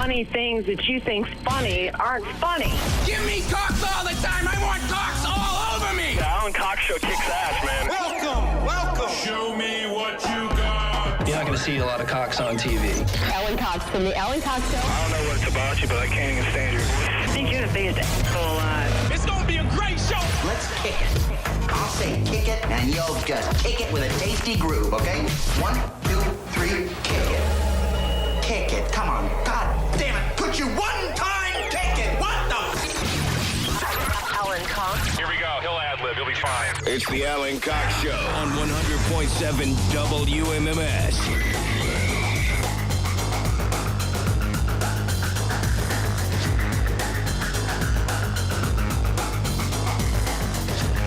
funny things that you think's funny aren't funny. Give me cocks all the time. I want cocks all over me. The Alan Cox Show kicks ass, man. Welcome. Show me what you got. You're not going to see a lot of cocks on TV. Alan Cox from the Alan Cox Show. I don't know what it's about you, but I can't even stand your voice. I think you're the biggest asshole alive. It's going to be a great show. Let's kick it. I'll say kick it, and you'll just kick it with a tasty groove, okay? 1, 2, 3, kick it. Kick it. Come on. God damn it. Put you one time, kick it. What the? Alan Cox. Here we go. He'll ad-lib. He'll be fine. It's the Alan Cox Show on 100.7 WMMS.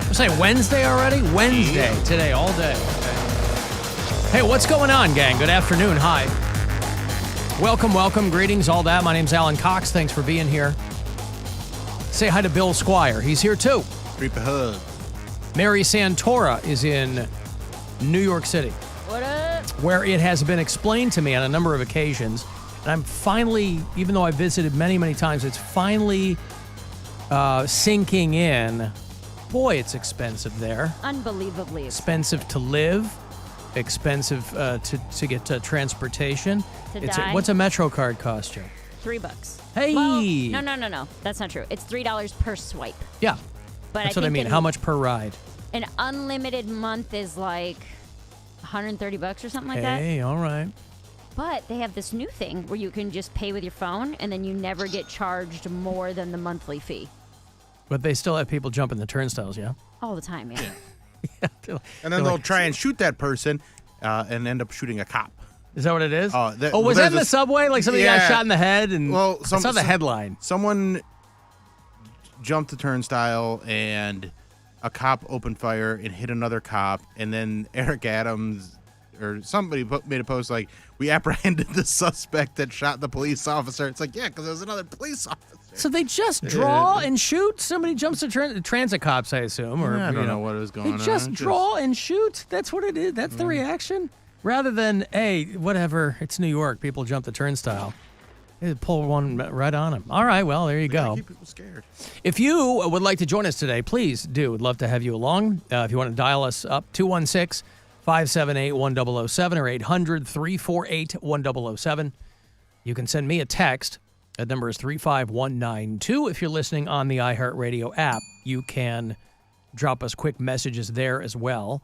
I'm saying Wednesday already? Wednesday. Today, all day. Okay. Hey, what's going on, gang? Good afternoon. Hi. Welcome. Greetings, all that. My name's Alan Cox. Thanks for being here. Say hi to Bill Squire. He's here, too. Creep a hug. Mary Santora is in New York City. What up? Where it has been explained to me on a number of occasions. And I'm finally, even though I've visited many, many times, it's finally sinking in. Boy, it's expensive there. Unbelievably expensive to live, expensive to get transportation. To die. What's a Metro card cost you? $3. Hey! Well, no. That's not true. It's $3 per swipe. Yeah. But That's what I mean. How much per ride? An unlimited month is like $130 or something like that. Hey, all right. But they have this new thing where you can just pay with your phone and then you never get charged more than the monthly fee. But they still have people jumping the turnstiles, yeah? All the time, yeah. And then they'll try and shoot that person and end up shooting a cop. Is that what it is? Was that in the subway? Like somebody got shot in the head? And I saw the headline. Someone jumped the turnstile and a cop opened fire and hit another cop. And then Eric Adams or somebody made a post like, we apprehended the suspect that shot the police officer. It's like, yeah, because there was another police officer. So they just draw and shoot? Somebody jumps the transit cops, I assume. Or I don't know what was going on. They just draw and shoot? That's what it is? That's the reaction? Rather than, hey, whatever, it's New York, people jump the turnstile. They pull one right on them. All right, well, there you go. Keep people scared. If you would like to join us today, please do. We'd love to have you along. If you want to dial us up, 216-578-1007 or 800-348-1007. You can send me a text. That number is 35192. If you're listening on the iHeartRadio app, you can drop us quick messages there as well.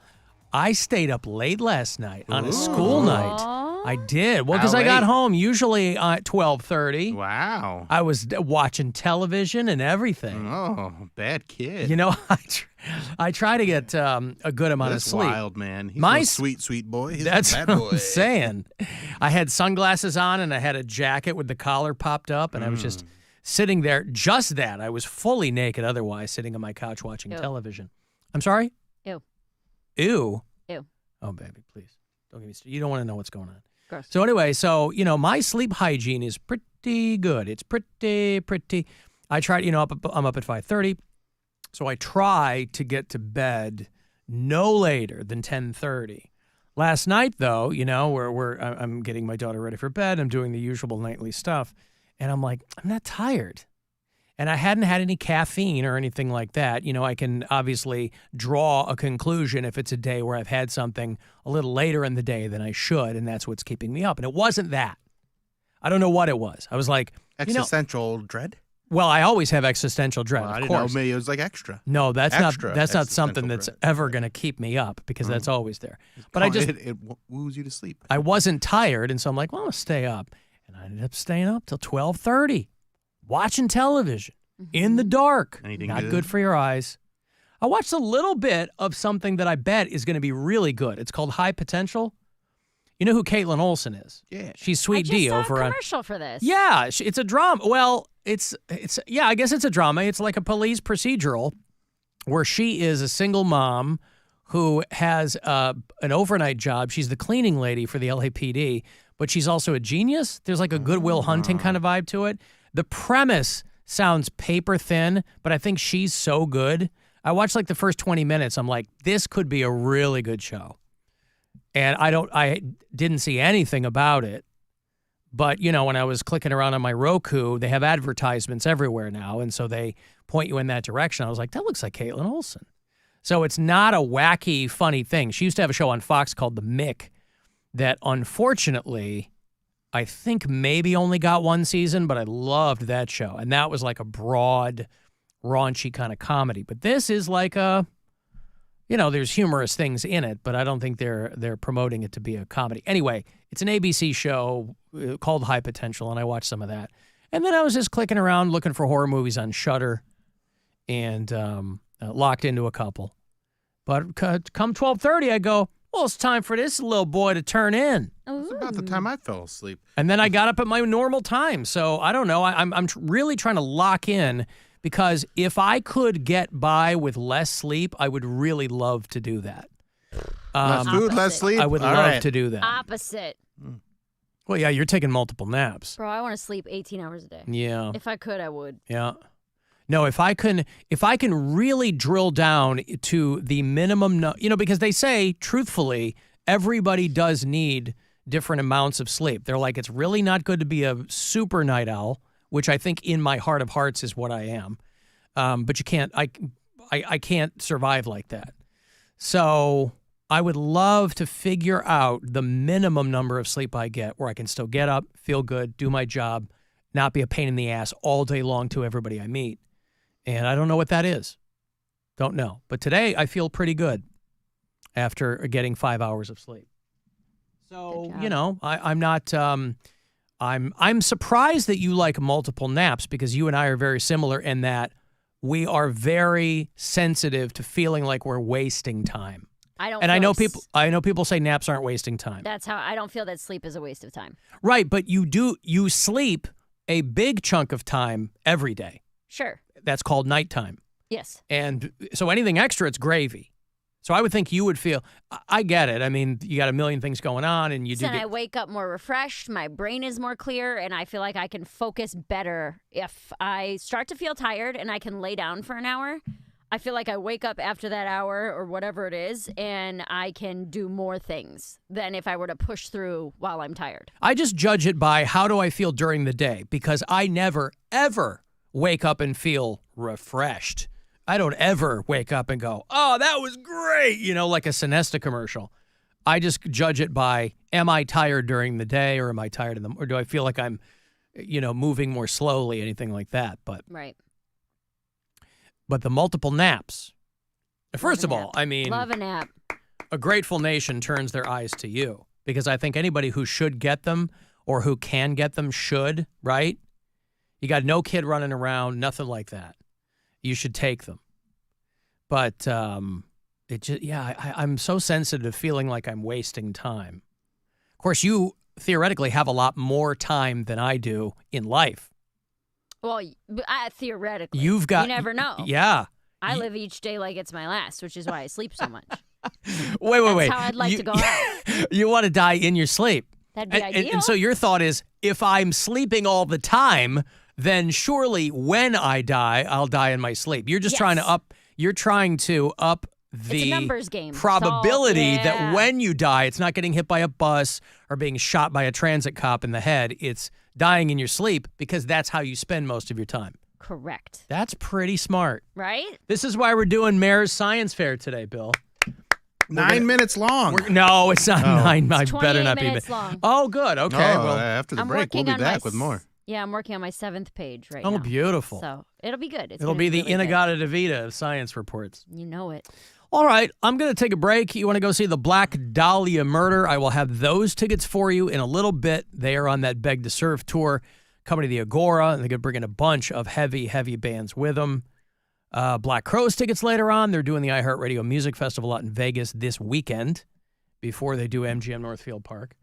I stayed up late last night on a school night. I did. Well, because I got home usually at 12:30. Wow. I was watching television and everything. Oh, bad kid. You know, I try to get a good amount of sleep. Wild, man. He's a sweet boy. That's a bad boy. what I'm saying. I had sunglasses on and I had a jacket with the collar popped up, and I was just sitting there. Just that. I was fully naked otherwise, sitting on my couch watching television. I'm sorry? Ew. Ew? Ew. Oh, baby, please. Don't give me you don't want to know what's going on. Gross. So anyway, my sleep hygiene is pretty good. It's pretty. I try, I'm up at 5:30, so I try to get to bed no later than 10:30. Last night, though, I'm getting my daughter ready for bed. I'm doing the usual nightly stuff, and I'm like, I'm not tired. And I hadn't had any caffeine or anything like that. I can obviously draw a conclusion if it's a day where I've had something a little later in the day than I should, and that's what's keeping me up. And it wasn't that. I don't know what it was. I was like, existential dread? Well, I always have existal dread, I of didn't course. know maybe it was like extra. No, that's not something that's dread. ever going to keep me up because that's always there. But it woos you to sleep. I wasn't tired, and so I'm like, well, I'll stay up. And I ended up staying up till 12:30, watching television in the dark. Not good for your eyes. I watched a little bit of something that I bet is going to be really good. It's called High Potential. You know who Caitlin Olsen is? Yeah. She's Sweet D over on. I just saw a commercial for this. Yeah, it's a drama. Well, it's I guess it's a drama. It's like a police procedural where she is a single mom who has an overnight job. She's the cleaning lady for the LAPD, but she's also a genius. There's like a Good Will Hunting kind of vibe to it. The premise sounds paper thin, but I think she's so good. I watched like the first 20 minutes. I'm like, this could be a really good show. And I didn't see anything about it, But, when I was clicking around on my Roku, they have advertisements everywhere now, and so they point you in that direction. I was like, that looks like Caitlin Olsen. So it's not a wacky, funny thing. She used to have a show on Fox called The Mick that, unfortunately, I think maybe only got one season, but I loved that show. And that was like a broad, raunchy kind of comedy. But this is like there's humorous things in it, but I don't think they're promoting it to be a comedy. Anyway, it's an ABC show called High Potential, and I watched some of that. And then I was just clicking around looking for horror movies on Shudder and locked into a couple. But come 12:30, I go, well, it's time for this little boy to turn in. It's about the time I fell asleep. And then I got up at my normal time. So I don't know. I'm really trying to lock in. Because if I could get by with less sleep, I would really love to do that. Less food, less sleep? I would love to do that. Opposite. Well, yeah, you're taking multiple naps. Bro, I want to sleep 18 hours a day. Yeah. If I could, I would. Yeah. No, if I can really drill down to the minimum, because they say, truthfully, everybody does need different amounts of sleep. They're like, it's really not good to be a super night owl, which I think in my heart of hearts is what I am. But you can't, I can't survive like that. So I would love to figure out the minimum number of sleep I get where I can still get up, feel good, do my job, not be a pain in the ass all day long to everybody I meet. And I don't know what that is. Don't know. But today I feel pretty good after getting 5 hours of sleep. So, I'm not... I'm surprised that you like multiple naps because you and I are very similar in that we are very sensitive to feeling like we're wasting time. I know people say naps aren't wasting time. That's how I don't feel that sleep is a waste of time. Right, but you sleep a big chunk of time every day. Sure. That's called nighttime. Yes. And so anything extra, it's gravy. So I would think you would feel, I get it. I mean, you got a million things going on and you do. I wake up more refreshed, my brain is more clear, and I feel like I can focus better. If I start to feel tired and I can lay down for an hour, I feel like I wake up after that hour or whatever it is, and I can do more things than if I were to push through while I'm tired. I just judge it by how do I feel during the day because I never, ever wake up and feel refreshed. I don't ever wake up and go, oh, that was great, like a Sonesta commercial. I just judge it by, am I tired during the day or am I tired or do I feel like I'm, moving more slowly, anything like that. But the multiple naps. First of all, I mean, love a nap. A grateful nation turns their eyes to you because I think anybody who should get them or who can get them should, right? You got no kid running around, nothing like that. You should take them. But I'm so sensitive to feeling like I'm wasting time. Of course, you theoretically have a lot more time than I do in life. Well, theoretically. You never know. Yeah. I live each day like it's my last, which is why I sleep so much. Wait. That's how I'd like to go out. You want to die in your sleep. That'd be ideal. And so your thought is, if I'm sleeping all the time, then surely when I die, I'll die in my sleep. You're just trying to up the numbers game. Probability that when you die, it's not getting hit by a bus or being shot by a transit cop in the head. It's dying in your sleep because that's how you spend most of your time. Correct. That's pretty smart. Right? This is why we're doing Mayor's Science Fair today, Bill. 9 minutes long. No, it's not 9. It's I better not be. Long. Oh, good. Okay. Well, after the break, we'll be back with more. Yeah, I'm working on my 7th page right now. Oh, beautiful. So it'll be good. It'll be the really Inagata Davida of science reports. You know it. All right, I'm going to take a break. You want to go see the Black Dahlia Murder? I will have those tickets for you in a little bit. They are on that Beg to Serve tour, coming to the Agora, and they're going to bring in a bunch of heavy, heavy bands with them. Black Crowes tickets later on. They're doing the iHeartRadio Music Festival out in Vegas this weekend before they do MGM Northfield Park.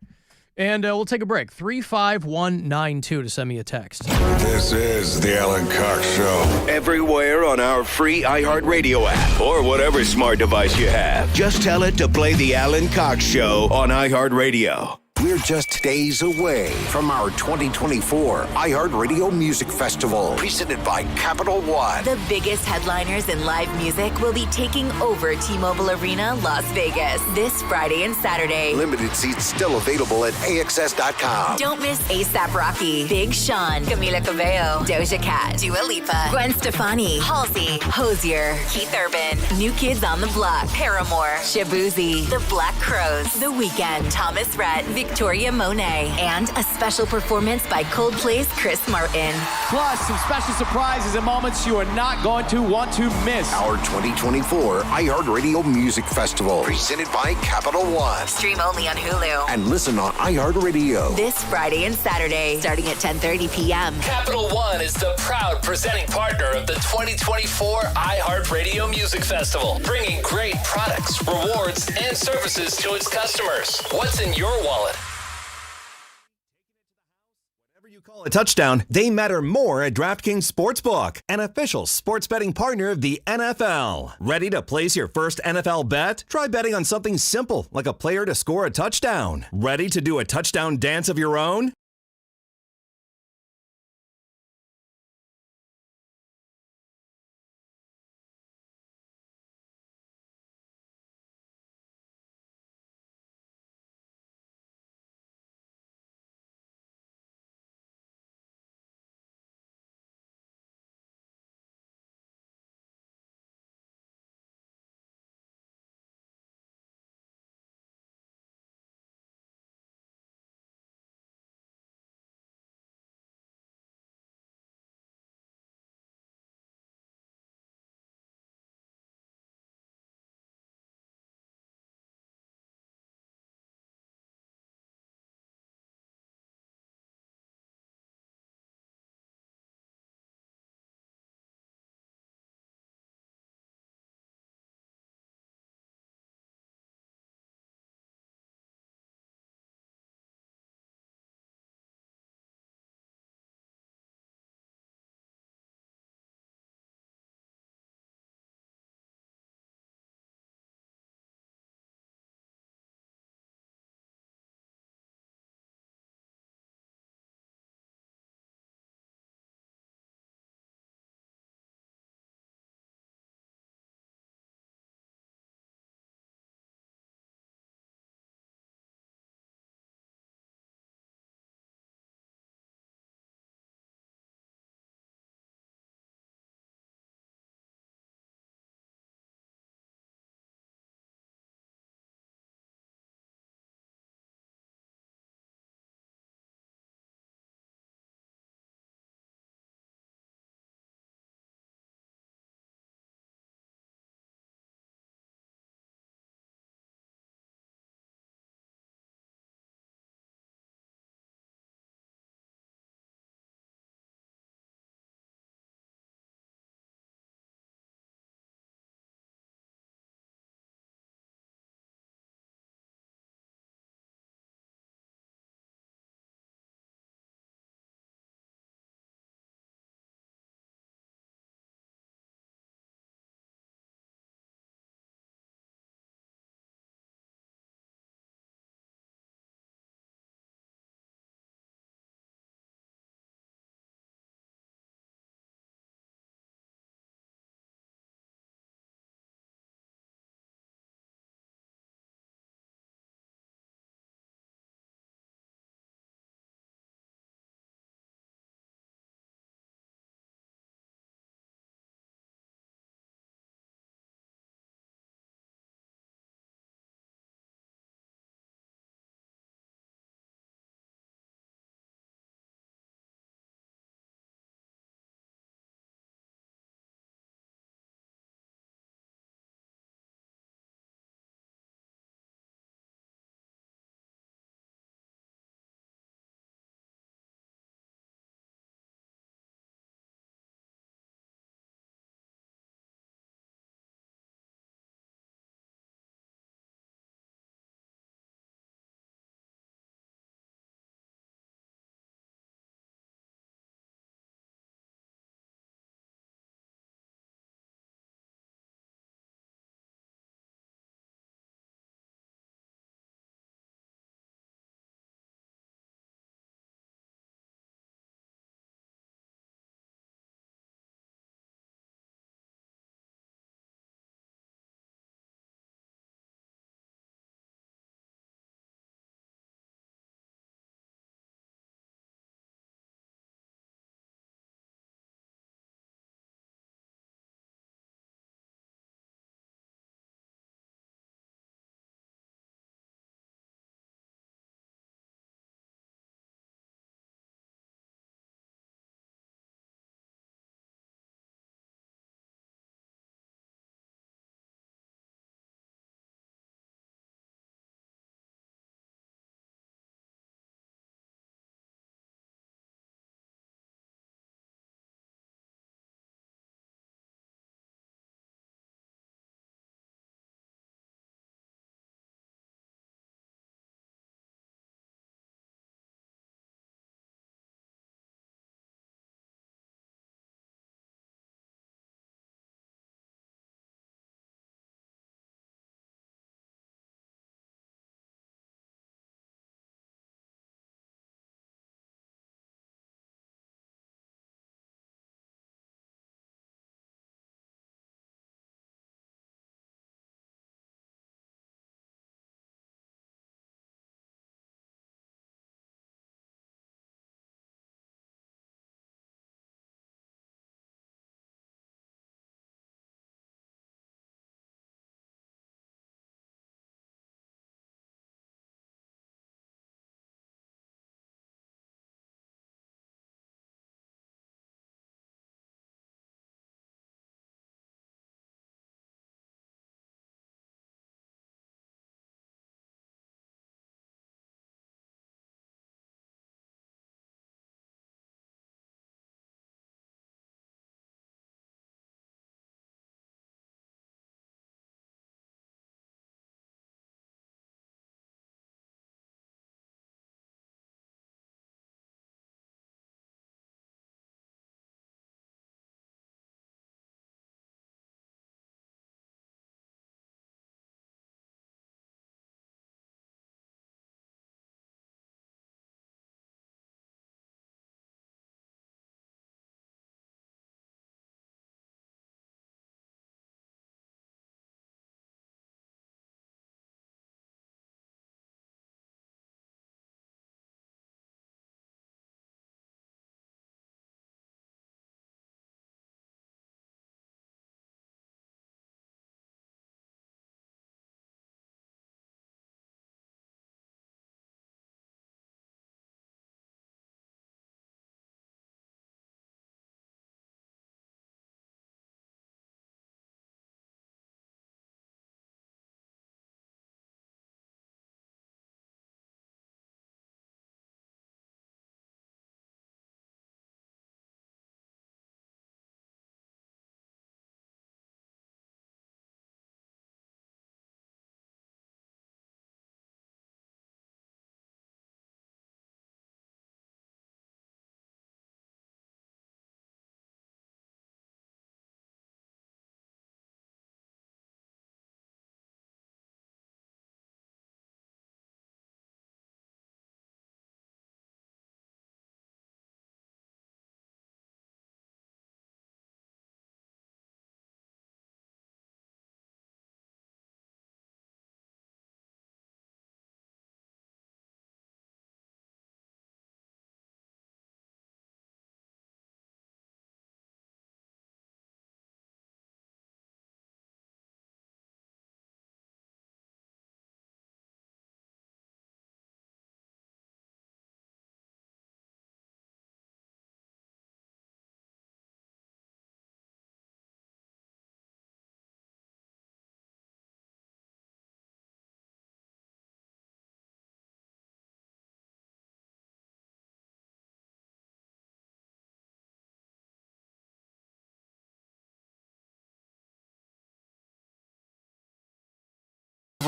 And we'll take a break. 35192 to send me a text. This is the Alan Cox Show. Everywhere on our free iHeartRadio app or whatever smart device you have. Just tell it to play the Alan Cox Show on iHeartRadio. We're just days away from our 2024 iHeartRadio Music Festival, presented by Capital One. The biggest headliners in live music will be taking over T-Mobile Arena, Las Vegas, this Friday and Saturday. Limited seats still available at AXS.com. Don't miss A$AP Rocky, Big Sean, Camila Cabello, Doja Cat, Dua Lipa, Gwen Stefani, Halsey, Hozier, Keith Urban, New Kids on the Block, Paramore, Shabuzi, The Black Crowes, The Weeknd, Thomas Rhett, Victoria Monet, and a special performance by Coldplay's Chris Martin. Plus, some special surprises and moments you are not going to want to miss. Our 2024 iHeartRadio Music Festival, presented by Capital One. Stream only on Hulu. And listen on iHeartRadio. This Friday and Saturday, starting at 10:30 p.m. Capital One is the proud presenting partner of the 2024 iHeartRadio Music Festival, bringing great products, rewards, and services to its customers. What's in your wallet? A touchdown, they matter more at DraftKings Sportsbook, an official sports betting partner of the NFL. Ready to place your first NFL bet? Try betting on something simple, like a player to score a touchdown. Ready to do a touchdown dance of your own?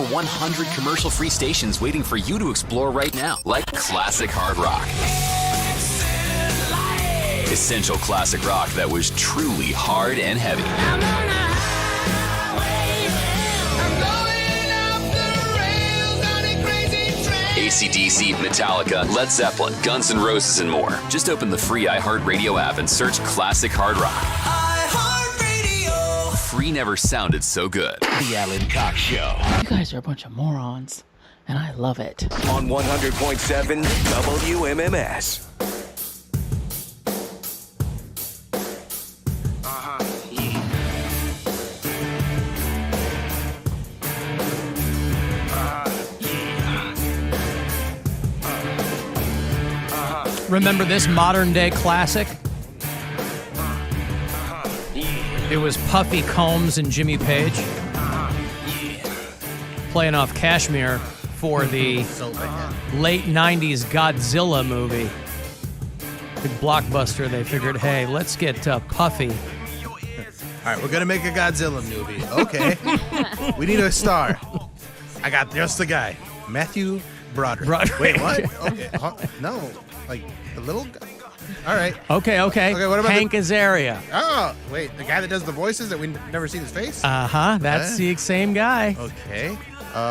100 commercial-free stations waiting for you to explore right now, like classic hard rock. Essential classic rock that was truly hard and heavy. AC/DC, Metallica, Led Zeppelin, Guns N' Roses, and more. Just open the free iHeartRadio app and search Classic Hard Rock. iHeartRadio. Free never sounded so good. The Alan Cox Show. You guys are a bunch of morons, and I love it. On 100.7 WMMS. Remember this modern day classic? It was Puffy Combs and Jimmy Page playing off Kashmir for the late 90s Godzilla movie. Big blockbuster. They figured, hey, let's get Puffy. All right, we're going to make a Godzilla movie. Okay. We need a star. I got just the guy. Matthew Broderick. Wait, what? Okay. No. Like the little guy? All right. Okay. What about Hank Azaria? Oh, wait. The guy that does the voices that we never seen his face? That's the same guy. Okay.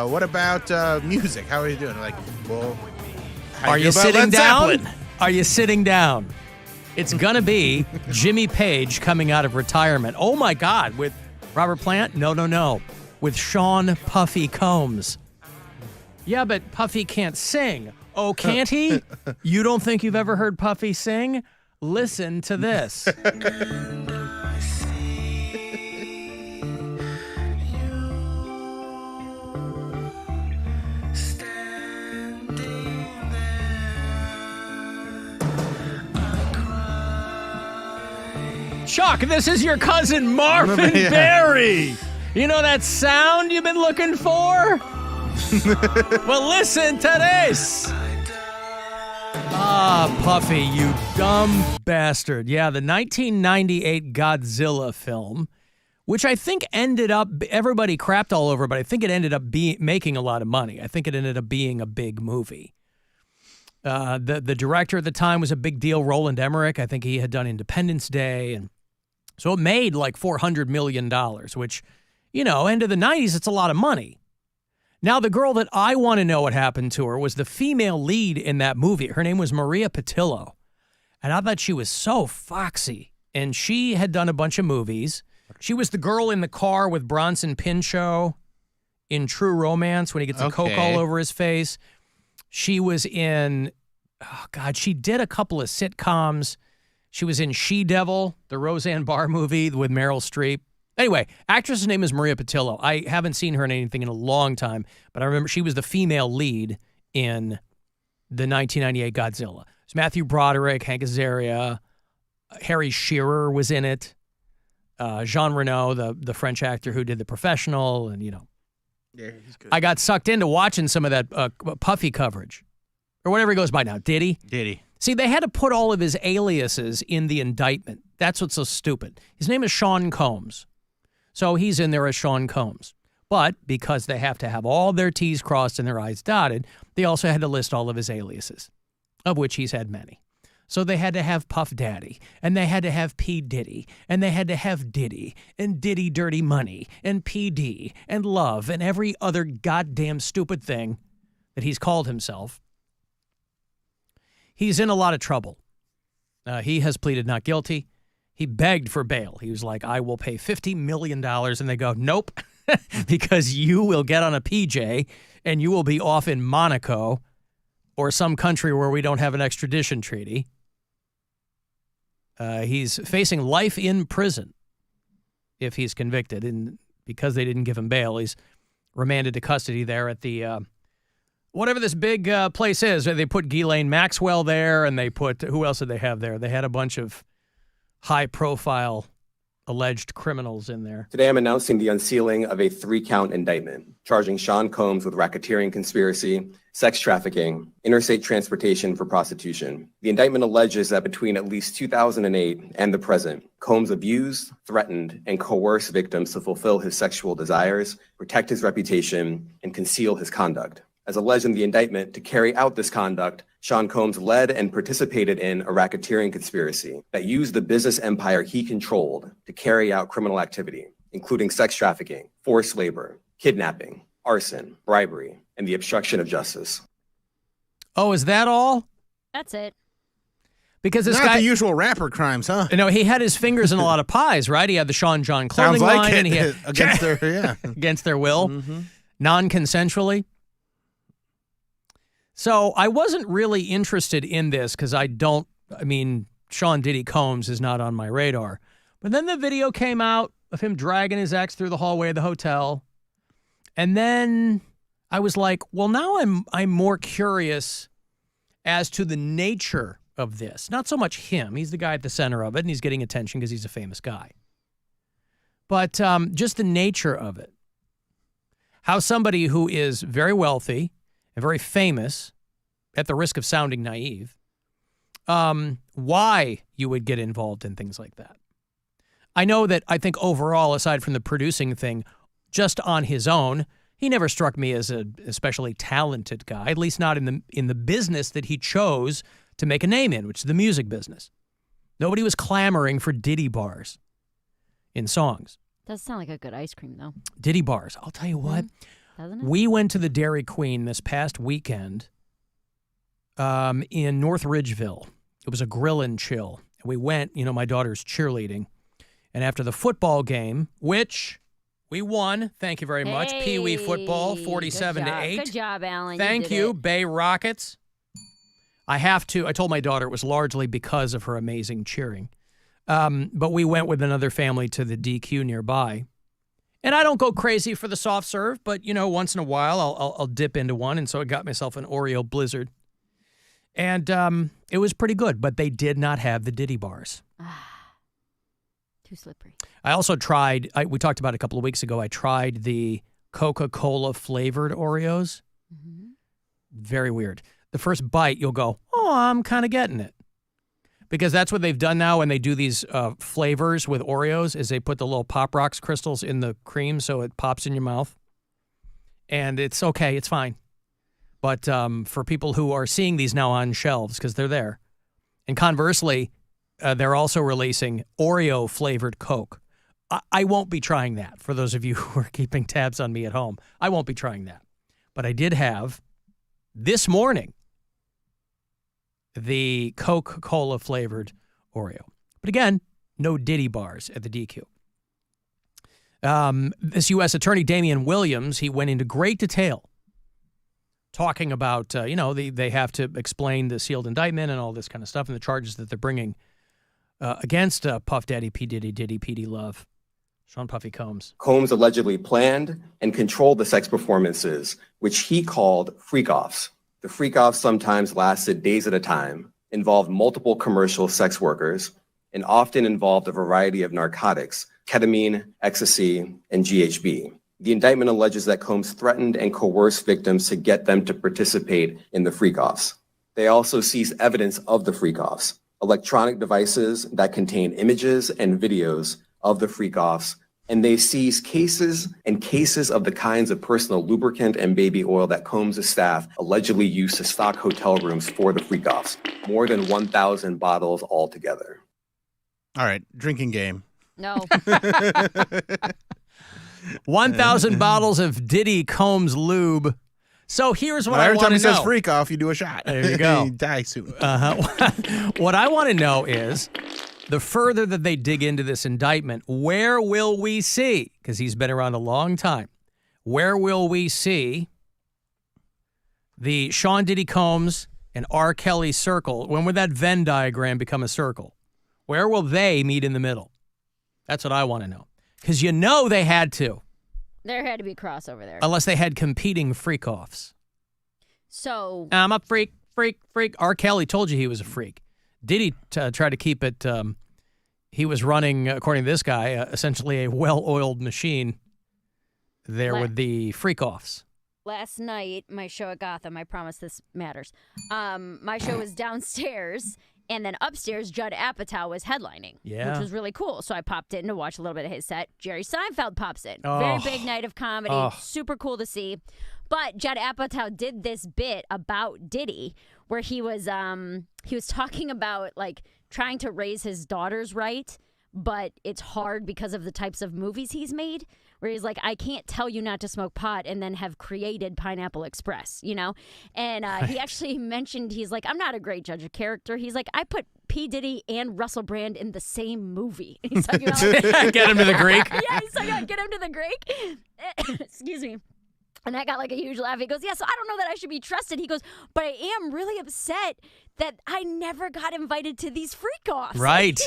What about music? How are you doing? Like, well, are you sitting down? Are you sitting down? It's going to be Jimmy Page coming out of retirement. Oh, my God. With Robert Plant? No. With Sean Puffy Combs. Yeah, but Puffy can't sing. Oh, can't he? You don't think you've ever heard Puffy sing? Listen to this. Chuck, this is your cousin Marvin Berry. You know that sound you've been looking for? Well, listen to this. Puffy, you dumb bastard. Yeah, the 1998 Godzilla film, which I think ended up, everybody crapped all over, but I think it ended up making a lot of money. I think it ended up being a big movie. The director at the time was a big deal, Roland Emmerich. I think he had done Independence Day. And so it made like $400 million, which, end of the 90s, it's a lot of money. Now, the girl that I want to know what happened to her was the female lead in that movie. Her name was Maria Patillo. And I thought she was so foxy. And she had done a bunch of movies. She was the girl in the car with Bronson Pinchot in True Romance when he gets the Coke all over his face. She was in, she did a couple of sitcoms. She was in She-Devil, the Roseanne Barr movie with Meryl Streep. Anyway, actress's name is Maria Patillo. I haven't seen her in anything in a long time, but I remember she was the female lead in the 1998 Godzilla. It's Matthew Broderick, Hank Azaria, Harry Shearer was in it, Jean Reno, the French actor who did The Professional, and Yeah, he's good. I got sucked into watching some of that Puffy coverage, or whatever he goes by now, Diddy. See, they had to put all of his aliases in the indictment. That's what's so stupid. His name is Sean Combs. So he's in there as Sean Combs. But because they have to have all their T's crossed and their I's dotted, they also had to list all of his aliases, of which he's had many. So they had to have Puff Daddy, and they had to have P. Diddy, and they had to have Diddy, and Diddy Dirty Money, and PD, and Love, and every other goddamn stupid thing that he's called himself. He's in a lot of trouble. He has pleaded not guilty. He begged for bail. He was like, I will pay $50 million. And they go, nope, because you will get on a PJ and you will be off in Monaco or some country where we don't have an extradition treaty. He's facing life in prison if he's convicted. And because they didn't give him bail, he's remanded to custody there at the, whatever this big place is. They put Ghislaine Maxwell there, and they put, who else did they have there? They had a bunch of high-profile alleged criminals in there. Today, I'm announcing the unsealing of a 3-count indictment, charging Sean Combs with racketeering conspiracy, sex trafficking, interstate transportation for prostitution. The indictment alleges that between at least 2008 and the present, Combs abused, threatened, and coerced victims to fulfill his sexual desires, protect his reputation, and conceal his conduct. As alleged in the indictment, to carry out this conduct, Sean Combs led and participated in a racketeering conspiracy that used the business empire he controlled to carry out criminal activity, including sex trafficking, forced labor, kidnapping, arson, bribery, and the obstruction of justice. Oh, is that all? That's it. Because this Not guy, the usual rapper crimes, huh? you know, he had his fingers in a lot of pies, right? He had the Sean John clothing Sounds like line, it. and he had Against their against their will, non-consensually. So I wasn't really interested in this because Sean Diddy Combs is not on my radar. But then the video came out of him dragging his ex through the hallway of the hotel. And then I was like, well, now I'm more curious as to the nature of this. Not so much him. He's the guy at the center of it, and he's getting attention because he's a famous guy. But just the nature of it. How somebody who is very wealthy and very famous, at the risk of sounding naive, why you would get involved in things like that. I think overall, aside from the producing thing, just on his own, he never struck me as an especially talented guy, at least not in the business that he chose to make a name in, which is the music business. Nobody was clamoring for Diddy bars in songs. Does sound like a good ice cream, though. Diddy bars. I'll tell you what. Doesn't it? We went to the Dairy Queen this past weekend in North Ridgeville. It was a grill and chill. We went, my daughter's cheerleading. And after the football game, which we won, thank you very much, Pee Wee football, 47-8. Good job, Alan. Thank you, Bay Rockets. I told my daughter it was largely because of her amazing cheering. But we went with another family to the DQ nearby. And I don't go crazy for the soft serve, but, once in a while I'll dip into one. And so I got myself an Oreo Blizzard. And it was pretty good, but they did not have the Diddy bars. Too slippery. I also tried, we talked about it a couple of weeks ago, I tried the Coca-Cola flavored Oreos. Mm-hmm. Very weird. The first bite, you'll go, oh, I'm kind of getting it. Because that's what they've done now when they do these flavors with Oreos, is they put the little Pop Rocks crystals in the cream so it pops in your mouth. And it's okay, it's fine. But for people who are seeing these now on shelves, because they're there, and conversely, they're also releasing Oreo-flavored Coke. I won't be trying that, for those of you who are keeping tabs on me at home. I won't be trying that. But I did have, this morning, the Coca-Cola flavored Oreo. But again, no Diddy bars at the DQ. This U.S. Attorney, Damian Williams, he went into great detail talking about, they have to explain the sealed indictment and all this kind of stuff and the charges that they're bringing against Puff Daddy, P. Diddy, Diddy, P.D. Love, Sean Puffy Combs. Combs allegedly planned and controlled the sex performances, which he called freak-offs. The freak-offs sometimes lasted days at a time, involved multiple commercial sex workers, and often involved a variety of narcotics, ketamine, ecstasy, and GHB. The indictment alleges that Combs threatened and coerced victims to get them to participate in the freak-offs. They also seized evidence of the freak-offs, electronic devices that contain images and videos of the freak-offs, and they seized cases and cases of the kinds of personal lubricant and baby oil that Combs' staff allegedly used to stock hotel rooms for the freak-offs, more than 1,000 bottles altogether. All right, drinking game. No. 1,000 bottles of Diddy Combs lube. So here's what I want to know. Every time he says freak off, you do a shot. There you go. You die soon. What I want to know is, the further that they dig into this indictment, where will we see, because he's been around a long time, where will we see the Sean Diddy Combs and R. Kelly circle? When would that Venn diagram become a circle? Where will they meet in the middle? That's what I want to know. Because they had to. There had to be crossover there. Unless they had competing freak-offs. So I'm a freak. R. Kelly told you he was a freak. Diddy tried to keep it, he was running, according to this guy, essentially a well-oiled machine there with the freak-offs. Last night, my show at Gotham, I promise this matters. My show was downstairs, and then upstairs, Judd Apatow was headlining, which was really cool. So I popped in to watch a little bit of his set. Jerry Seinfeld pops in. Very big night of comedy. Super cool to see. But Judd Apatow did this bit about Diddy where he was talking about, like, trying to raise his daughters right, but it's hard because of the types of movies he's made, where he's like, I can't tell you not to smoke pot and then have created Pineapple Express, you know? And he actually mentioned, he's like, I'm not a great judge of character. He's like, I put P. Diddy and Russell Brand in the same movie. He's talking about, like, get him to the Greek. Yeah, he's talking about get him to the Greek. Excuse me. And I got like a huge laugh. He goes, yeah, so I don't know that I should be trusted. He goes, but I am really upset that I never got invited to these freak-offs. Right.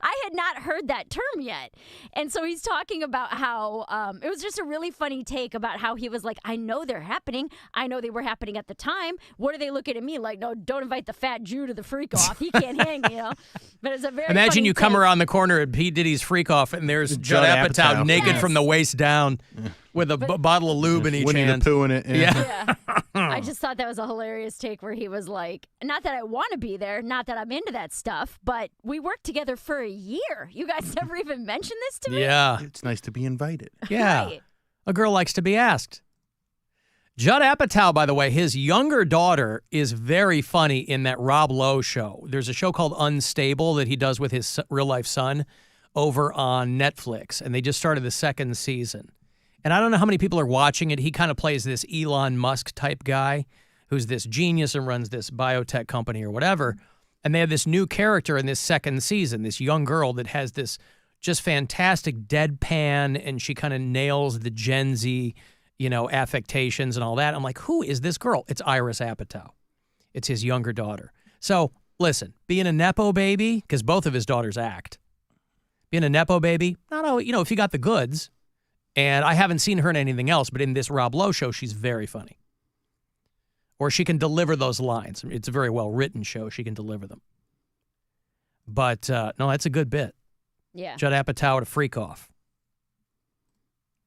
I had not heard that term yet. And so he's talking about how it was just a really funny take about how he was like, I know they're happening. I know they were happening at the time. What are they looking at me like? No, don't invite the fat Jew to the freak-off. He can't hang, you know. But it's a very Imagine funny you come take. around the corner at P. Diddy's freak-off, and there's Judd Apatow naked from the waist down with a bottle of lube in each Winnie hand. the Pooh in it. Yeah. I just thought that was a hilarious take where he was like, not that I want to be there, not that I'm into that stuff, but we worked together for a year. You guys never even mentioned this to me? Yeah. It's nice to be invited. Yeah. Right. A girl likes to be asked. Judd Apatow, by the way, his younger daughter is very funny in that Rob Lowe show. There's a show called Unstable that he does with his real-life son over on Netflix, and they just started the second season. And I don't know how many people are watching it. He kind of plays this Elon Musk type guy who's this genius and runs this biotech company or whatever. And they have this new character in this second season, this young girl that has this just fantastic deadpan, and she kind of nails the Gen Z, affectations and all that. I'm like, who is this girl? It's Iris Apatow. It's his younger daughter. So listen, being a Nepo baby, because both of his daughters act, being a Nepo baby, if you got the goods. And I haven't seen her in anything else, but in this Rob Lowe show, she's very funny. Or she can deliver those lines. It's a very well-written show. She can deliver them. But, no, that's a good bit. Yeah. Judd Apatow at a freak-off.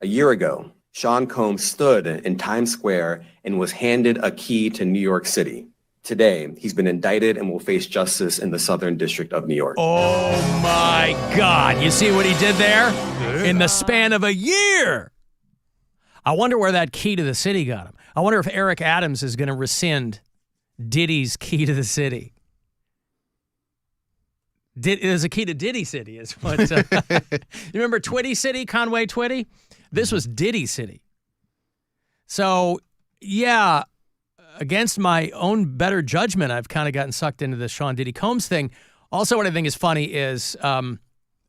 A year ago, Sean Combs stood in Times Square and was handed a key to New York City. Today, he's been indicted and will face justice in the Southern District of New York. Oh, my God. You see what he did there? In the span of a year. I wonder where that key to the city got him. I wonder if Eric Adams is going to rescind Diddy's key to the city. There's a key to Diddy City. Is what. You remember Twitty City, Conway Twitty? This was Diddy City. So, yeah. Against my own better judgment, I've kind of gotten sucked into the Sean Diddy Combs thing. Also, what I think is funny is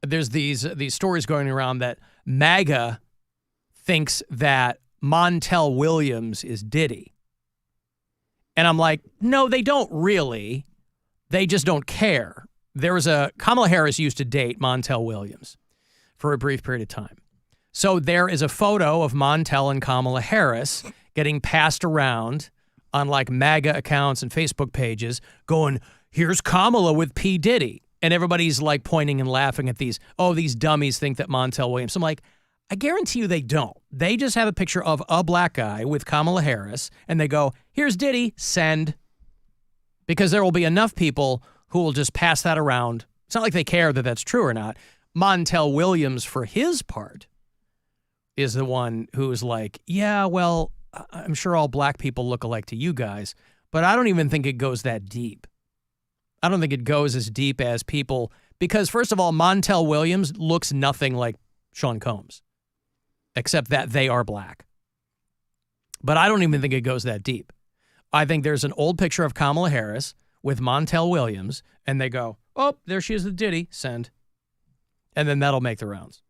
there's these stories going around that MAGA thinks that Montel Williams is Diddy. And I'm like, no, they don't really. They just don't care. Kamala Harris used to date Montel Williams for a brief period of time. So there is a photo of Montel and Kamala Harris getting passed around on like MAGA accounts and Facebook pages going, here's Kamala with P. Diddy. And everybody's like pointing and laughing at these dummies think that Montel Williams. I'm like, I guarantee you they don't. They just have a picture of a black guy with Kamala Harris and they go, here's Diddy, send. Because there will be enough people who will just pass that around. It's not like they care that that's true or not. Montel Williams, for his part, is the one who's like, yeah, well, I'm sure all black people look alike to you guys, but I don't even think it goes that deep. I don't think it goes as deep as people, because first of all, Montel Williams looks nothing like Sean Combs, except that they are black. But I don't even think it goes that deep. I think there's an old picture of Kamala Harris with Montel Williams, and they go, oh, there she is with Diddy, send. And then that'll make the rounds.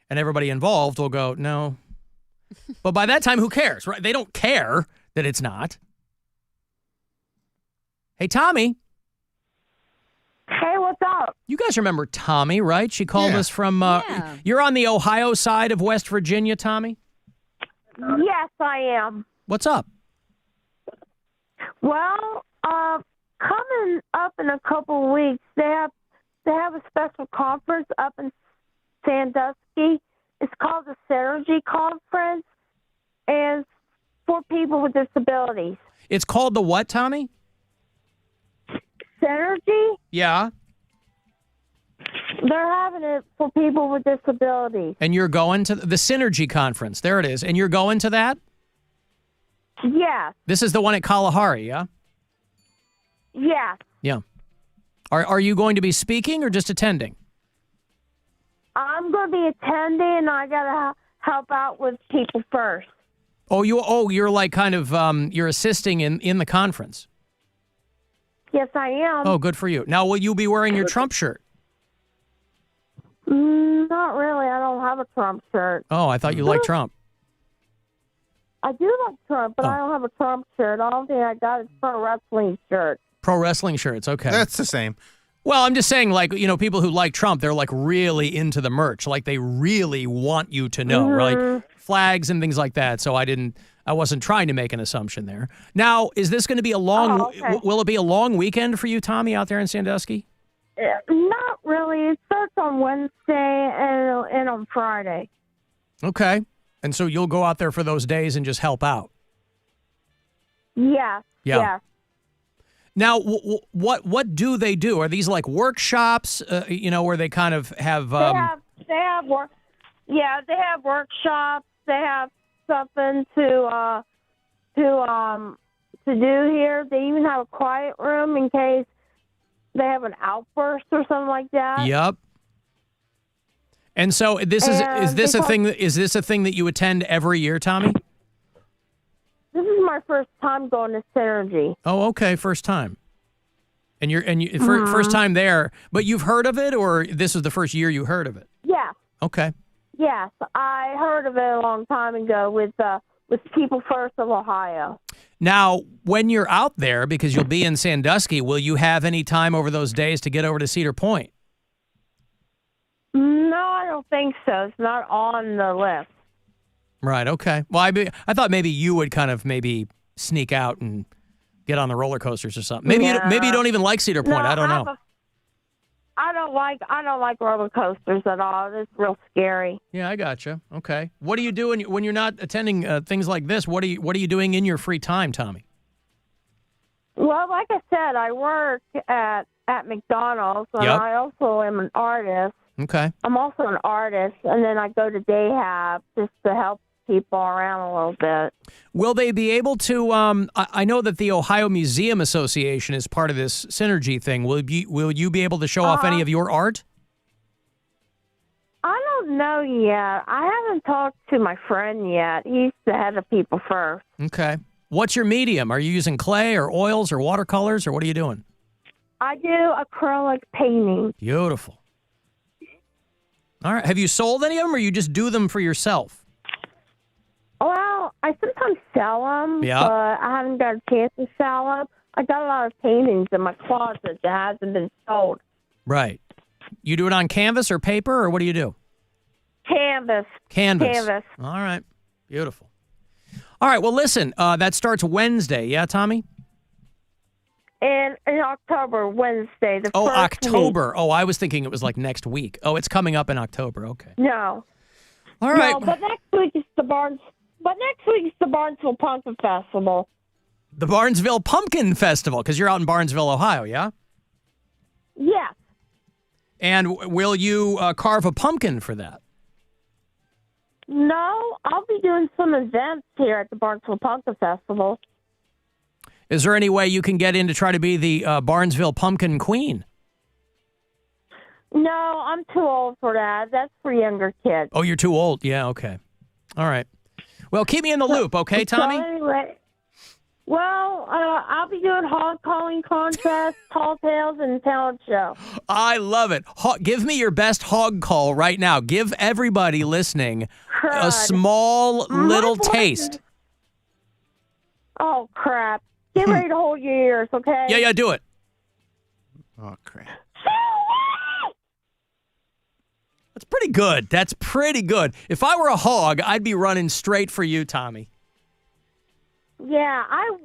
And everybody involved will go, no. But by that time, who cares, right? They don't care that it's not. Hey, Tommy. Hey, what's up? You guys remember Tommy, right? She called us from, you're on the Ohio side of West Virginia, Tommy? Yes, I am. What's up? Well, coming up in a couple weeks, they have they have a special conference up in Sandusky. It's called the Synergy Conference, and it's for people with disabilities. It's called the what, Tommy? Synergy? Yeah. They're having it for people with disabilities. And you're going to the Synergy Conference. There it is. And you're going to that? Yes. This is the one at Kalahari, yeah? Yes. Yeah. Are you going to be speaking or just attending? I'm going to be attending, and I got to help out with people first. You're like kind of you're assisting in the conference. Yes, I am. Oh, good for you. Now, will you be wearing your Trump shirt? Not really. I don't have a Trump shirt. Oh, I thought you liked Trump. I do like Trump, but I don't have a Trump shirt. All thing I got is a pro wrestling shirt. Pro wrestling shirts, okay. That's the same. Well, I'm just saying, like, people who like Trump, they're like really into the merch. Like they really want you to know, right? Flags and things like that. So I wasn't trying to make an assumption there. Now, is this going to be a long, will it be a long weekend for you, Tommy, out there in Sandusky? Not really. It starts on Wednesday and on Friday. Okay. And so you'll go out there for those days and just help out? Yes. Yeah. Yes. Now, what do they do? Are these like workshops, where they kind of have... They have work. Yeah, they have workshops. They have something to do here. They even have a quiet room in case they have an outburst or something like that. Yep. And so is this a thing that you attend every year, Tommy? This is my first time going to Synergy. Oh, okay, first time. And first time there, but you've heard of it, or this is the first year you heard of it? Yes. Okay. Yes, I heard of it a long time ago with People First of Ohio. Now, when you're out there, because you'll be in Sandusky, will you have any time over those days to get over to Cedar Point? No, I don't think so. It's not on the list. Right, okay. Well, I thought maybe you would kind of maybe sneak out and get on the roller coasters or something. Maybe you don't even like Cedar Point. No, I don't know. I don't like roller coasters at all. It's real scary. Yeah, I gotcha. Okay. What do you do when you're not attending things like this? What are you doing in your free time, Tommy? Well, like I said, I work at McDonald's, and I also am an artist. Okay. I'm also an artist, and then I go to Dayhab just to help people around a little bit. Will they be able to, I know that the Ohio Museum Association is part of this Synergy thing. Will you be able to show off any of your art? I don't know yet. I haven't talked to my friend yet. He's the head of People First. Okay. What's your medium? Are you using clay or oils or watercolors, or what are you doing? I do acrylic painting. Beautiful. All right. Have you sold any of them, or you just do them for yourself? Well, I sometimes sell them, Yeah. but I haven't got a chance to sell them. I got a lot of paintings in my closet that hasn't been sold. Right. You do it on canvas or paper, or what do you do? Canvas. Canvas. All right. Beautiful. All right. Well, listen, that starts Wednesday. Yeah, Tommy? In October, Wednesday, the Oh, first October. week. Oh, I was thinking it was like next week. Oh, it's coming up in October. Okay. No. All right. No, but next week is the Barnesville Pumpkin Festival. The Barnesville Pumpkin Festival, because you're out in Barnesville, Ohio, yeah? Yes. And will you carve a pumpkin for that? No, I'll be doing some events here at the Barnesville Pumpkin Festival. Is there any way you can get in to try to be the Barnesville Pumpkin Queen? No, I'm too old for that. That's for younger kids. Oh, you're too old. Yeah, okay. All right. Well, keep me in the loop, okay, Tommy? So anyway, I'll be doing hog calling contests, tall tales, and talent show. I love it. Give me your best hog call right now. Give everybody listening a small little taste. Oh, crap. Get ready to hold your ears, okay? Yeah, do it. Oh, crap. That's pretty good. That's pretty good. If I were a hog, I'd be running straight for you, Tommy. Yeah, Yeah,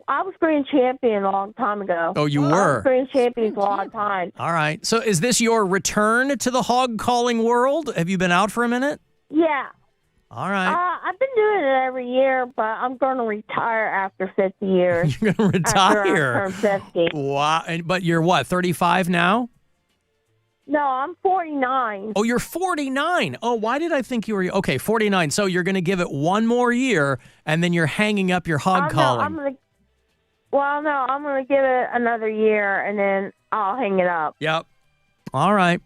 I was grand champion a long time ago. Oh, you I were? was grand champion for a long time. All right. So is this your return to the hog calling world? Have you been out for a minute? Yeah. All right. I've been doing it every year, but I'm going to retire after 50 years. You're going to retire? After I turn 50. Wow. But you're what, 35 now? No, I'm 49. Oh, you're 49. Oh, why did I think you were... Okay, 49. So you're going to give it one more year, and then you're hanging up your hog calling. I'm going to give it another year, and then I'll hang it up. Yep. All right.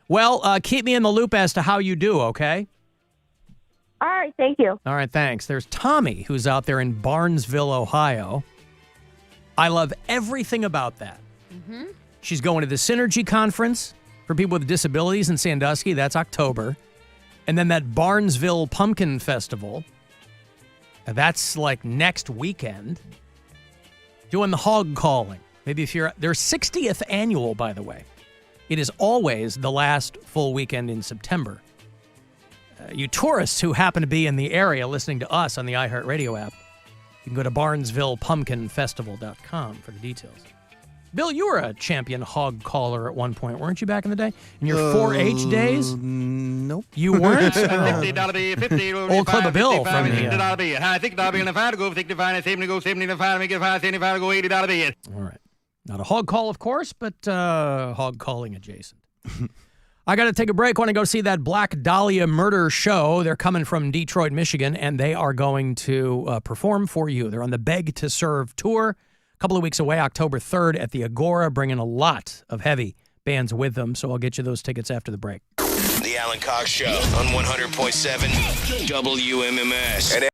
Well, keep me in the loop as to how you do, okay? All right, thank you. All right, thanks. There's Tommy, who's out there in Barnesville, Ohio. I love everything about that. Mm-hmm. She's going to the Synergy Conference for people with disabilities in Sandusky. That's October. And then that Barnesville Pumpkin Festival. That's like next weekend. Doing the hog calling. Maybe if you're... Their 60th annual, by the way. It is always the last full weekend in September. You tourists who happen to be in the area listening to us on the iHeartRadio app, you can go to BarnesvillePumpkinFestival.com for the details. Bill, you were a champion hog caller at one point, weren't you, back in the day? In your 4-H days? Nope. You weren't? $50, Old clip of Bill from the... All right. Not a hog call, of course, but hog calling adjacent. I got to take a break. I want to go see that Black Dahlia murder show. They're coming from Detroit, Michigan, and they are going to perform for you. They're on the Beg to Serve tour. A couple of weeks away, October 3rd at the Agora, bringing a lot of heavy bands with them. So I'll get you those tickets after the break. The Alan Cox Show on 100.7 WMMS.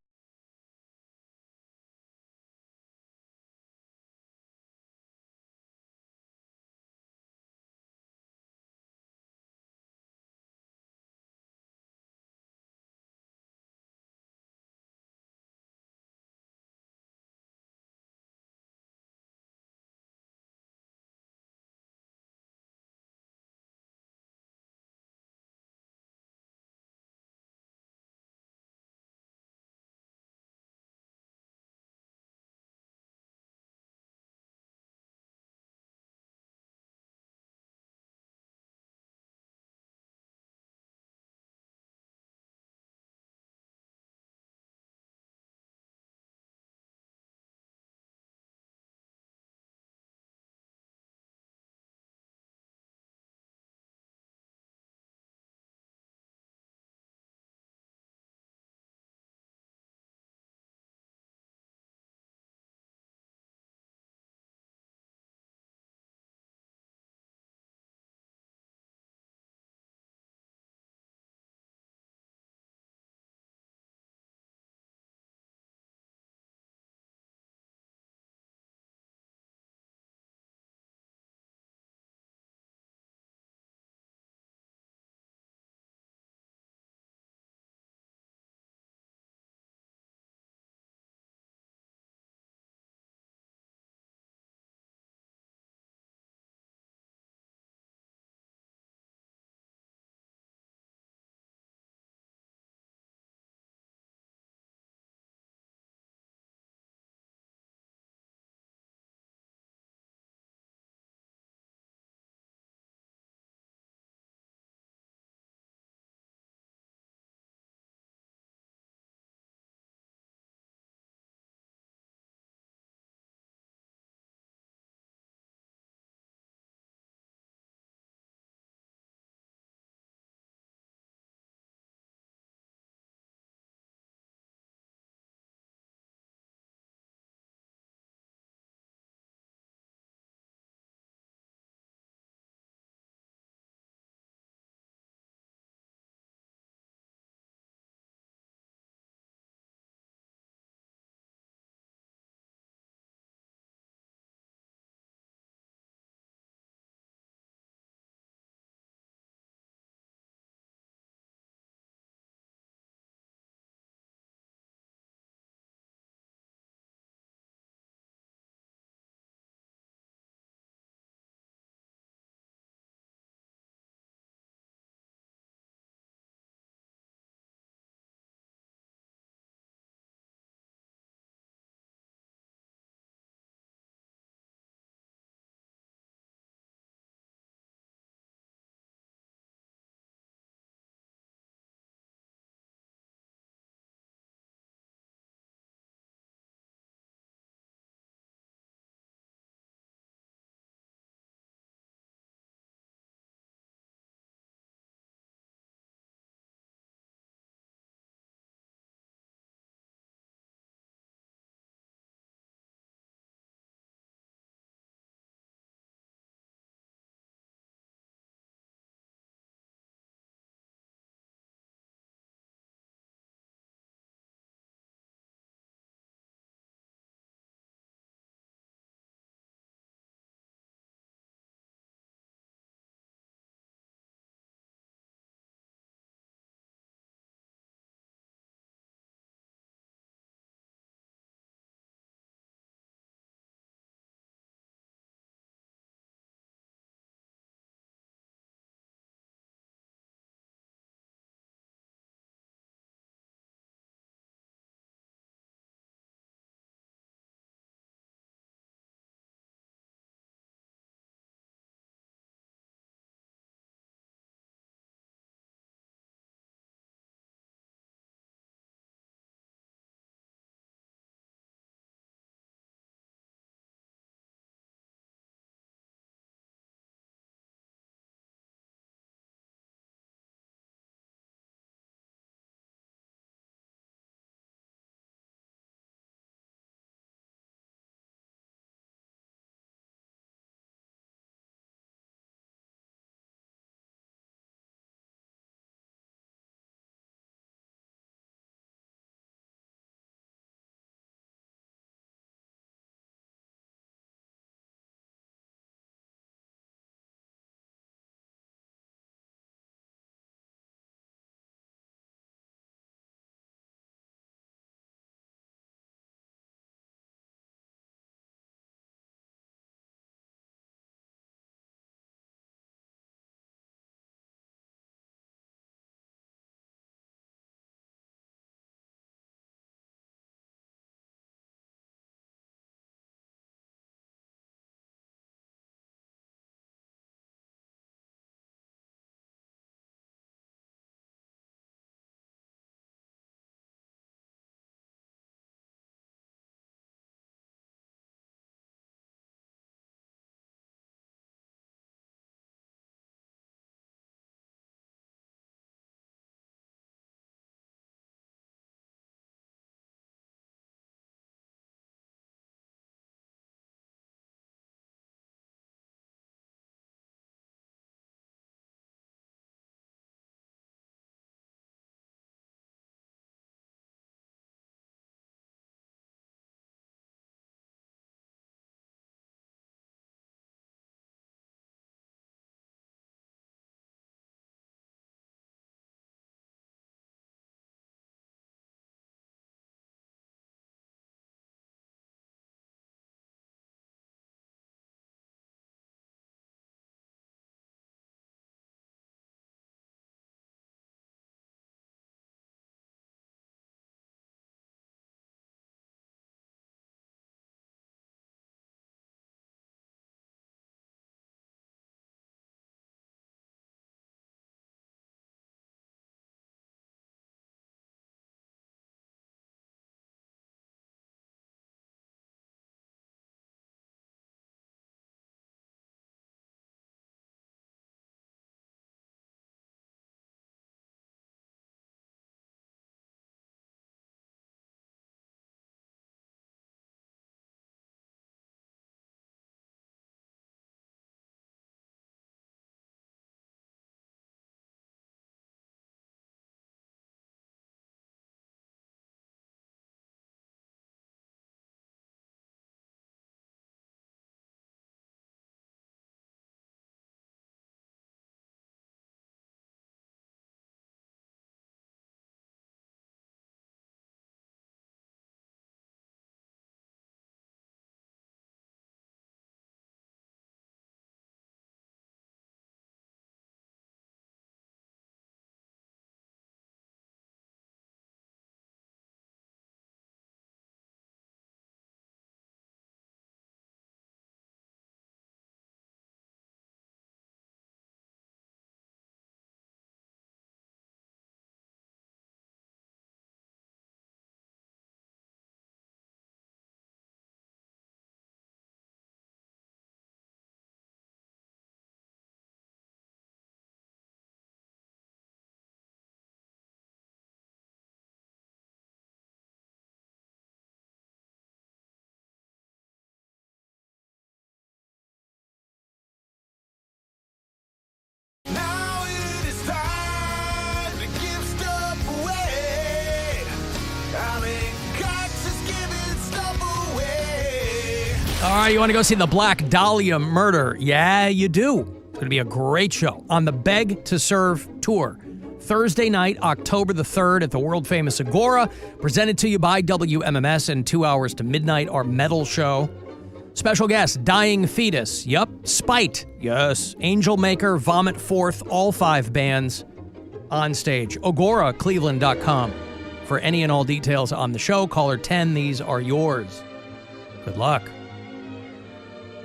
right, you want to go see the Black Dahlia murder? Yeah, you do. It's going to be a great show on the Beg to Serve tour. Thursday night, October the 3rd at the world-famous Agora. Presented to you by WMMS and 2 hours to midnight, our metal show. Special guest, Dying Fetus. Yup. Spite. Yes. Angel Maker, Vomit Forth, all 5 bands on stage. AgoraCleveland.com. For any and all details on the show, caller 10, these are yours. Good luck.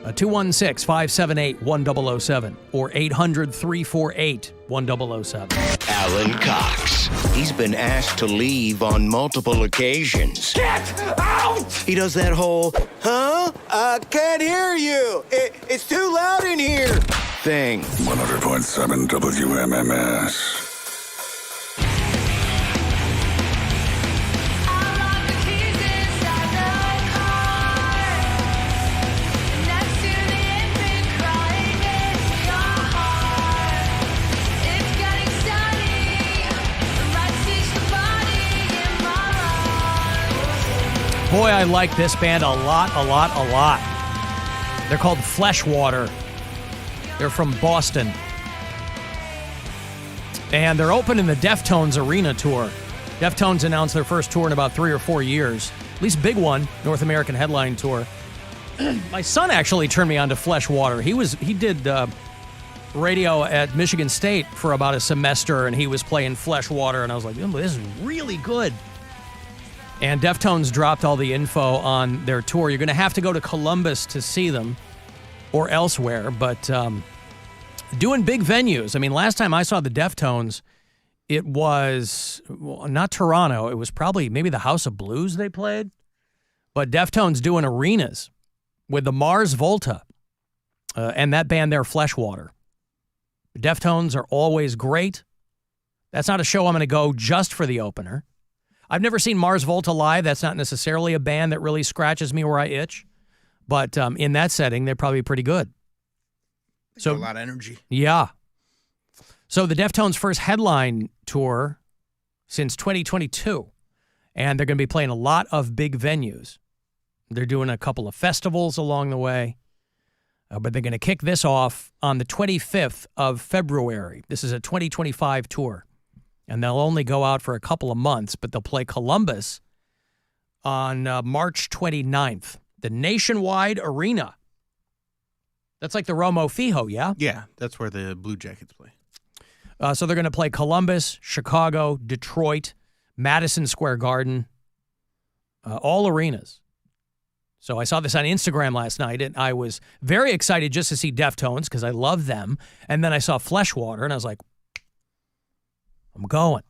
216-578-1007 or 800-348-1007. Alan Cox. He's been asked to leave on multiple occasions. Get out! He does that whole, huh? I can't hear you. It's too loud in here thing. 100.7 WMMS. Boy, I like this band a lot. They're called Fleshwater. They're from Boston. And they're opening the Deftones Arena Tour. Deftones announced their first tour in about 3 or 4 years. At least big one, North American headline tour. My son actually turned me on to Fleshwater. He did radio at Michigan State for about a semester, and he was playing Fleshwater, and I was like, oh, this is really good. And Deftones dropped all the info on their tour. You're going to have to go to Columbus to see them or elsewhere, but doing big venues. I mean, last time I saw the Deftones, it was not Toronto. It was probably maybe the House of Blues they played. But Deftones doing arenas with the Mars Volta and that band there, Fleshwater. Deftones are always great. That's not a show I'm going to go just for the opener. I've never seen Mars Volta live. That's not necessarily a band that really scratches me where I itch. But in that setting, they're probably pretty good. So a lot of energy. Yeah. So the Deftones' first headline tour since 2022. And they're going to be playing a lot of big venues. They're doing a couple of festivals along the way. But they're going to kick this off on the 25th of February. This is a 2025 tour. And they'll only go out for a couple of months, but they'll play Columbus on March 29th. The Nationwide Arena. That's like the Romo Fijo, yeah? Yeah, that's where the Blue Jackets play. So they're going to play Columbus, Chicago, Detroit, Madison Square Garden, all arenas. So I saw this on Instagram last night, and I was very excited just to see Deftones because I love them. And then I saw Fleshwater, and I was like, I'm going.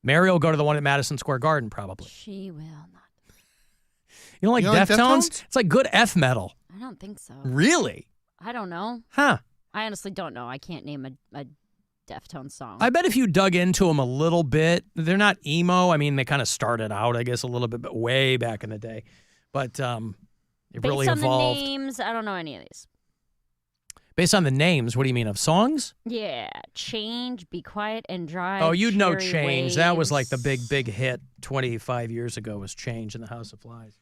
Mary will go to the one at Madison Square Garden, probably. She will not. You don't like Deftones? It's like good F metal. I don't think so. Really? I don't know. Huh. I honestly don't know. I can't name a Deftones song. I bet if you dug into them a little bit, they're not emo. I mean, they kind of started out, I guess, a little bit, but way back in the day. But it really evolved. Based on the names, I don't know any of these. Based on the names, what do you mean, of songs? Yeah. Change, Be Quiet and Dry. Oh, you'd know Cherry Change. Waves. That was like the big hit 25 years ago was Change in the House of Flies.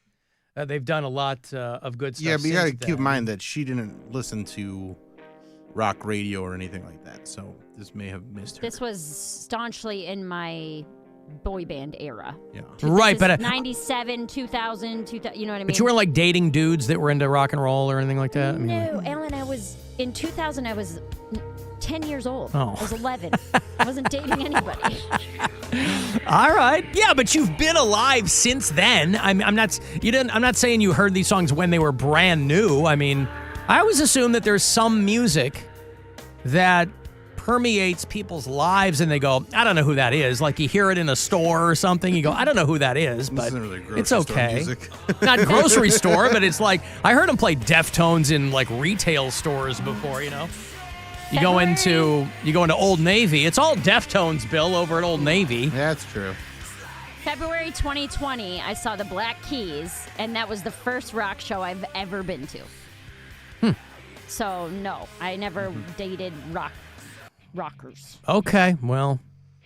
They've done a lot of good stuff. Yeah, but you got to since keep in then. mind that she didn't listen to rock radio or anything like that, so this may have missed her. This was staunchly in my boy band era. Yeah. Right, but 97, 2000, you know what I mean? But you weren't like dating dudes that were into rock and roll or anything like that? I mean, No, Alan, in 2000, I was 10 years old. Oh. I was 11. I wasn't dating anybody. All right. Yeah, but you've been alive since then. I'm not saying you heard these songs when they were brand new. I mean, I always assume that there's some music that permeates people's lives and they go, I don't know who that is. Like you hear it in a store or something, you go, I don't know who that is, but really it's store okay. music. Not grocery store, but it's like I heard them play Deftones in like retail stores before, you know. You go into Old Navy. It's all Deftones, Bill, over at Old Navy. That's true. February 2020, I saw the Black Keys, and that was the first rock show I've ever been to. So, no, I never dated rockers. Okay, well.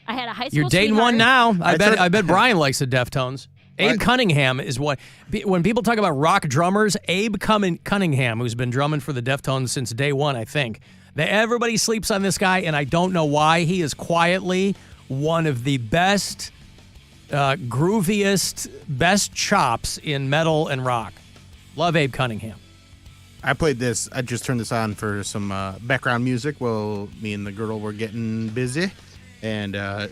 I had a high school You're dating sweetheart. one now. I bet Brian likes the Deftones. Abe Cunningham is what, when people talk about rock drummers, Abe Cunningham, who's been drumming for the Deftones since day one, I think. Everybody sleeps on this guy, and I don't know why. He is quietly one of the best, grooviest, best chops in metal and rock. Love Abe Cunningham. I played this. I just turned this on for some background music while me and the girl were getting busy. And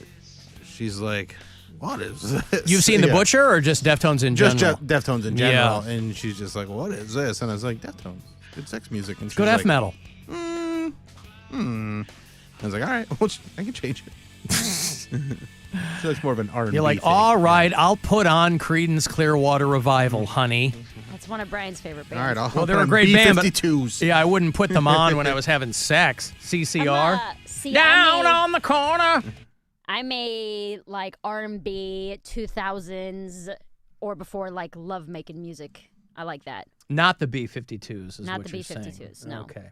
she's like, what is this? You've seen The Butcher or just Deftones in general? Just Deftones in general. Yeah. And she's just like, what is this? And I was like, Deftones. Good sex music. And she's Good like, F metal. I was like, all right, well, I can change it. So it's more of an R&B You're like, thing. all right, I'll put on Creedence Clearwater Revival, honey. That's one of Brian's favorite bands. All right, Well, they're a great band, but B-52s. yeah, I wouldn't put them on when I was having sex. CCR. Down on the corner. I'm a like R&B 2000s or before like love making music. I like that. Not the B-52s is Not what the you're saying. B-52s, no. Okay.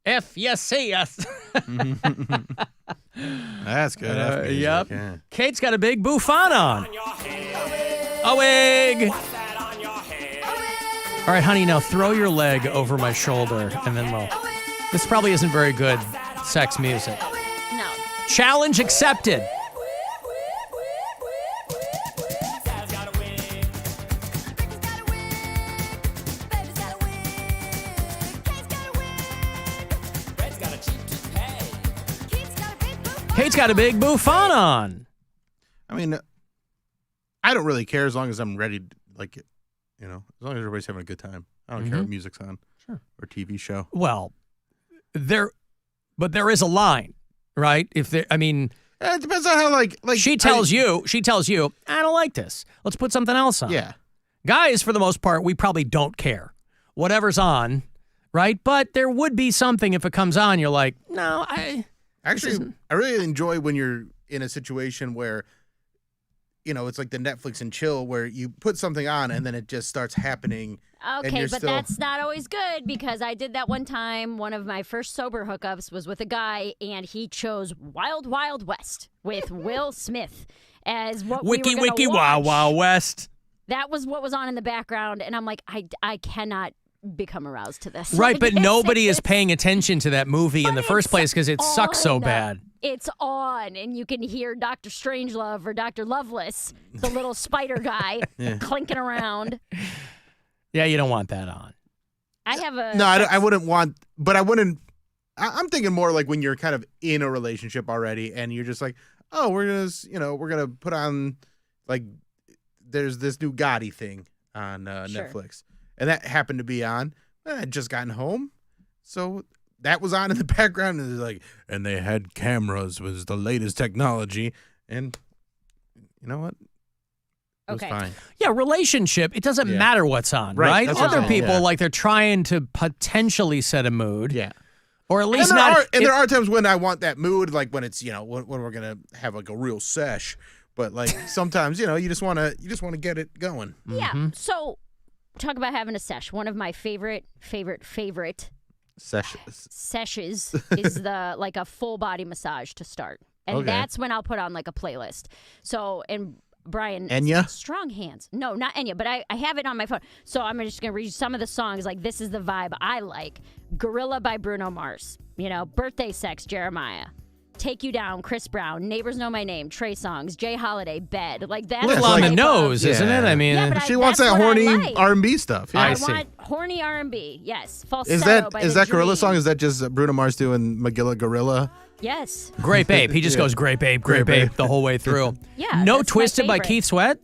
If you see us. That's good. F music, Yep. yeah. Kate's got a big bouffant on. A wig. All right, honey, now throw your leg over my shoulder and then we'll... This probably isn't very good sex music. No. Challenge accepted. Kate's got a big bouffant on. I mean, I don't really care as long as I'm ready, like, you know, as long as everybody's having a good time. I don't care what music's on. Sure. Or TV show. Well, there is a line, right? If there, I mean, it depends on how, like she tells you, I don't like this. Let's put something else on. Yeah. Guys, for the most part, we probably don't care. Whatever's on, right? But there would be something if it comes on, you're like, no, Actually, I really enjoy when you're in a situation where, you know, it's like the Netflix and chill where you put something on and then it just starts happening. Okay, but that's not always good because I did that one time. One of my first sober hookups was with a guy, and he chose Wild Wild West with Will Smith as what Wiki we were Wiki watch. Wild Wild West. That was what was on in the background, and I'm like, I cannot become aroused to this. Right, Like, but it's- nobody is it's- paying attention to that movie in the first place because it sucks so on. bad. It's on, and you can hear Dr. Strangelove or Dr. Loveless, the little spider guy, Yeah. clinking around. Yeah, you don't want that on. I have a... No, I wouldn't want, but I wouldn't. I'm thinking more like when you're kind of in a relationship already and you're just like, oh, we're going to put on, like, there's this new Gotti thing on Netflix. And that happened to be on. I had just gotten home. So that was on in the background. And, like, and they had cameras, was the latest technology. And you know what? It was fine. Yeah, relationship, it doesn't matter what's on, Right, right? that's what Other I'm saying, people, yeah. like, they're trying to potentially set a mood. Yeah. Or at least and not... there are times when I want that mood, like when it's, you know, when we're going to have like a real sesh. But like sometimes, you know, you just want to get it going. Yeah, so talk about having a sesh. One of my favorite sessions is the like a full body massage to start. And Okay. that's when I'll put on like a playlist. So, and Brian, Enya? strong hands. No, not Enya, but I have it on my phone. So I'm just going to read some of the songs. Like, this is the vibe I like. Gorilla by Bruno Mars. You know, Birthday Sex, Jeremiah. Take You Down, Chris Brown. Neighbors Know My Name, Trey Songz. Jay Holiday, Bed. Like, that's Little the on the type of- nose, isn't it? I mean, Yeah, but she wants that's that what I horny like. R&B stuff. Yeah. I want horny R&B. Yes. Falsetto by Is The that Gorilla Dream. song? Is that just Bruno Mars doing Magilla Gorilla? Yes. Great Babe. He just goes great babe the whole way through. Yeah, No that's my Twisted by favorite. Keith Sweat?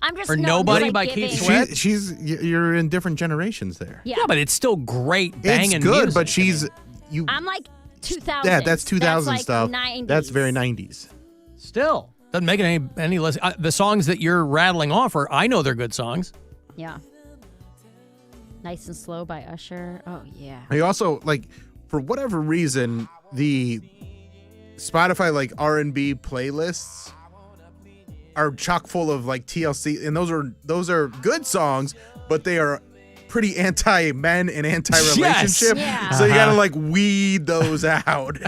I'm just Or known Nobody for, by like, Keith giving- Sweat? You're in different generations there. Yeah. but it's still great banging It's good, music. but she's you. I'm like 2000. Yeah, that's 2000 like stuff. 90s. That's very 90s. Still. Doesn't make it any less. The songs that you're rattling off I know they're good songs. Yeah. Nice and Slow by Usher. Oh, yeah. I also, like, for whatever reason, the Spotify, like, R&B playlists are chock full of, like, TLC, and those are good songs, but they are pretty anti-men and anti-relationship. Yes. Yeah. So you gotta, like, weed those out.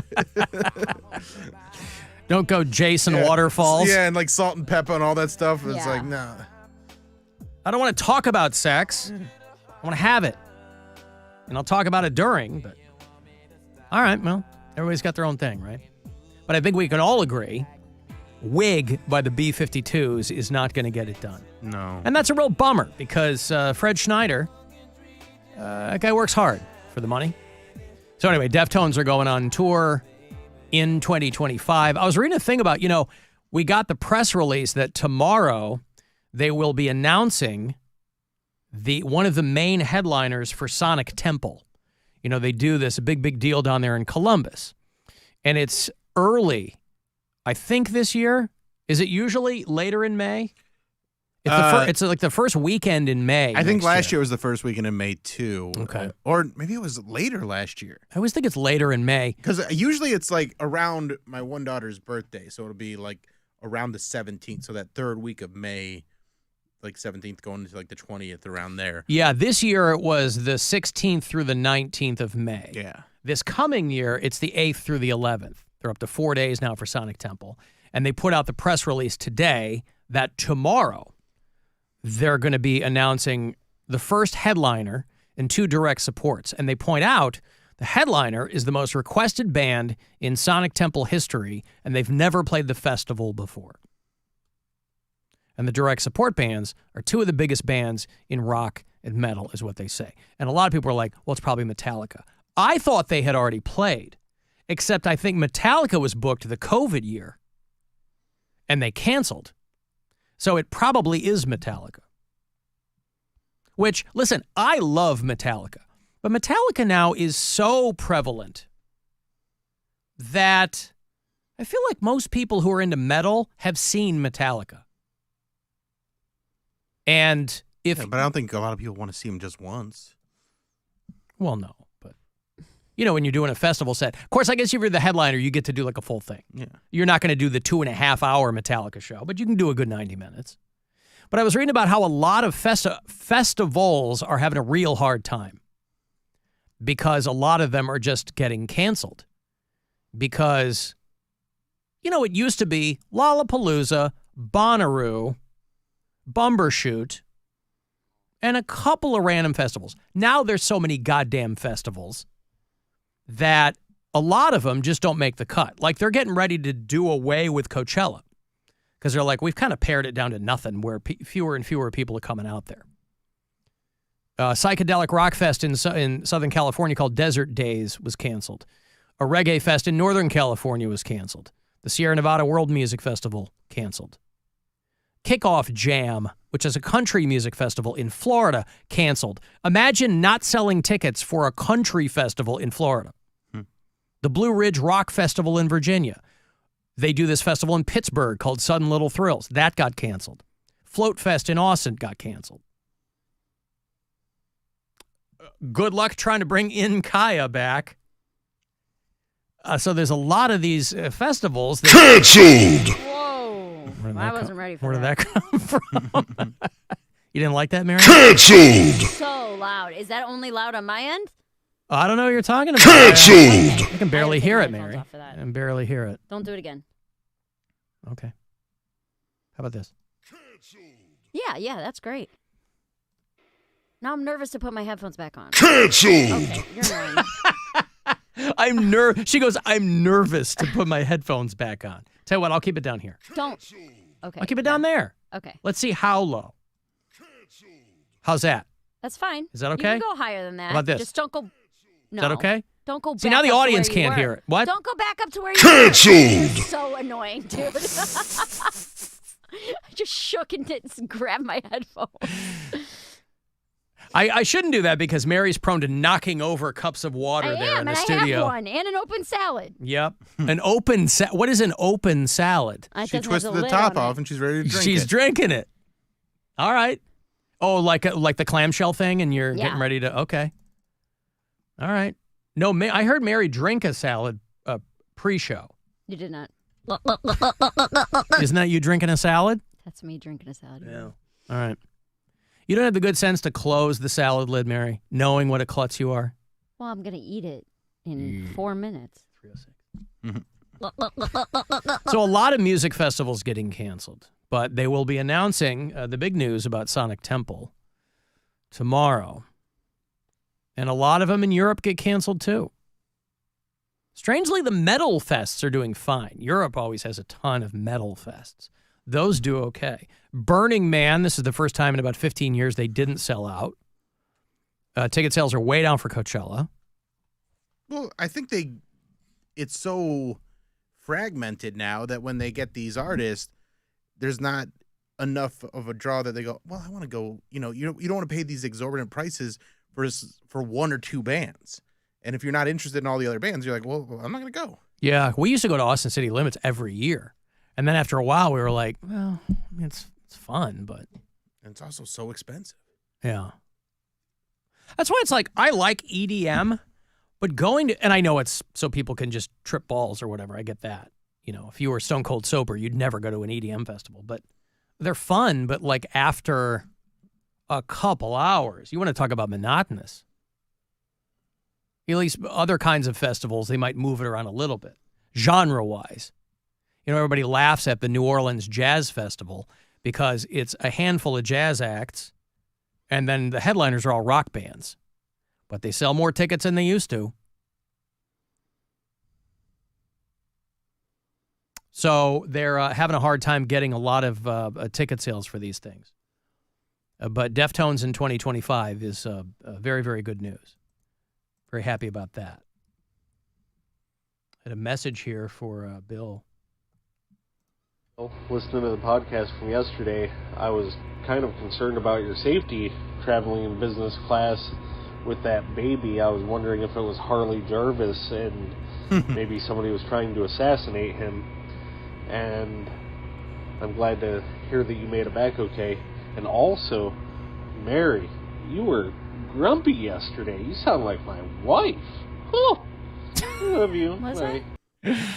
Don't go Jason Waterfalls. Yeah, and like salt and pepper and all that stuff. It's like, no. I don't want to talk about sex. I want to have it. And I'll talk about it during, but all right, well, everybody's got their own thing, right? But I think we can all agree Wig by the B-52s is not going to get it done. No. And that's a real bummer because Fred Schneider, that guy works hard for the money. So anyway, Deftones are going on tour in 2025. I was reading a thing about, we got the press release that tomorrow they will be announcing one of the main headliners for Sonic Temple. They do this, a big deal down there in Columbus. And it's early, I think, this year. Is it usually later in May? It's like the first weekend in May. I think last year was the first weekend in May, too. Okay. Or maybe it was later last year. I always think it's later in May. Because usually it's like around my one daughter's birthday. So it'll be like around the 17th. So that third week of May, like 17th going into like the 20th, around there. Yeah, this year it was the 16th through the 19th of May. Yeah. This coming year, it's the 8th through the 11th. They're up to 4 days now for Sonic Temple. And they put out the press release today that tomorrow they're going to be announcing the first headliner and 2 direct supports. And they point out the headliner is the most requested band in Sonic Temple history, and they've never played the festival before. And the direct support bands are 2 of the biggest bands in rock and metal, is what they say. And a lot of people are like, well, it's probably Metallica. I thought they had already played, except I think Metallica was booked the COVID year, and they canceled. So it probably is Metallica. Which, listen, I love Metallica. But Metallica now is so prevalent that I feel like most people who are into metal have seen Metallica. And but I don't think a lot of people want to see them just once. Well, no. But, when you're doing a festival set. Of course, I guess if you're the headliner, you get to do like a full thing. Yeah. You're not going to do the 2.5-hour Metallica show, but you can do a good 90 minutes. But I was reading about how a lot of festivals are having a real hard time because a lot of them are just getting canceled. Because, it used to be Lollapalooza, Bonnaroo, Bumbershoot, and a couple of random festivals. Now there's so many goddamn festivals that a lot of them just don't make the cut. Like they're getting ready to do away with Coachella because they're like, we've kind of pared it down to nothing where fewer and fewer people are coming out there. Psychedelic Rock Fest in Southern California called Desert Days was canceled. A reggae fest in Northern California was canceled. The Sierra Nevada World Music Festival canceled. Kickoff Jam, which is a country music festival in Florida, canceled. Imagine not selling tickets for a country festival in Florida. The Blue Ridge Rock Festival in Virginia. They do this festival in Pittsburgh called Sudden Little Thrills. That got canceled. Float Fest in Austin got canceled. Good luck trying to bring In Kaya back. So there's a lot of these festivals. Canceled! Whoa. I wasn't ready for that. Where did that come from? You didn't like that, Mary? Canceled! So loud. Is that only loud on my end? I don't know what you're talking about. Canceled! I can barely hear it, Mary. I can barely hear it. Don't do it again. Okay. How about this? Yeah, that's great. Now I'm nervous to put my headphones back on. Canceled! Okay, you're annoying. She goes, I'm nervous to put my headphones back on. Tell you what, I'll keep it down here. Don't. Okay. I'll keep it down there. Okay. Let's see how low. How's that? That's fine. Is that okay? You can go higher than that. How about this? Just don't go. No. Is that okay? Don't go back. See, now the up to audience where you can't were. hear it. What? Don't go back up to where you Canceled! were. You're so annoying, dude. I just shook and grabbed my headphones. I shouldn't do that because Mary's prone to knocking over cups of water there in the studio. I have one and an open salad. Yep. An open what is an open salad? She twisted the top off and she's ready to drink it. She's drinking it. All right. Oh, like the clamshell thing and you're getting ready to, okay. All right. No, I heard Mary drink a salad pre-show. You did not. Isn't that you drinking a salad? That's me drinking a salad. Yeah. All right. You don't have the good sense to close the salad lid, Mary, knowing what a klutz you are? Well, I'm going to eat it in 4 minutes. 3:06. So a lot of music festivals getting canceled, but they will be announcing the big news about Sonic Temple tomorrow. And a lot of them in Europe get canceled too. Strangely, the metal fests are doing fine. Europe always has a ton of metal fests. Those do okay. Burning Man, this is the first time in about 15 years they didn't sell out. Ticket sales are way down for Coachella. Well, I think it's so fragmented now that when they get these artists, there's not enough of a draw that they go, well, I want to go, you don't want to pay these exorbitant prices for one or two bands. And if you're not interested in all the other bands, you're like, well, I'm not going to go. Yeah, we used to go to Austin City Limits every year. And then after a while, we were like, well, it's fun, but... And it's also so expensive. Yeah. That's why it's like, I like EDM, but going to... And I know it's so people can just trip balls or whatever. I get that. If you were stone cold sober, you'd never go to an EDM festival. But they're fun, but like after a couple hours, you want to talk about monotonous. At least other kinds of festivals, they might move it around a little bit, genre-wise. Everybody laughs at the New Orleans Jazz Festival because it's a handful of jazz acts, and then the headliners are all rock bands. But they sell more tickets than they used to. So they're having a hard time getting a lot of ticket sales for these things. But Deftones in 2025 is very, very good news. Very happy about that. I had a message here for Bill. Listening to the podcast from yesterday, I was kind of concerned about your safety traveling in business class with that baby. I was wondering if it was Harley Jarvis and maybe somebody was trying to assassinate him. And I'm glad to hear that you made it back okay. And also, Mary, you were grumpy yesterday. You sound like my wife. Oh, I love you. Was I?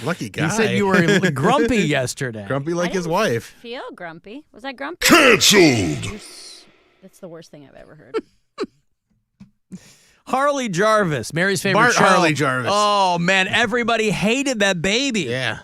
Lucky guy. He said you were grumpy yesterday. Grumpy like his wife. Feel grumpy. Was I grumpy? Canceled! That's the worst thing I've ever heard. Harley Jarvis, Mary's favorite Bart show. Harley Jarvis. Oh, man, everybody hated that baby. Yeah.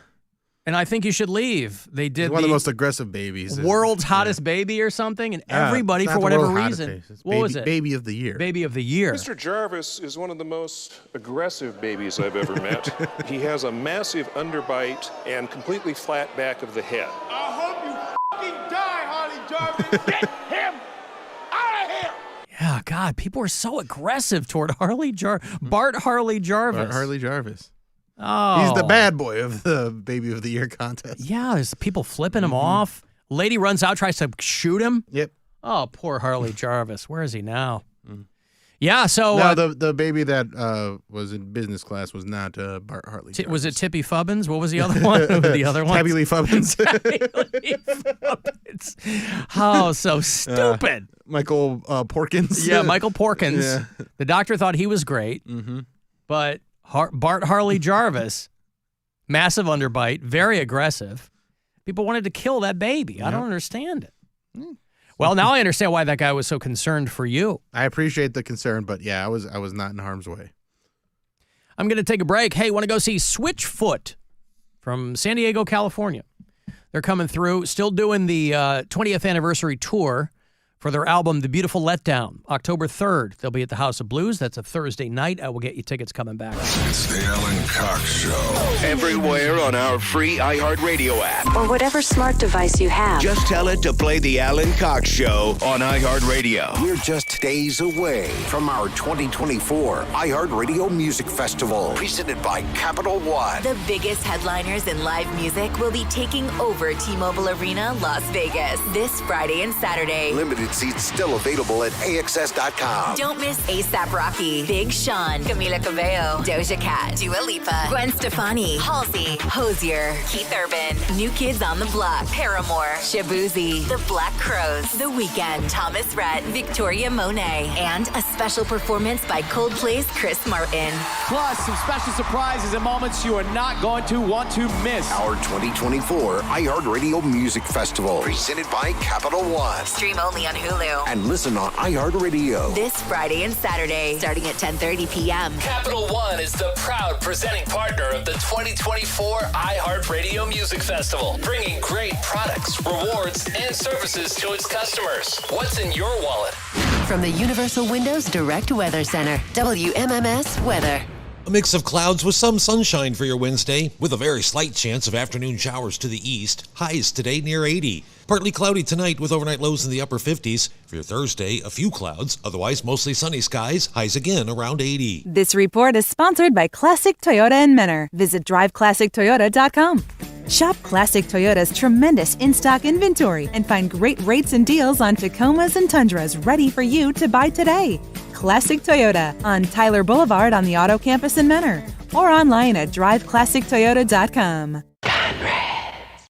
And I think you should leave. They did He's one of the most aggressive babies. World's hottest baby or something, and everybody, for whatever reason, what was it? Baby of the year. Baby of the year. Mr. Jarvis is one of the most aggressive babies I've ever met. He has a massive underbite and completely flat back of the head. I hope you fucking die, Harley Jarvis. Get him out of here. Yeah, God, people were so aggressive toward Bart Harley Jarvis. Bart Harley Jarvis. Oh. He's the bad boy of the Baby of the Year contest. Yeah, there's people flipping him off. Lady runs out, tries to shoot him. Yep. Oh, poor Harley Jarvis. Where is he now? Yeah, so... No, the baby that was in business class was not Bart Harley Jarvis. Was it Tippy Fubbins? What was the other one? The other one? Tabby Lee Fubbins. Oh, so stupid. Michael Porkins. Yeah, Michael Porkins. Yeah. The doctor thought he was great, but Bart Harley Jarvis, massive underbite, very aggressive. People wanted to kill that baby. I don't understand it. Well, now I understand why that guy was so concerned for you. I appreciate the concern, but yeah, I was not in harm's way. I'm going to take a break. Hey, want to go see Switchfoot from San Diego, California? They're coming through, still doing the 20th anniversary tour for their album, The Beautiful Letdown, October 3rd. They'll be at the House of Blues. That's a Thursday night. I will get you tickets coming back. It's the Alan Cox Show. Everywhere on our free iHeartRadio app. Or whatever smart device you have. Just tell it to play the Alan Cox Show on iHeartRadio. We're just days away from our 2024 iHeartRadio Music Festival, presented by Capital One. The biggest headliners in live music will be taking over T-Mobile Arena, Las Vegas, this Friday and Saturday. Limited seats still available at AXS.com. Don't miss A$AP Rocky, Big Sean, Camila Cabello, Doja Cat, Dua Lipa, Gwen Stefani, Halsey, Hosier, Keith Urban, New Kids on the Block, Paramore, Shabuzi, The Black Crowes, The Weeknd, Thomas Rhett, Victoria Monet, and a special performance by Coldplay's Chris Martin. Plus, some special surprises and moments you are not going to want to miss. Our 2024 iHeartRadio Music Festival, presented by Capital One. Stream only on on Hulu. And listen on iHeartRadio. This Friday and Saturday, starting at 10:30 p.m. Capital One is the proud presenting partner of the 2024 iHeartRadio Music Festival, bringing great products, rewards, and services to its customers. What's in your wallet? From the Universal Windows Direct Weather Center, WMMS Weather. A mix of clouds with some sunshine for your Wednesday, with a very slight chance of afternoon showers to the east. Highs today near 80. Partly cloudy tonight with overnight lows in the upper 50s. For your Thursday, a few clouds, otherwise mostly sunny skies. Highs again around 80. This report is sponsored by Classic Toyota in Menor. Visit driveclassictoyota.com. Shop Classic Toyota's tremendous in-stock inventory and find great rates and deals on Tacomas and Tundras ready for you to buy today. Classic Toyota on Tyler Boulevard on the Auto Campus in Menor, or online at driveclassictoyota.com.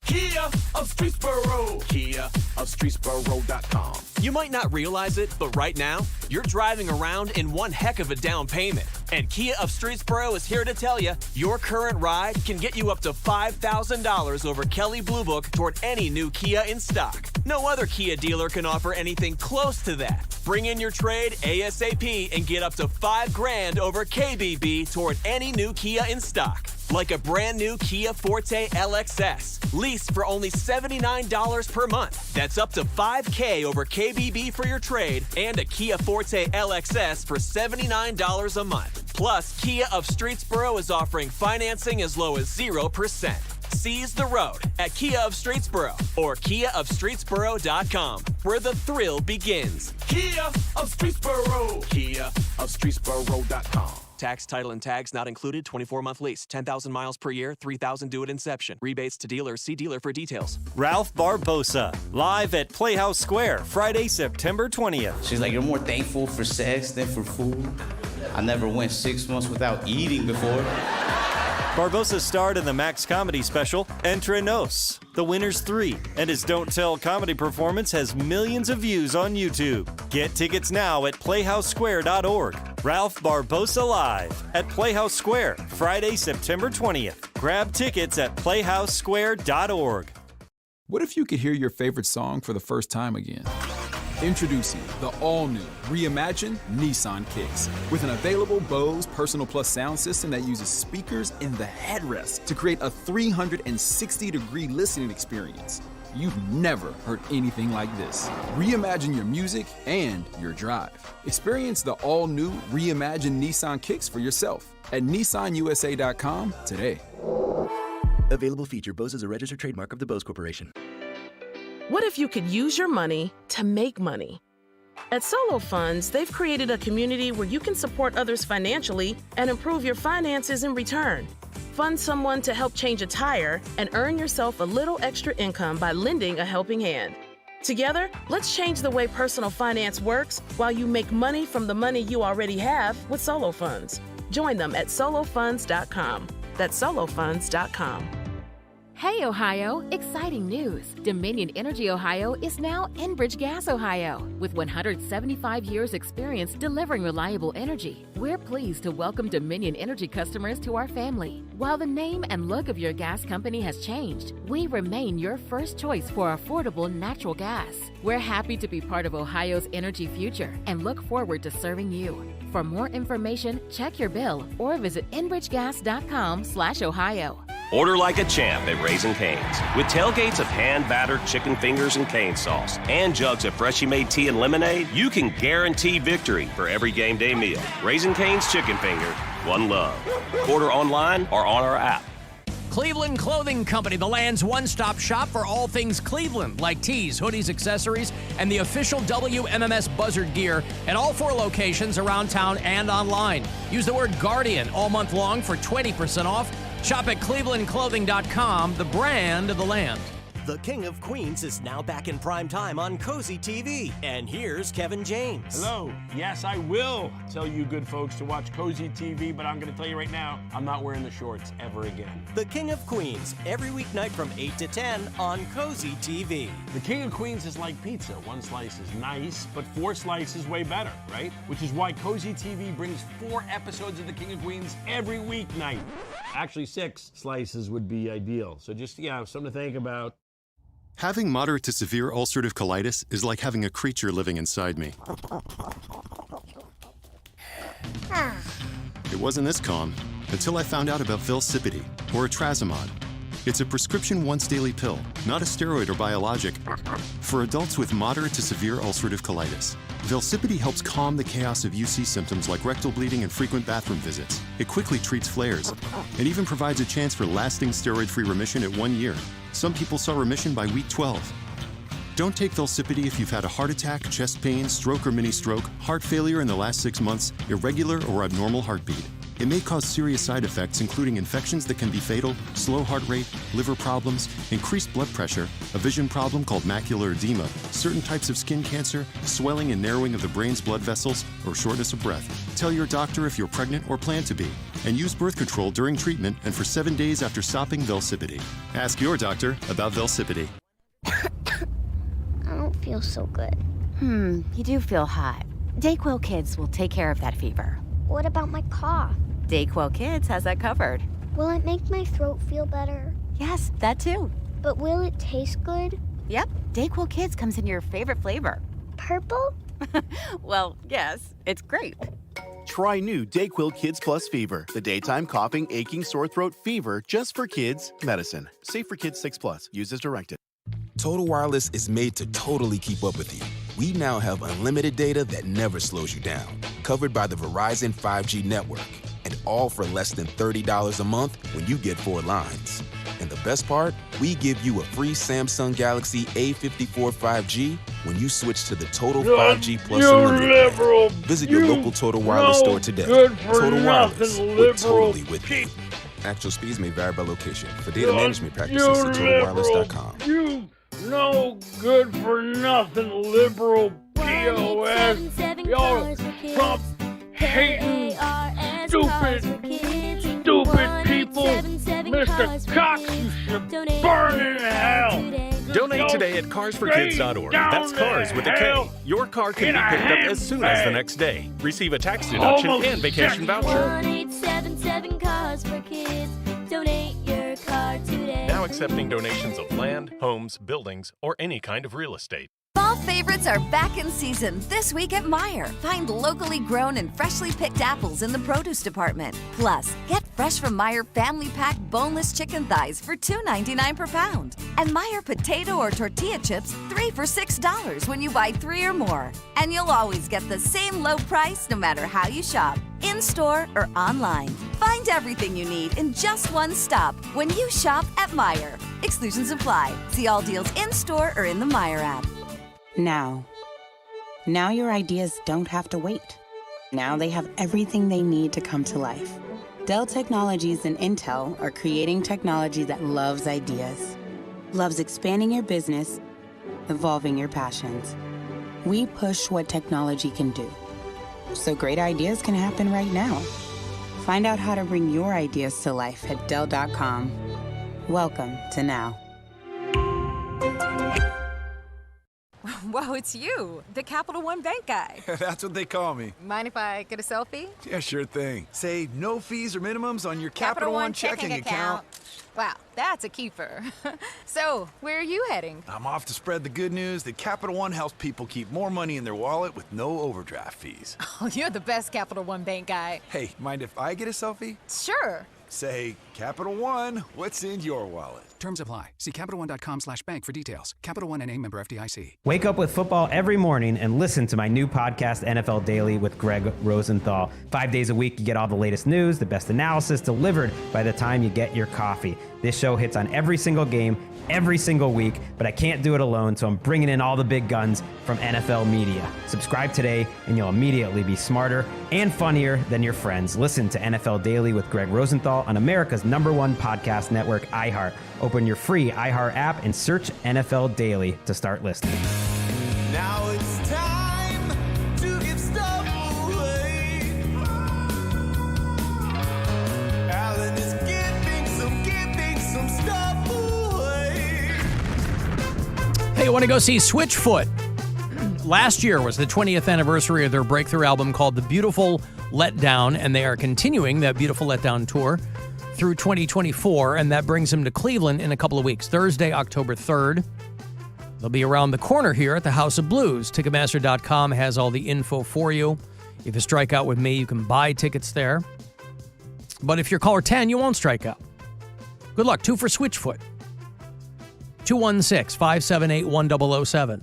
Kia of Streetsboro. Kia of Streetsboro.com. You might not realize it, but right now, you're driving around in one heck of a down payment. And Kia of Streetsboro is here to tell you your current ride can get you up to $5,000 over Kelley Blue Book toward any new Kia in stock. No other Kia dealer can offer anything close to that. Bring in your trade ASAP and get up to $5,000 over KBB toward any new Kia in stock. Like a brand new Kia Forte LXS, leased for only $79 per month. That's up to $5,000 over KBB for your trade, and a Kia Forte LXS for $79 a month. Plus, Kia of Streetsboro is offering financing as low as 0%. Seize the road at Kia of Streetsboro or KiaofStreetsboro.com, where the thrill begins. Kia of Streetsboro. Kia of Streetsboro.com. Tax, title, and tags not included. 24-month lease. 10,000 miles per year. 3,000 due at inception. Rebates to dealers. See dealer for details. Ralph Barbosa, live at Playhouse Square, Friday, September 20th. She's like, you're more thankful for sex than for food. I never went 6 months without eating before. Barbosa starred in the Max comedy special, Entre Nos, The Winner's 3, and his Don't Tell comedy performance has millions of views on YouTube. Get tickets now at playhousesquare.org. Ralph Barbosa Live at Playhouse Square, Friday, September 20th. Grab tickets at playhousesquare.org. What if you could hear your favorite song for the first time again? Introducing the all-new, reimagined Nissan Kicks. With an available Bose Personal Plus sound system that uses speakers in the headrest to create a 360-degree listening experience. You've never heard anything like this. Reimagine your music and your drive. Experience the all-new, reimagined Nissan Kicks for yourself at nissanusa.com today. Available feature. Bose is a registered trademark of the Bose Corporation. What if you could use your money to make money? At Solo Funds, they've created a community where you can support others financially and improve your finances in return. Fund someone to help change a tire and earn yourself a little extra income by lending a helping hand. Together, let's change the way personal finance works while you make money from the money you already have with Solo Funds. Join them at solofunds.com. That's solofunds.com. Hey, Ohio! Exciting news! Dominion Energy Ohio is now Enbridge Gas Ohio. With 175 years experience delivering reliable energy, we're pleased to welcome Dominion Energy customers to our family. While the name and look of your gas company has changed, we remain your first choice for affordable natural gas. We're happy to be part of Ohio's energy future and look forward to serving you. For more information, check your bill or visit enbridgegas.com/Ohio. Order like a champ at Raising Cane's. With tailgates of hand-battered chicken fingers and cane sauce and jugs of freshly made tea and lemonade, you can guarantee victory for every game day meal. Raising Cane's Chicken Finger, one love. Order online or on our app. Cleveland Clothing Company, the land's one-stop shop for all things Cleveland, like tees, hoodies, accessories, and the official WMMS Buzzard gear at all 4 locations around town and online. Use the word Guardian all month long for 20% off. Shop at clevelandclothing.com, the brand of the land. The King of Queens is now back in prime time on Cozy TV. And here's Kevin James. Hello. Yes, I will tell you good folks to watch Cozy TV, but I'm going to tell you right now, I'm not wearing the shorts ever again. The King of Queens, every weeknight from 8 to 10 on Cozy TV. The King of Queens is like pizza. 1 slice is nice, but 4 slices way better, right? Which is why Cozy TV brings 4 episodes of The King of Queens every weeknight. Actually, 6 slices would be ideal. So just, something to think about. Having moderate to severe ulcerative colitis is like having a creature living inside me. It wasn't this calm until I found out about Velsipity, or etrasimod. It's a prescription once-daily pill, not a steroid or biologic, for adults with moderate to severe ulcerative colitis. Velsipity helps calm the chaos of UC symptoms like rectal bleeding and frequent bathroom visits. It quickly treats flares and even provides a chance for lasting steroid-free remission at 1 year. Some people saw remission by week 12. Don't take Velsipity if you've had a heart attack, chest pain, stroke or mini-stroke, heart failure in the last 6 months, irregular or abnormal heartbeat. It may cause serious side effects, including infections that can be fatal, slow heart rate, liver problems, increased blood pressure, a vision problem called macular edema, certain types of skin cancer, swelling and narrowing of the brain's blood vessels, or shortness of breath. Tell your doctor if you're pregnant or plan to be, and use birth control during treatment and for 7 days after stopping Velsipity. Ask your doctor about Velsipity. I don't feel so good. You do feel hot. Dayquil Kids will take care of that fever. What about my cough? Dayquil Kids has that covered. Will it make my throat feel better? Yes, that too. But will it taste good? Yep, Dayquil Kids comes in your favorite flavor. Purple? Well, yes, it's grape. Try new Dayquil Kids Plus Fever, the daytime coughing, aching, sore throat fever just for kids medicine. Safe for kids 6+. Use as directed. Total Wireless is made to totally keep up with you. We now have unlimited data that never slows you down, covered by the Verizon 5G network, and all for less than $30 a month when you get 4 lines. And the best part? We give you a free Samsung Galaxy A54 5G when you switch to the Total 5G Plus Unlimited plan. Visit your local Total Wireless store today. Total Wireless, we're totally with you. Actual speeds may vary by location. For data management practices, see TotalWireless.com. You no good for nothing liberal POS. Y'all Trump hating stupid people. Mr. Cox, you should burn in hell. Donate today at carsforkids.org. That's cars with a K. Your car can be picked up as soon as the next day. Receive a tax deduction and vacation voucher. 1-877 Cars for Kids. Donate your car today. Now accepting donations of land, homes, buildings, or any kind of real estate. Fall favorites are back in season this week at Meijer. Find locally grown and freshly picked apples in the produce department. Plus, get fresh from Meijer family pack boneless chicken thighs for $2.99 per pound. And Meijer potato or tortilla chips 3 for $6 when you buy 3 or more. And you'll always get the same low price no matter how you shop, in-store or online. Find everything you need in just one stop when you shop at Meijer. Exclusions apply. See all deals in-store or in the Meijer app. Now your ideas don't have to wait. Now they have everything they need to come to life. Dell Technologies and Intel are creating technology that loves ideas, loves expanding your business, evolving your passions. We push what technology can do, so great ideas can happen right now. Find out how to bring your ideas to life at Dell.com. Welcome to Now. Whoa, it's you, the Capital One Bank guy. That's what they call me. Mind if I get a selfie? Yeah, sure thing. Say no fees or minimums on your Capital One checking account. Wow, that's a keeper. So, where are you heading? I'm off to spread the good news that Capital One helps people keep more money in their wallet with no overdraft fees. Oh, you're the best Capital One Bank guy. Hey, mind if I get a selfie? Sure. Say, Capital One, what's in your wallet? Terms apply. See CapitalOne.com/bank for details. Capital One NA, member FDIC. Wake up with football every morning and listen to my new podcast, NFL Daily with Greg Rosenthal. 5 days a week, you get all the latest news, the best analysis delivered by the time you get your coffee. This show hits on every single game, every single week, but I can't do it alone, so I'm bringing in all the big guns from NFL media. Subscribe today, and you'll immediately be smarter and funnier than your friends. Listen to NFL Daily with Greg Rosenthal on America's #1 podcast network, iHeart. Open your free iHeart app and search NFL Daily to start listening. Now it's time to give stuff away. Alan is giving some stuff away. Hey, want to go see Switchfoot? Last year was the 20th anniversary of their breakthrough album called The Beautiful Letdown, and they are continuing that Beautiful Letdown tour through 2024, and that brings them to Cleveland in a couple of weeks. Thursday, October 3rd, They'll be around the corner here at the House of Blues. Ticketmaster.com has all the info for you. If you strike out with me, you can buy tickets there. But if you're caller 10, you won't strike out. Good luck. 2 for Switchfoot. 216-578-1007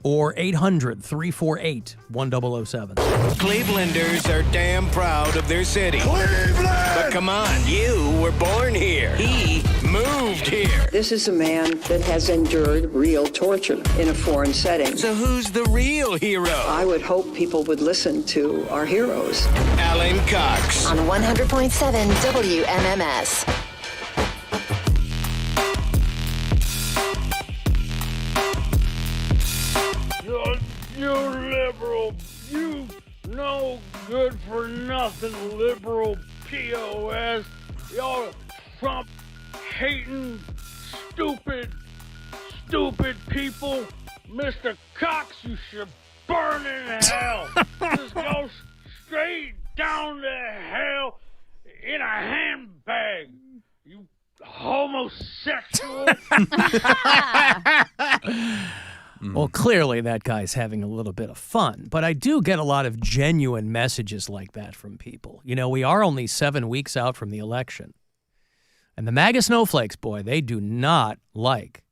or 800-348-1007. Clevelanders are damn proud of their city. Cleveland! But come on, you were born here. He moved here. This is a man that has endured real torture in a foreign setting. So who's the real hero? I would hope people would listen to our heroes. Alan Cox. On 100.7 WMMS. You liberal, you no good for nothing liberal POS. Y'all Trump hating, stupid people. Mr. Cox, you should burn in hell. Just go straight down to hell in a handbag. You homosexual. Well, clearly that guy's having a little bit of fun, but I do get a lot of genuine messages like that from people. You know, we are only 7 weeks out from the election, and the MAGA snowflakes, boy, they do not like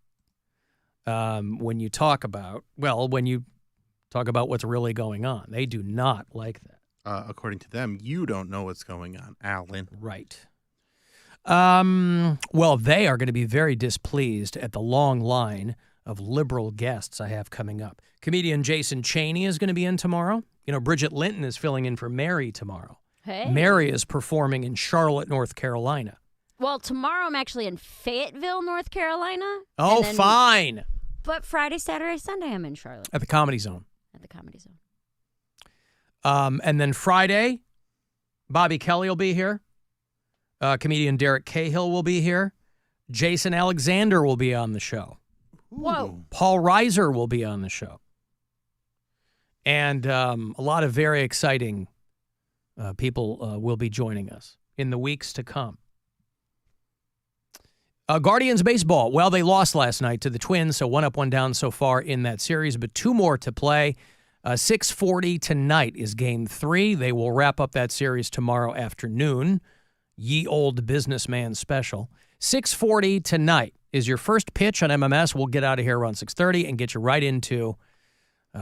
when you talk about what's really going on. They do not like that. According to them, you don't know what's going on, Alan. Right. Well, they are going to be very displeased at the long line of liberal guests I have coming up. Comedian Jason Chaney is going to be in tomorrow. You know, Bridget Linton is filling in for Mary tomorrow. Hey. Mary is performing in Charlotte, North Carolina. Well, tomorrow I'm actually in Fayetteville, North Carolina. Oh, fine. But Friday, Saturday, Sunday I'm in Charlotte. At the Comedy Zone. At the Comedy Zone. And then Friday, Bobby Kelly will be here. Comedian Derek Cahill will be here. Jason Alexander will be on the show. Whoa. Paul Reiser will be on the show. And a lot of very exciting people will be joining us in the weeks to come. Guardians baseball. Well, they lost last night to the Twins, so 1 up, 1 down so far in that series, but 2 more to play. 6:40 tonight is Game 3. They will wrap up that series tomorrow afternoon. Ye Old Businessman special. 6:40 tonight is your first pitch on MMS. We'll get out of here around 6:30 and get you right into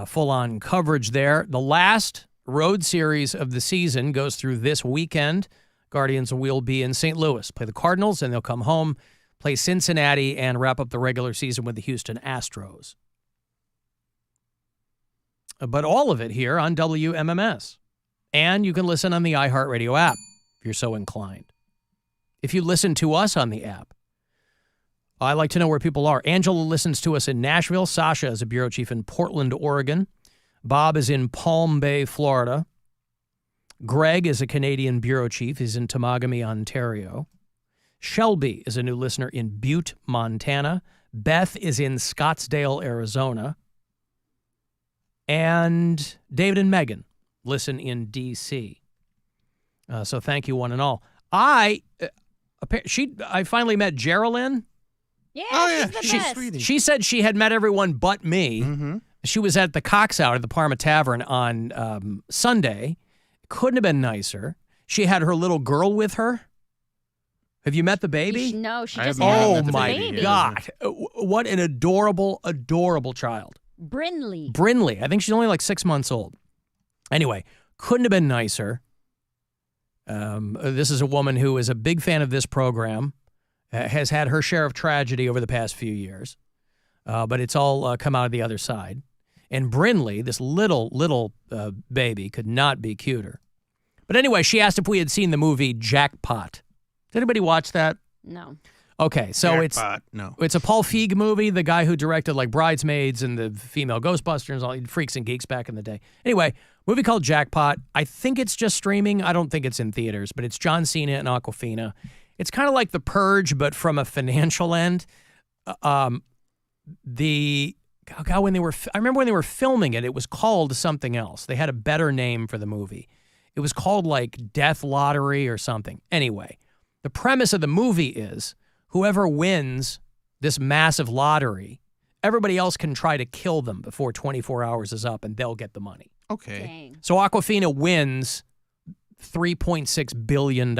full-on coverage there. The last road series of the season goes through this weekend. Guardians will be in St. Louis, play the Cardinals, and they'll come home, play Cincinnati, and wrap up the regular season with the Houston Astros. But all of it here on WMMS. And you can listen on the iHeartRadio app if you're so inclined. If you listen to us on the app, I like to know where people are. Angela listens to us in Nashville. Sasha is a bureau chief in Portland, Oregon. Bob is in Palm Bay, Florida. Greg is a Canadian bureau chief. He's in Temagami, Ontario. Shelby is a new listener in Butte, Montana. Beth is in Scottsdale, Arizona. And David and Megan listen in D.C. So thank you, one and all. I finally met Geraldine. Yeah, she's the best. Sweetie. She said she had met everyone but me. Mm-hmm. She was at the Cox Hour at the Parma Tavern on Sunday. Couldn't have been nicer. She had her little girl with her. Have you met the baby? No, she I just haven't had met the my baby. God. What an adorable, adorable child. Brinley. I think she's only like 6 months old. Anyway, couldn't have been nicer. This is a woman who is a big fan of this program, has had her share of tragedy over the past few years, but it's all come out of the other side. And Brinley, this little baby, could not be cuter. But anyway, she asked if we had seen the movie Jackpot. Did anybody watch that? No. Okay, so Jackpot, it's a Paul Feig movie, the guy who directed like Bridesmaids and the female Ghostbusters, all Freaks and Geeks back in the day. Anyway, movie called Jackpot. I think it's just streaming. I don't think it's in theaters, but it's John Cena and Awkwafina. It's kind of like The Purge, but from a financial end. I remember when they were filming it, it was called something else. They had a better name for the movie. It was called like Death Lottery or something. Anyway, the premise of the movie is whoever wins this massive lottery Everybody else can try to kill them before 24 hours is up, and they'll get the money. Okay. Dang. So Awkwafina wins $3.6 billion.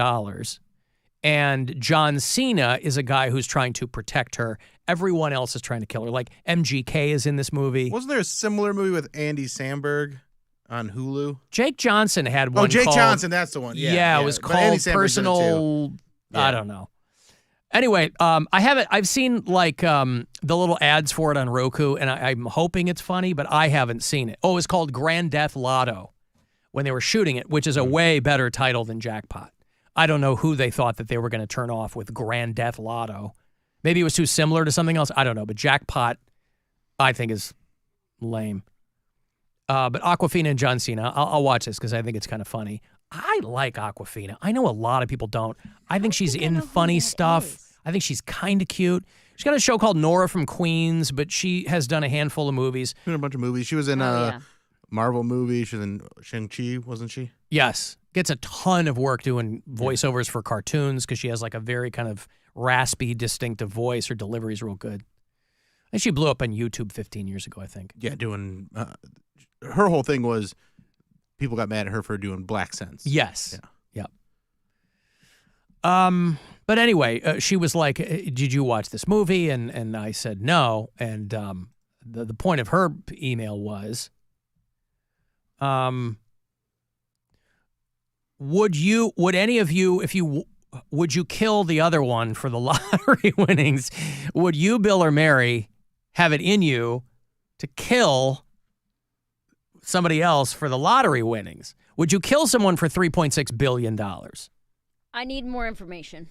And John Cena is a guy who's trying to protect her. Everyone else is trying to kill her. Like MGK is in this movie. Wasn't there a similar movie with Andy Samberg on Hulu? Jake Johnson had one. Oh, Jake called, Johnson, that's the one. Yeah, it was But Andy called Samberg's in it, Personal. too. Yeah. I don't know. Anyway, I've seen like the little ads for it on Roku, and I'm hoping it's funny, but I haven't seen it. Oh, it's called Grand Death Lotto when they were shooting it, which is a way better title than Jackpot. I don't know who they thought that they were going to turn off with Grand Death Lotto. Maybe it was too similar to something else. I don't know. But Jackpot, I think, is lame. But Awkwafina and John Cena, I'll watch this because I think it's kind of funny. I like Awkwafina. I know a lot of people don't. I think she's in funny stuff. I think she's kind of cute. She's got a show called Nora from Queens, but she has done a handful of movies. She's in a bunch of movies. She was in a Marvel movie. She was in Shang-Chi, wasn't she? Yes. Gets a ton of work doing voiceovers for cartoons because she has like a very kind of raspy, distinctive voice. Her delivery is real good. And she blew up on YouTube 15 years ago, I think. Yeah, doing... her whole thing was people got mad at her for doing Black Sense. Yes. Yeah. But anyway, she was like, did you watch this movie? And I said no. And the point of her email was, would any of you, would you kill the other one for the lottery winnings? Would you, Bill or Mary, have it in you to kill somebody else for the lottery winnings? Would you kill someone for $3.6 billion? I need more information.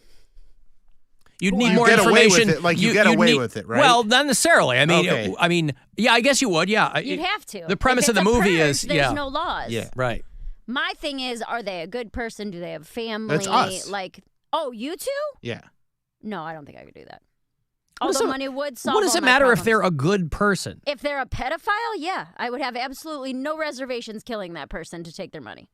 You'd need You more get away information. with it, like you get away with it, right? Well, not necessarily. I mean, Okay. Yeah, I guess you would. Yeah, You'd have to. The premise If of the it's a movie purge, is there's no laws. Yeah, right. My thing is, are they a good person? Do they have family? That's us. Like, oh, you two? Yeah. No, I don't think I could do that. What All does the it- money would solve What does all it my matter if problems. they're a good person? If they're a pedophile, yeah. I would have absolutely no reservations killing that person to take their money.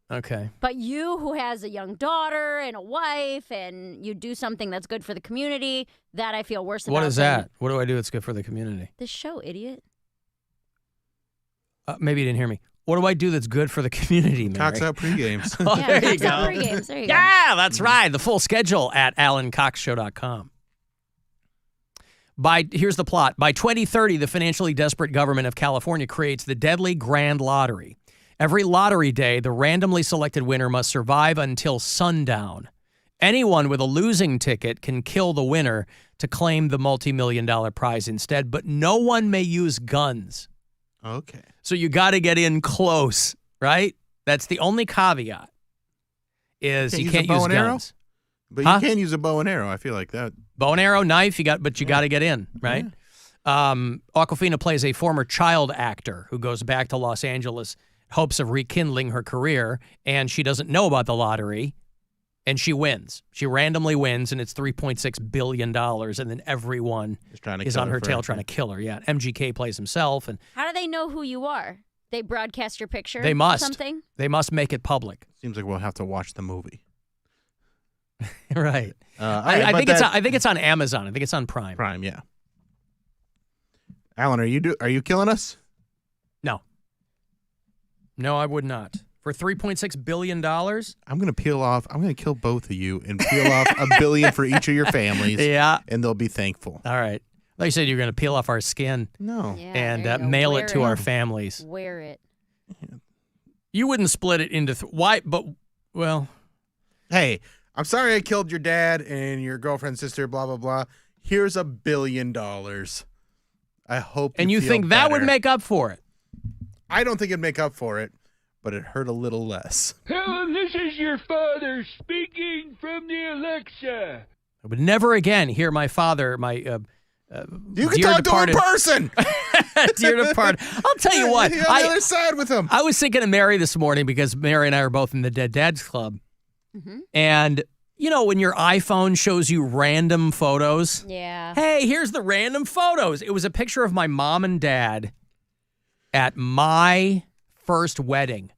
Okay. But you who has a young daughter and a wife and you do something that's good for the community, that I feel worse about. What is than that? What do I do that's good for the community? This show, idiot. Maybe you didn't hear me. What do I do that's good for the community, Mary? Cocks out pre-games. Oh, Yeah, there you Cocks Out go. Pre-Games. There you go. Yeah, that's right. The full schedule at AlanCoxShow.com. Here's the plot. By 2030, the financially desperate government of California creates the deadly Grand Lottery. Every lottery day, the randomly selected winner must survive until sundown. Anyone with a losing ticket can kill the winner to claim the multi-million-dollar prize instead, but no one may use guns. Okay. So you got to get in close, right? That's the only caveat. Is you can't use guns. But you can use a bow and arrow. I feel like that. Bow and arrow, knife, you got to get in, right? Awkwafina plays a former child actor who goes back to Los Angeles, hopes of rekindling her career, and she doesn't know about the lottery, and she wins. She randomly wins, and it's $3.6 billion, and then everyone is on her tail trying to kill her. Yeah, MGK plays himself, and How do they know who you are? They broadcast your picture? they must. Or something? They must make it public. Seems like we'll have to watch the movie. Right. I I think it's on Amazon. I think it's on Prime. Prime, yeah. Alan, are you killing us? No, I would not. For $3.6 billion? I'm going to kill both of you and peel off $1 billion for each of your families. Yeah. And they'll be thankful. All right. Like you said, you're going to peel off our skin. No. Yeah, and there you go. mail Wear it to it. our families. Wear it. You wouldn't split it into why? But well, hey, I'm sorry I killed your dad and your girlfriend's sister. Blah blah blah. Here's $1 billion. I hope. And you feel think that would better. make up for it? I don't think it'd make up for it, but it hurt a little less. Helen, this is your father speaking from the Alexa. I would never again hear my father, my You can dear talk departed, to a person. dear departed. I'll tell you what. You're on the other side with him. I was thinking of Mary this morning because Mary and I are both in the Dead Dads Club, and you know when your iPhone shows you random photos. Yeah. Hey, here's the random photos. It was a picture of my mom and dad at my first wedding,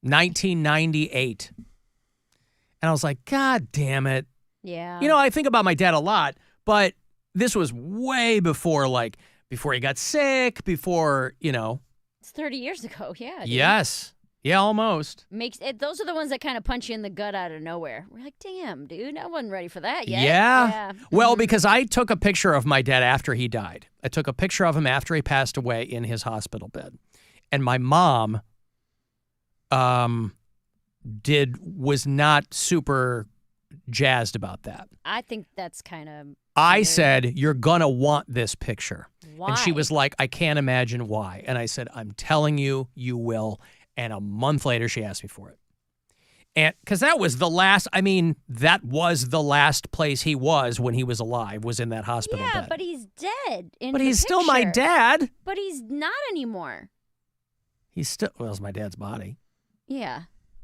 1998. And I was like, God damn it. Yeah. You know, I think about my dad a lot, but this was way before, like, before he got sick, before, you know. It's 30 years ago, yeah. Dude. Yes. Yeah, almost. Those are the ones that kind of punch you in the gut out of nowhere. We're like, damn, dude, I wasn't ready for that yet. Yeah. Well, because I took a picture of my dad after he died. I took a picture of him after he passed away in his hospital bed. And my mom was not super jazzed about that. I think that's kind of... I said, you're going to want this picture. Why? And she was like, I can't imagine why. And I said, I'm telling you, you will. And a month later, she asked me for it. And because that was the last place he was when he was alive, was in that hospital bed. But he's dead. But he's still my dad. But he's not anymore. He's still, well, it's my dad's body. Yeah.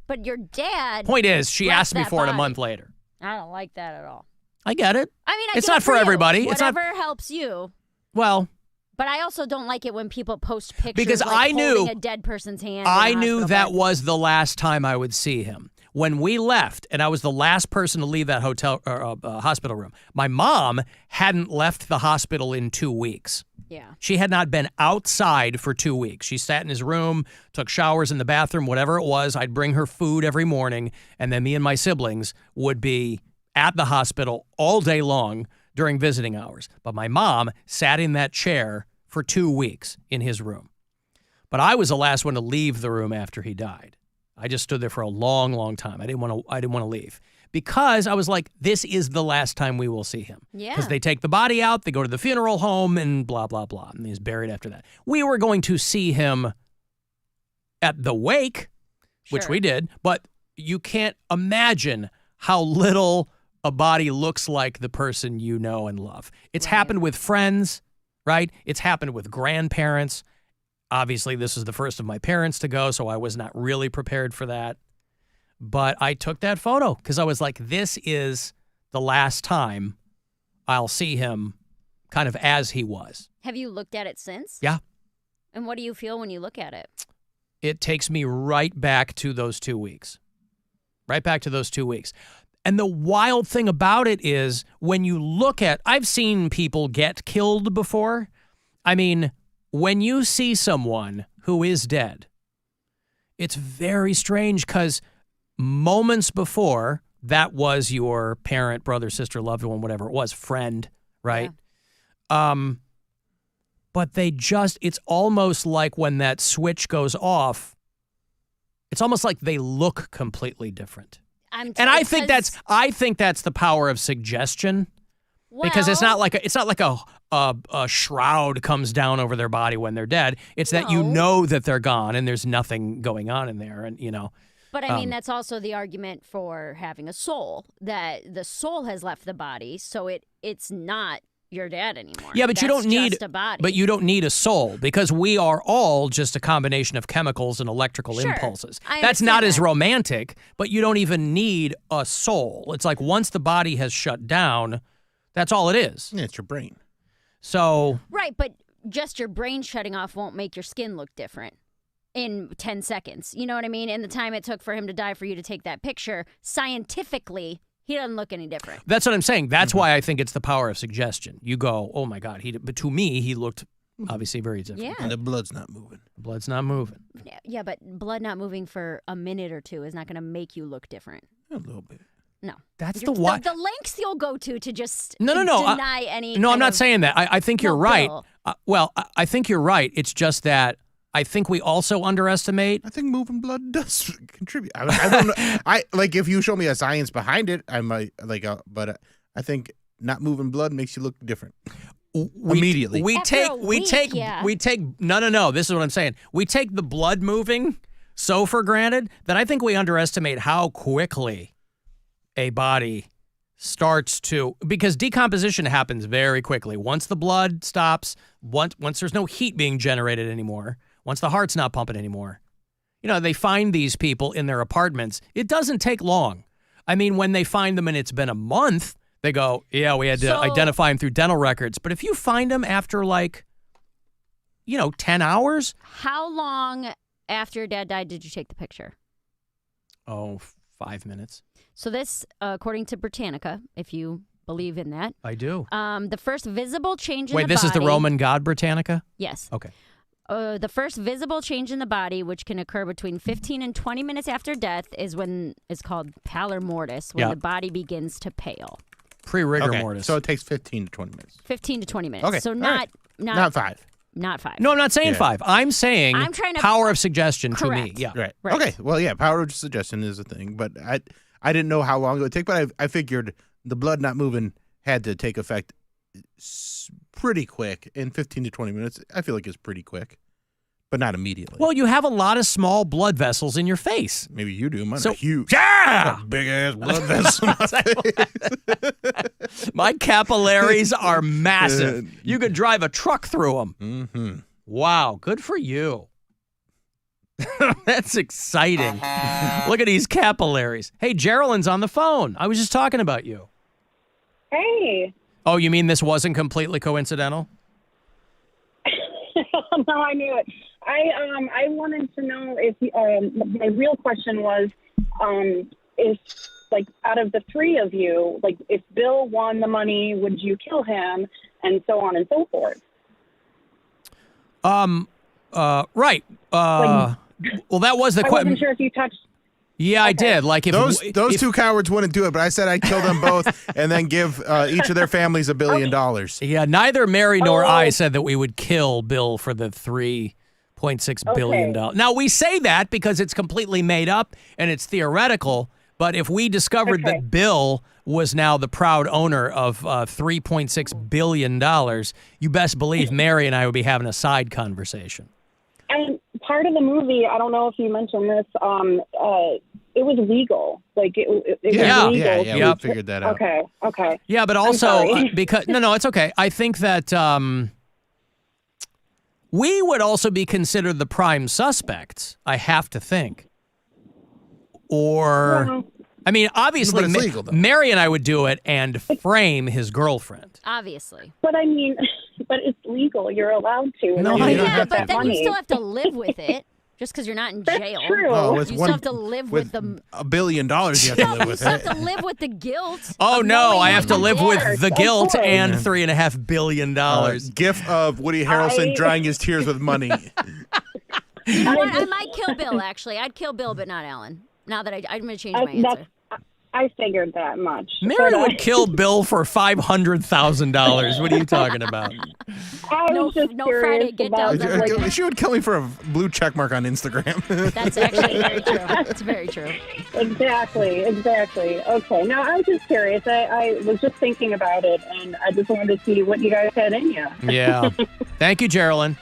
But your dad... Point is, she asked me for it a month later. I don't like that at all. I get it. I mean, it's not for everybody. Whatever it's not, helps you. Well... But I also don't like it when people post pictures because like I knew holding a dead person's hand. I knew that was the last time I would see him. When we left, and I was the last person to leave that hospital room, my mom hadn't left the hospital in 2 weeks. Yeah. She had not been outside for 2 weeks. She sat in his room, took showers in the bathroom, whatever it was. I'd bring her food every morning, and then me and my siblings would be at the hospital all day long during visiting hours. But my mom sat in that chair for 2 weeks in his room. But I was the last one to leave the room after he died. I just stood there for a long, long time. I didn't want to leave because I was like, this is the last time we will see him. Yeah. Because they take the body out, they go to the funeral home, and blah, blah, blah. And he's buried after that. We were going to see him at the wake, which we did, but you can't imagine how little a body looks like the person you know and love. It's happened with friends, right? It's happened with grandparents. Obviously, this is the first of my parents to go, so I was not really prepared for that. But I took that photo because I was like, this is the last time I'll see him kind of as he was. Have you looked at it since? Yeah. And what do you feel when you look at it? It takes me right back to those 2 weeks. Right back to those 2 weeks. And the wild thing about it is when you look at, I've seen people get killed before. I mean, when you see someone who is dead, it's very strange because moments before, that was your parent, brother, sister, loved one, whatever it was, friend, right? Yeah. But it's almost like when that switch goes off, it's almost like they look completely different. I think that's the power of suggestion, because it's not like a shroud comes down over their body when they're dead. It's that you know that they're gone and there's nothing going on in there, and you know. But I mean, that's also the argument for having a soul, that the soul has left the body, so it's not your dad anymore. Yeah, but you don't need just a body. But you don't need a soul because we are all just a combination of chemicals and electrical impulses. That's not as romantic, but you don't even need a soul. It's like once the body has shut down, that's all it is. Yeah, it's your brain. So right, but just your brain shutting off won't make your skin look different in 10 seconds. You know what I mean? In the time it took for him to die for you to take that picture, scientifically, he doesn't look any different. That's what I'm saying. That's why I think it's the power of suggestion. You go, oh my God, but to me, he looked obviously very different. Yeah. And the blood's not moving. The blood's not moving. Yeah, but blood not moving for a minute or two is not going to make you look different. A little bit. No. That's the lengths you'll go to just deny any. No, I'm not saying that. I think you're right. Bill. I think you're right. It's just that I think we also underestimate. I think moving blood does contribute. I don't know. I like if you show me a science behind it, I might but I think not moving blood makes you look different. Immediately. We take. No. This is what I'm saying. We take the blood moving so for granted that I think we underestimate how quickly a body starts to, because decomposition happens very quickly. Once the blood stops, once there's no heat being generated anymore, once the heart's not pumping anymore, they find these people in their apartments. It doesn't take long. I mean, when they find them and it's been a month, they go, yeah, we had to identify them through dental records. But if you find them after 10 hours. How long after your dad died did you take the picture? 5 minutes. So this, according to Britannica, if you believe in that. I do. The first visible change in the Wait, body. this is the Roman god Britannica? Yes. Okay. The first visible change in the body, which can occur between 15 and 20 minutes after death, is when it's called pallor mortis, when Yeah. the body begins to pale. Pre-rigor mortis. So it takes 15 to 20 minutes. 15 to 20 minutes. Okay. So All not right. not Not 5. Not 5. No, I'm not saying Yeah. 5. I'm saying I'm trying to- power of suggestion to me. Correct. Yeah. Right. Right. Okay. Well, yeah, power of suggestion is a thing, but I didn't know how long it would take, but I figured the blood not moving had to take effect pretty quick. In 15 to 20 minutes, I feel like it's pretty quick, but not immediately. Well, you have a lot of small blood vessels in your face. Maybe you do. Mine's So- huge. Yeah! Big ass blood vessel. in my face. My capillaries are massive. You could drive a truck through them. Mm-hmm. Wow, good for you. That's exciting. Look at these capillaries. Hey, Geraldine's on the phone. I was just talking about you. Hey. Oh, you mean this wasn't completely coincidental? No, I knew it. I wanted to know if my real question was if like out of the three of you, like if Bill won the money, would you kill him, and so on and so forth. Right. Well, that was the I question. wasn't sure if you touched. Yeah, I did. Like if those two cowards wouldn't do it, but I said I'd kill them both and then give each of their families $1 billion. Yeah, neither Mary nor I said that we would kill Bill for the $3.6 billion. Now, we say that because it's completely made up and it's theoretical, but if we discovered that Bill was now the proud owner of $3.6 billion, you best believe Mary and I would be having a side conversation. And part of the movie, I don't know if you mentioned this, it was legal. Like it was legal. Yeah, we figured that out. Okay. Yeah, but I'm also sorry. because no, it's okay. I think that we would also be considered the prime suspects. I have to think, or I mean, obviously, But it's legal, though. Mary and I would do it and frame his girlfriend. Obviously. But I mean, but it's legal. You're allowed to. No, And I you don't get have that But then money. you still have to live with it. Just because you're not in jail. true. Oh, you it's still one- have to live with the... $1 billion you have to live You with still it. have to live with the guilt. Oh of no, knowing I have to what live you with did. the guilt course. and $3.5 billion. GIF of Woody Harrelson I- drying his tears with money. I might kill Bill, actually. I'd kill Bill, but not Alan. Now that I'm going to change my answer. I figured that much. Mary But, would kill Bill for $500,000. What are you talking about? I was just no curious Friday get about downs ever again. She would kill me for a blue check mark on Instagram. That's actually very true. It's very true. Exactly. Okay. Now, I was just curious. I was just thinking about it, and I just wanted to see what you guys had in you. Yeah. Thank you, Geraldine.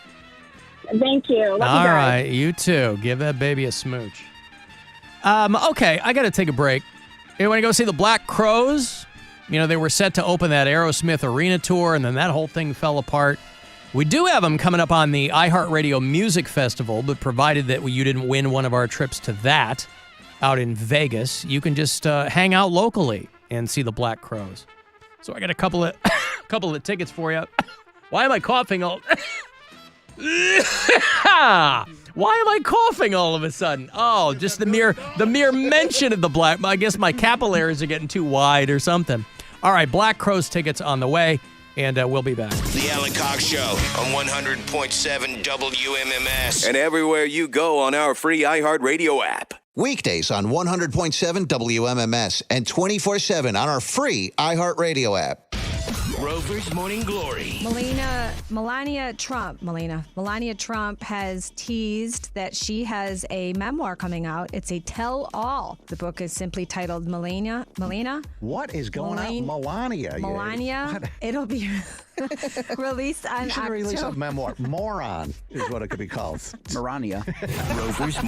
Thank you. Love you All guys. right, you too. Give that baby a smooch. Okay, I got to take a break. You want to go see the Black Crowes? You know, they were set to open that Aerosmith arena tour, and then that whole thing fell apart. We do have them coming up on the iHeartRadio Music Festival, but provided that you didn't win one of our trips to that out in Vegas, you can just hang out locally and see the Black Crowes. So I got a couple of tickets for you. Why am I coughing all... Why am I coughing all of a sudden? Oh, just the mere mention of the black. I guess my capillaries are getting too wide or something. All right, Black Crowes tickets on the way, and we'll be back. The Alan Cox Show on 100.7 WMMS and everywhere you go on our free iHeartRadio app. Weekdays on 100.7 WMMS and 24/7 on our free iHeartRadio app. Rover's Morning Glory. Melania Trump has teased that she has a memoir coming out. It's a tell-all. The book is simply titled Melania. What is going on, Melania? Melania. It'll be released on You should release a October. memoir. Moron is what it could be called. Melania. Rover's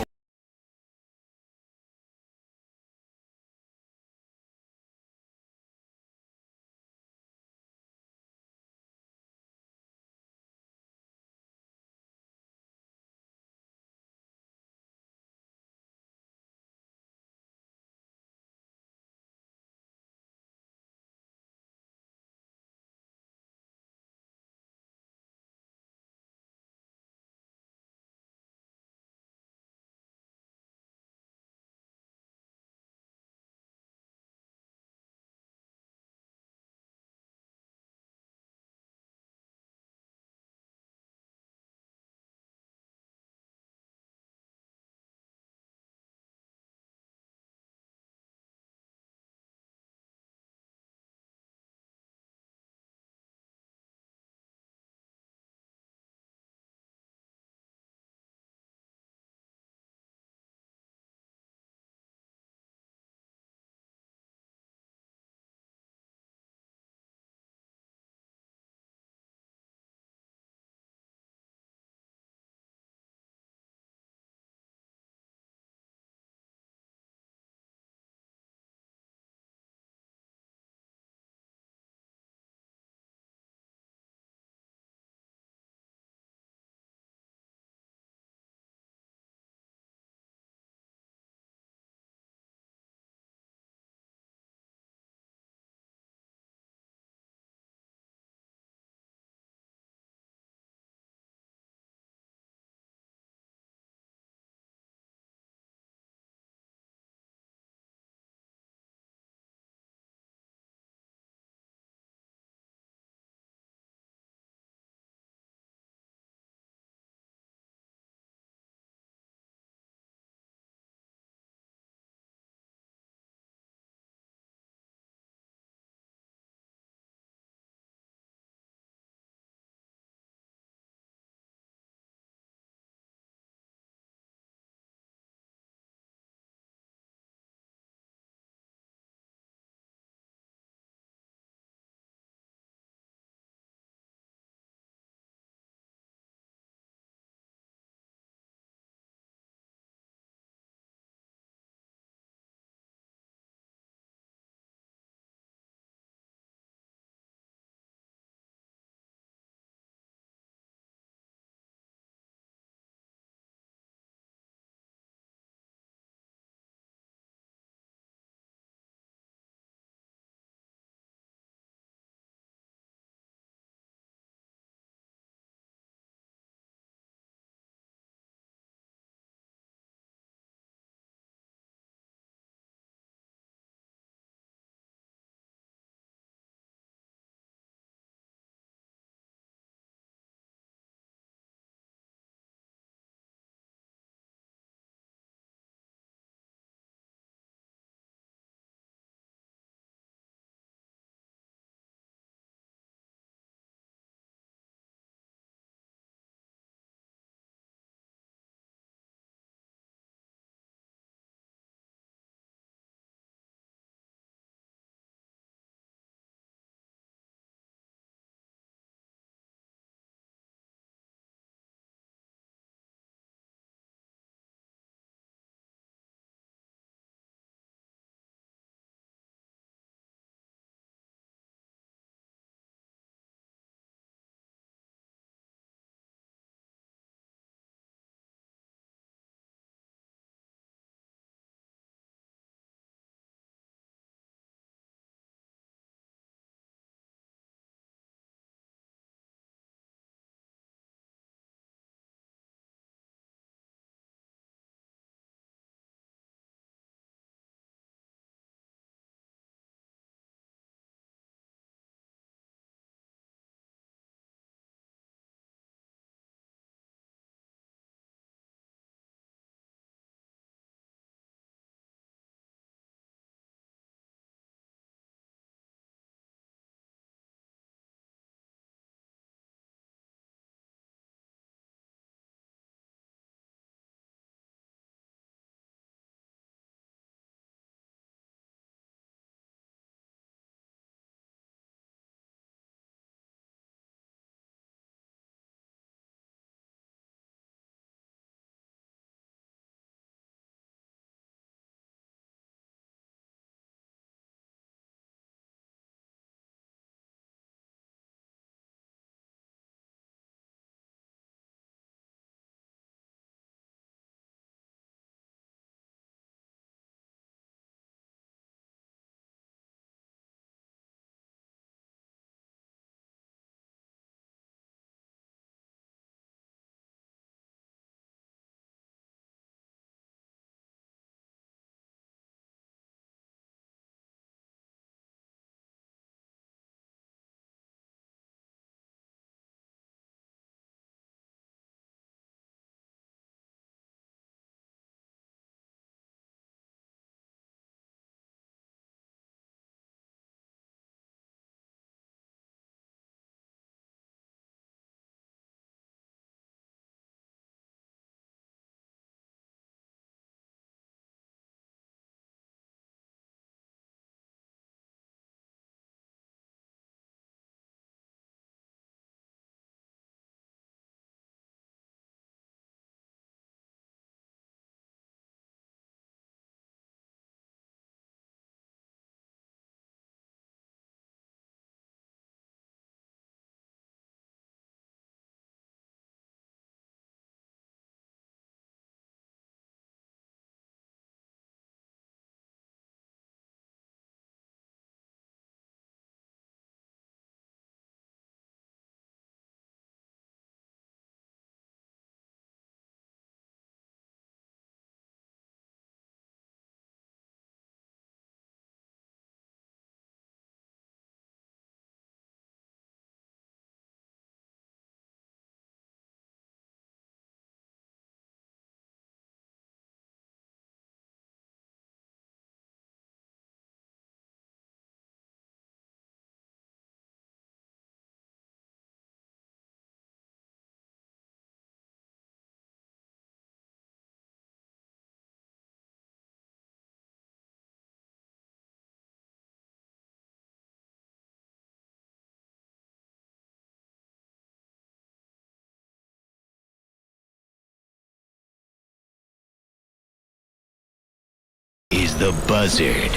The Buzzard.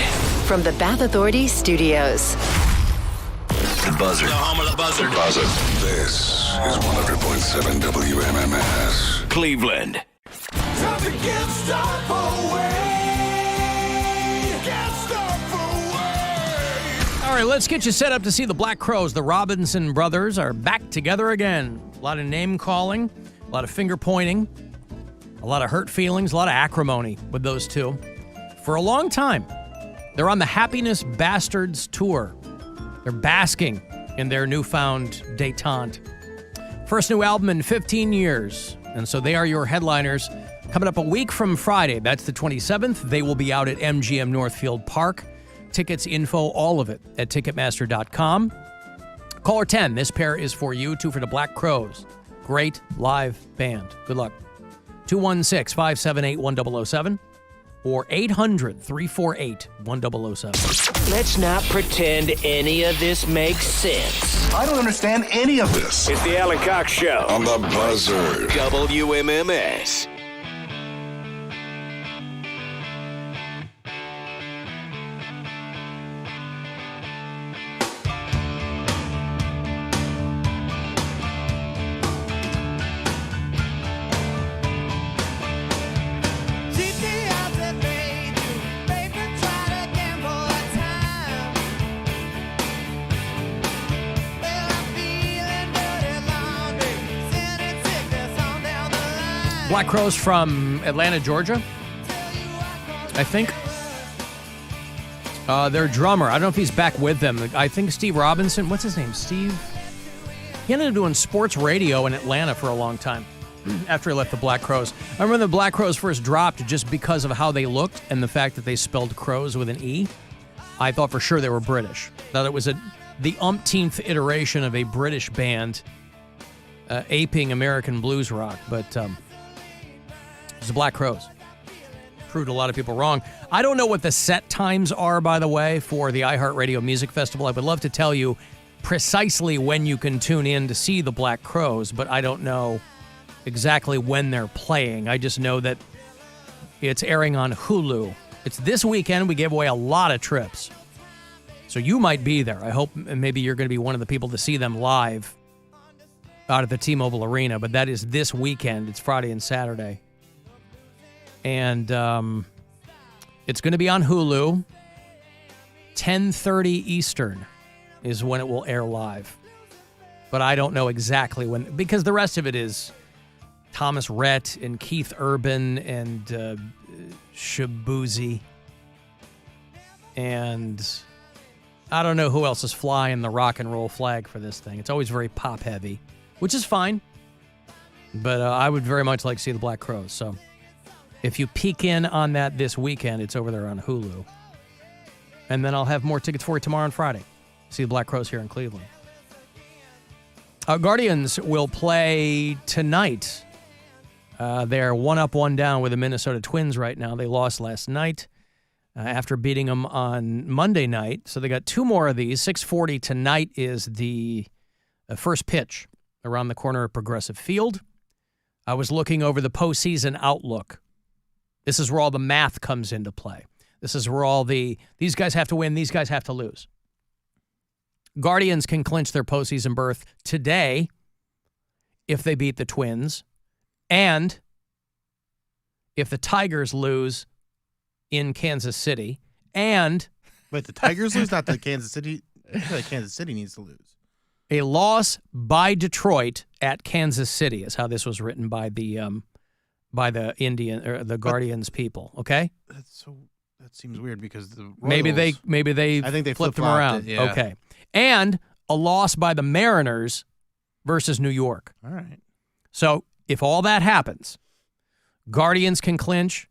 From the Bath Authority Studios. The Buzzard. The home of the Buzzard. Buzzard. This is 100.7 WMMS. Cleveland. All right, let's get you set up to see the Black Crowes. The Robinson brothers are back together again. A lot of name calling, a lot of finger pointing, a lot of hurt feelings, a lot of acrimony with those two. For a long time, they're on the Happiness Bastards tour. They're basking in their newfound détente. First new album in 15 years, and so they are your headliners. Coming up a week from Friday, that's the 27th, they will be out at MGM Northfield Park. Tickets, info, all of it at Ticketmaster.com. Caller 10, this pair is for you, 2 for the Black Crowes. Great live band. Good luck. 216-578-1007 or 800-348-1007. Let's not pretend any of this makes sense. I don't understand any of this. It's the Alan Cox Show. On the Buzzard. WMMS. Black Crowes from Atlanta, Georgia, I think. Their drummer, I don't know if he's back with them. I think Steve Robinson, what's his name? Steve? He ended up doing sports radio in Atlanta for a long time after he left the Black Crowes. I remember the Black Crowes first dropped just because of how they looked and the fact that they spelled crows with an E. I thought for sure they were British. Thought it was the umpteenth iteration of a British band aping American blues rock, but it was the Black Crowes. Proved a lot of people wrong. I don't know what the set times are, by the way, for the iHeartRadio Music Festival. I would love to tell you precisely when you can tune in to see the Black Crowes, but I don't know exactly when they're playing. I just know that it's airing on Hulu. It's this weekend. We gave away a lot of trips. So you might be there. I hope maybe you're going to be one of the people to see them live out at the T-Mobile Arena, but that is this weekend. It's Friday and Saturday. And it's going to be on Hulu. 10:30 Eastern is when it will air live. But I don't know exactly when, because the rest of it is Thomas Rhett and Keith Urban and Shabuzi. And I don't know who else is flying the rock and roll flag for this thing. It's always very pop heavy, which is fine. But I would very much like to see the Black Crowes. So if you peek in on that this weekend, it's over there on Hulu. And then I'll have more tickets for you tomorrow and Friday. See the Black Crowes here in Cleveland. Guardians will play tonight. They're 1 up, 1 down with the Minnesota Twins right now. They lost last night after beating them on Monday night. So they got 2 more of these. 6:40 tonight is the first pitch around the corner of Progressive Field. I was looking over the postseason outlook. This is where all the math comes into play. This is where all these guys have to win, these guys have to lose. Guardians can clinch their postseason berth today if they beat the Twins, and if the Tigers lose in Kansas City, and... Wait, the Tigers lose, not the Kansas City? I feel like Kansas City needs to lose. A loss by Detroit at Kansas City is how this was written by the Guardians people. Okay, that seems weird because the Royals, maybe they I think they flipped them around. Yeah. Okay, and a loss by the Mariners versus New York. All right. So if all that happens, Guardians can clinch.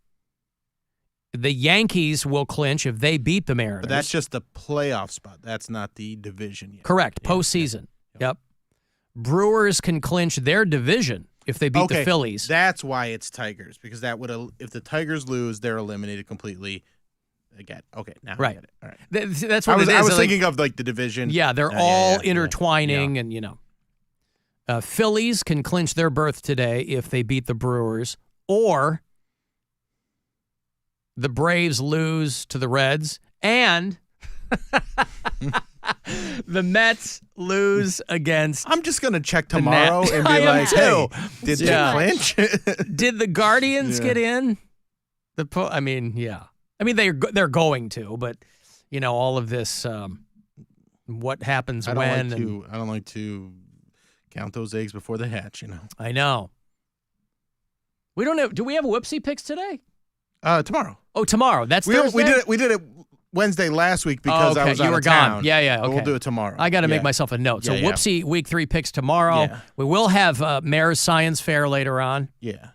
The Yankees will clinch if they beat the Mariners. But that's just the playoff spot. That's not the division yet. Correct. Yeah. Postseason. Yep. Brewers can clinch their division if they beat the Phillies. That's why it's Tigers, because that would if the Tigers lose, they're eliminated completely. Again, okay, now right. I get it. All right. That's what I was thinking of like the division. Yeah, they're all intertwining, and Phillies can clinch their berth today if they beat the Brewers, or the Braves lose to the Reds, and the Mets lose against. I'm just gonna check tomorrow and be like, "Hey, did they clinch? Did the Guardians get in?" I mean, they're going to, but all of this. What happens I when? don't like to count those eggs before they hatch. I know. We don't have. Do we have Whoopsie picks today? Tomorrow. Oh, tomorrow. That's Thursday? We did it Wednesday last week because I was out of town. Gone. Yeah. Okay. We'll do it tomorrow. I got to make myself a note. So Whoopsie Week 3 picks tomorrow. Yeah. We will have Mayor's Science Fair later on. Yeah.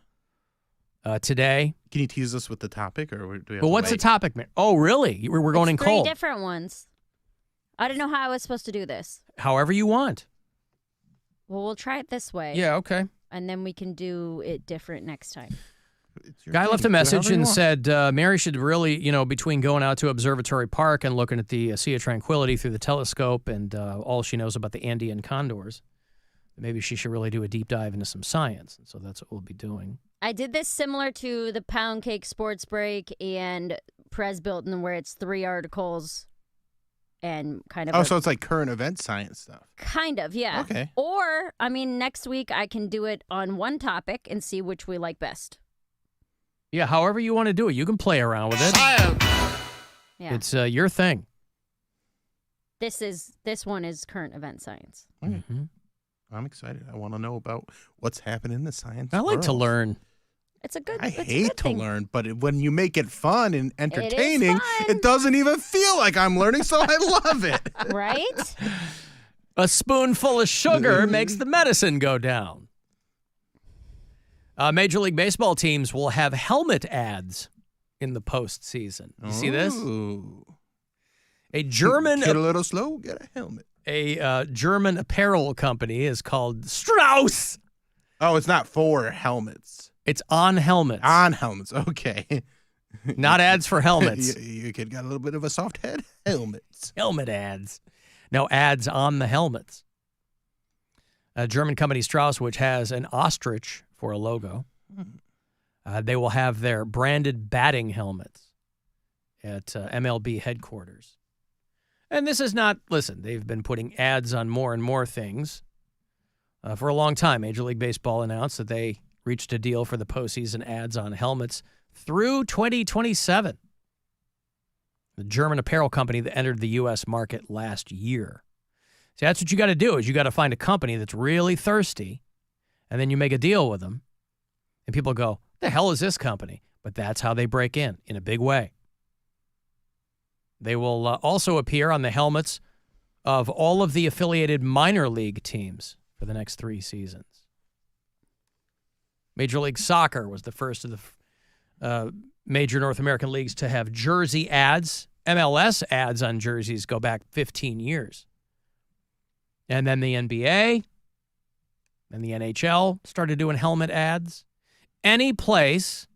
Today. Can you tease us with the topic, or do we have to what's wait? the topic, Mayor? Oh, really? We're going in cold. 3 different ones. I didn't know how I was supposed to do this. However you want. Well, we'll try it this way. Yeah. Okay. And then we can do it different next time. Guy left a message and said Mary should really, between going out to Observatory Park and looking at the Sea of Tranquility through the telescope and all she knows about the Andean condors, maybe she should really do a deep dive into some science. And so that's what we'll be doing. I did this similar to the Pound Cake Sports Break and Prez Bilton, where it's 3 articles and kind of. Oh, so it's like current event science stuff. Kind of, yeah. Okay. Or, next week I can do it on one topic and see which we like best. Yeah, however you want to do it. You can play around with it. Yeah. It's your thing. This one is current event science. Mm-hmm. I'm excited. I want to know about what's happening in the science I like to world. learn. It's a good. I it's a hate good to thing. learn, but when you make it fun and entertaining, fun. it doesn't even feel like I'm learning, so I love it. Right? A spoonful of sugar makes the medicine go down. Major League Baseball teams will have helmet ads in the postseason. You see this? Ooh. A German... Get a little slow, get a helmet. A German apparel company is called Strauss. Oh, it's not for helmets. It's on helmets. On helmets, okay. Not ads for helmets. Your kid got a little bit of a soft head. Helmets. Helmet ads. No, ads on the helmets. A German company, Strauss, which has an ostrich for a logo. They will have their branded batting helmets at MLB headquarters. And this is not, listen, they've been putting ads on more and more things. For a long time, Major League Baseball announced that they reached a deal for the postseason ads on helmets through 2027. The German apparel company that entered the U.S. market last year. See, that's what you got to do, is you got to find a company that's really thirsty, and then you make a deal with them, and people go, the hell is this company? But that's how they break in a big way. They will also appear on the helmets of all of the affiliated minor league teams for the next 3 seasons. Major League Soccer was the first of the major North American leagues to have jersey ads. MLS ads on jerseys go back 15 years. And then the NBA and the NHL started doing helmet ads. Any place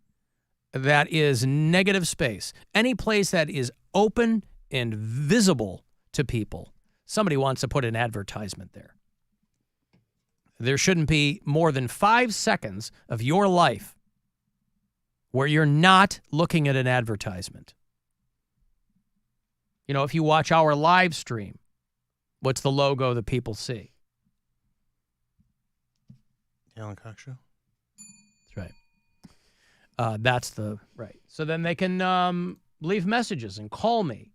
that is negative space, any place that is open and visible to people, somebody wants to put an advertisement there. There shouldn't be more than 5 seconds of your life where you're not looking at an advertisement. You know, if you watch our live stream, what's the logo that people see? Alan Cox Show. That's right. That's the right. So then they can leave messages and call me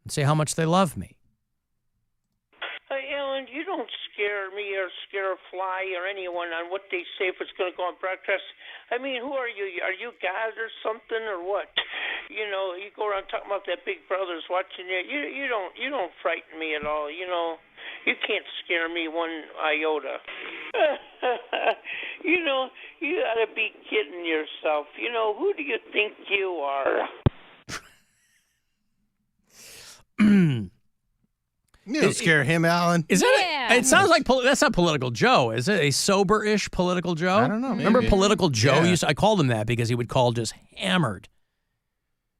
and say how much they love me. Alan, you don't scare me or scare a fly or anyone on what they say if it's going to go on broadcast. I mean, who are you? Are you God or something or what? You know, you go around talking about that Big Brother's watching you. You don't frighten me at all. You know, you can't scare me one iota. You know, you got to be kidding yourself. You know, who do you think you are? You don't scare him, Alan. Is that it sounds like that's not Political Joe, is it? A sober-ish Political Joe? I don't know. Remember maybe. Political Joe? Yeah. I called him that because he would call just hammered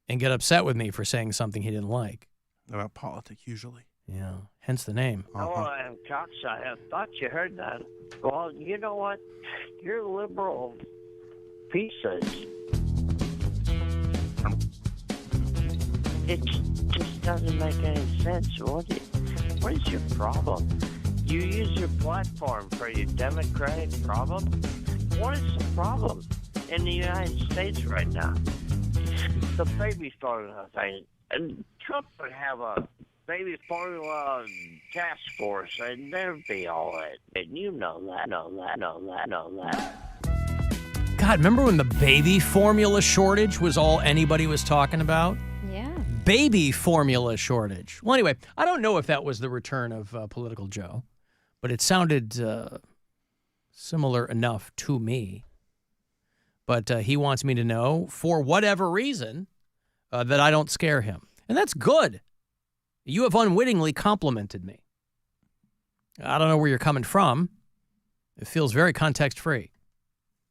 and get upset with me for saying something he didn't like. About politics, usually. Yeah, hence the name. Hello, Alan Cox. I thought you heard that. Well, you know what? You're liberal pieces. It just doesn't make any sense. What is your problem? You use your platform for your Democratic problem? What is the problem in the United States right now? The baby formula thing. And Trump would have a baby formula task force, and there'd be all that. And you know that. God, remember when the baby formula shortage was all anybody was talking about? Yeah. Baby formula shortage. Well, anyway, I don't know if that was the return of Political Joe, but it sounded similar enough to me. But he wants me to know, for whatever reason, that I don't scare him. And that's good. You have unwittingly complimented me. I don't know where you're coming from. It feels very context-free.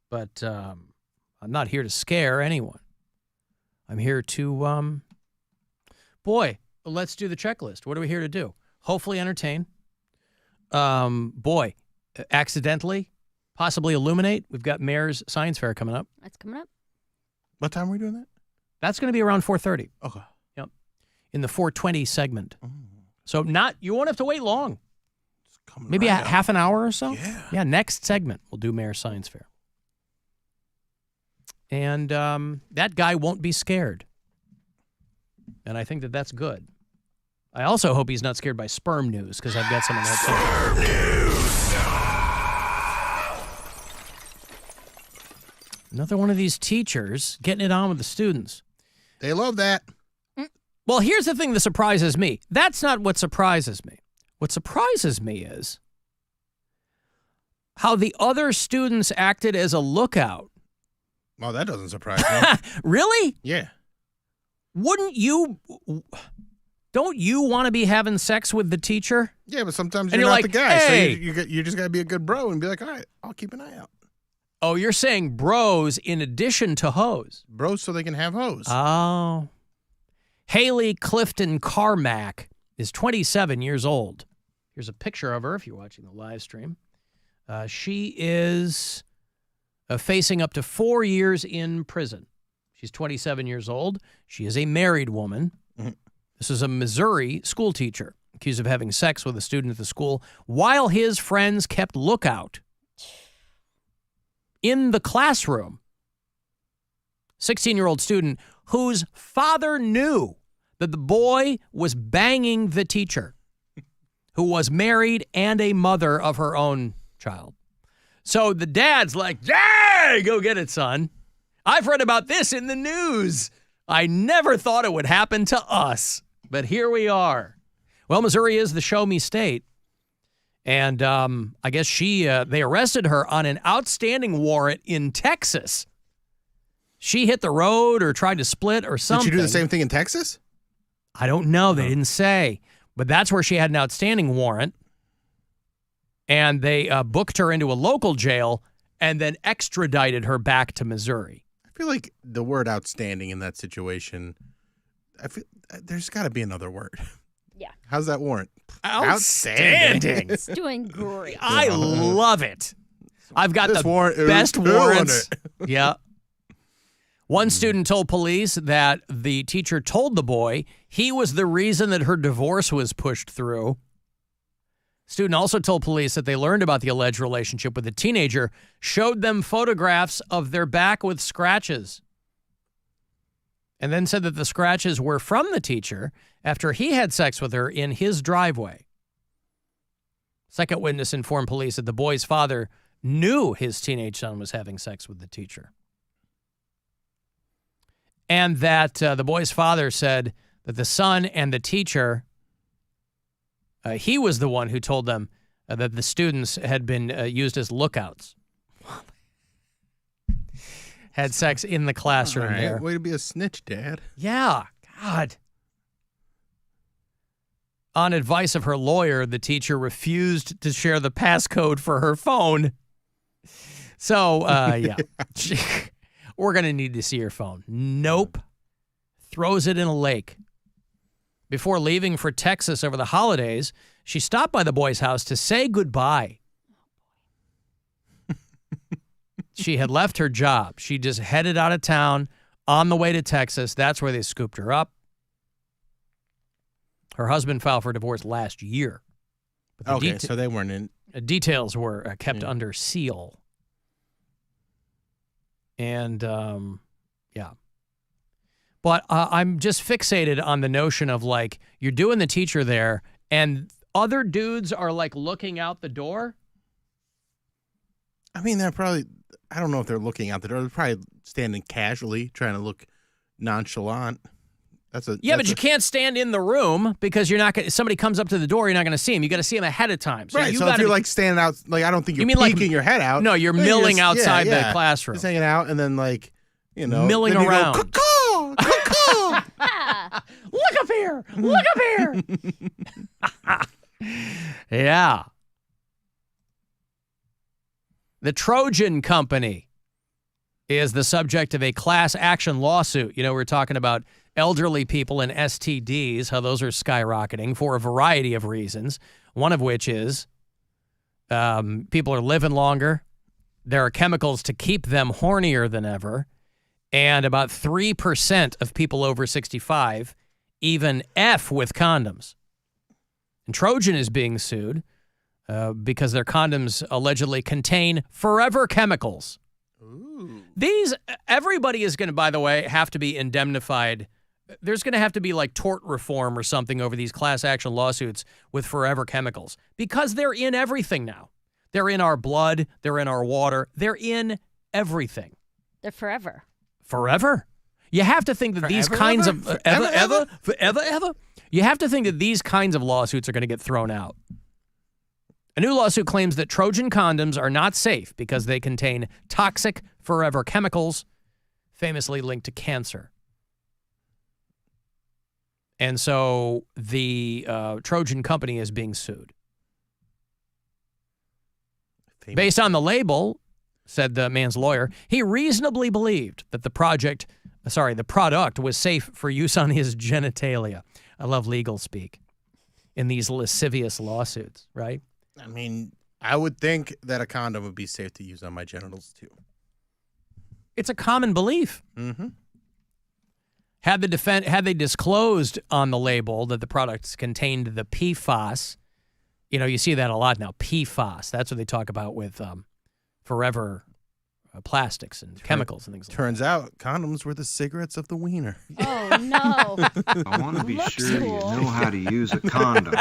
But I'm not here to scare anyone. I'm here to, boy, let's do the checklist. What are we here to do? Hopefully entertain. Boy, accidentally, possibly illuminate. We've got Mayor's Science Fair coming up. That's coming up. What time are we doing that? That's going to be around 4:30. Okay. Yep. In the 4:20 segment. So you won't have to wait long. Maybe right a half an hour or so? Yeah. Yeah, next segment, we'll do Mayor's Science Fair. And that guy won't be scared. And I think that that's good. I also hope he's not scared by sperm news, because I've got some of that too. Another one of these teachers getting it on with the students. They love that. Well, here's the thing that surprises me. That's not what surprises me. What surprises me is how the other students acted as a lookout. Well, that doesn't surprise me. Really? Yeah. Don't you want to be having sex with the teacher? Yeah, but sometimes And you're you're not like, the guy. hey. So you just got to be a good bro and be like, all right, I'll keep an eye out. Oh, you're saying bros in addition to hoes. Bros so they can have hoes. Oh. Haley Clifton Carmack is 27 years old. Here's a picture of her if you're watching the live stream. She is facing up to 4 years in prison. She's 27 years old. She is a married woman. Mm-hmm. This is a Missouri school teacher accused of having sex with a student at the school while his friends kept lookout in the classroom. 16-year-old student whose father knew that the boy was banging the teacher, who was married and a mother of her own child. So the dad's like, "Hey, go get it, son. I've read about this in the news. I never thought it would happen to us, but here we are." Well, Missouri is the show me state. And I guess they arrested her on an outstanding warrant in Texas. She hit the road or tried to split or something. Did she do the same thing in Texas? I don't know. They didn't say. But that's where she had an outstanding warrant. And they booked her into a local jail and then extradited her back to Missouri. I feel like the word outstanding in that situation, there's got to be another word. Yeah. How's that warrant? Outstanding. It's doing great. I love it. I've got the best warrants. Yeah. One student told police that the teacher told the boy he was the reason that her divorce was pushed through. Student also told police that they learned about the alleged relationship with the teenager, showed them photographs of their back with scratches, and then said that the scratches were from the teacher after he had sex with her in his driveway. Second witness informed police that the boy's father knew his teenage son was having sex with the teacher. And that the boy's father said that the son and the teacher, he was the one who told them that the students had been used as lookouts. Had sex in the classroom there. Way to be a snitch, Dad. Yeah, God. On advice of her lawyer, the teacher refused to share the passcode for her phone. So, yeah. We're going to need to see her phone. Nope. Throws it in a lake. Before leaving for Texas over the holidays, she stopped by the boy's house to say goodbye. She had left her job. She just headed out of town on the way to Texas. That's where they scooped her up. Her husband filed for divorce last year. But the So they weren't in. Details were kept under seal. And, yeah. But I'm just fixated on the notion of, like, you're doing the teacher there, and other dudes are, like, looking out the door. I mean, they're probably, I don't know if they're looking out the door. They're probably standing casually, trying to look nonchalant. But you can't stand in the room because you're not going. Somebody comes up to the door, you're not going to see him. You got to see him ahead of time. So right. So if you're like standing out, like I don't think you're peeking your head out. No, you're milling outside the classroom. Just hanging out, and then like milling around. Caw, caw, caw. Look up here! Look up here! Yeah. The Trojan Company is the subject of a class action lawsuit. We're talking about elderly people and STDs, how those are skyrocketing for a variety of reasons, one of which is people are living longer. There are chemicals to keep them hornier than ever. And about 3% of people over 65 even F with condoms. And Trojan is being sued because their condoms allegedly contain forever chemicals. Ooh. Everybody is going to, by the way, have to be indemnified. There's going to have to be like tort reform or something over these class action lawsuits with forever chemicals because they're in everything now. They're in our blood. They're in our water. They're in everything. They're forever. Forever. You have to think that these kinds of forever. You have to think that these kinds of lawsuits are going to get thrown out. A new lawsuit claims that Trojan condoms are not safe because they contain toxic forever chemicals famously linked to cancer. And so the Trojan Company is being sued. Based on the label, said the man's lawyer, he reasonably believed that the product was safe for use on his genitalia. I love legal speak in these lascivious lawsuits, right? I mean, I would think that a condom would be safe to use on my genitals, too. It's a common belief. Mm-hmm. Had they disclosed on the label that the products contained the PFAS, you see that a lot now, PFAS. That's what they talk about with forever plastics and chemicals and things like that. Turns out condoms were the cigarettes of the wiener. Oh, no. I want to be sure you know how to use a condom,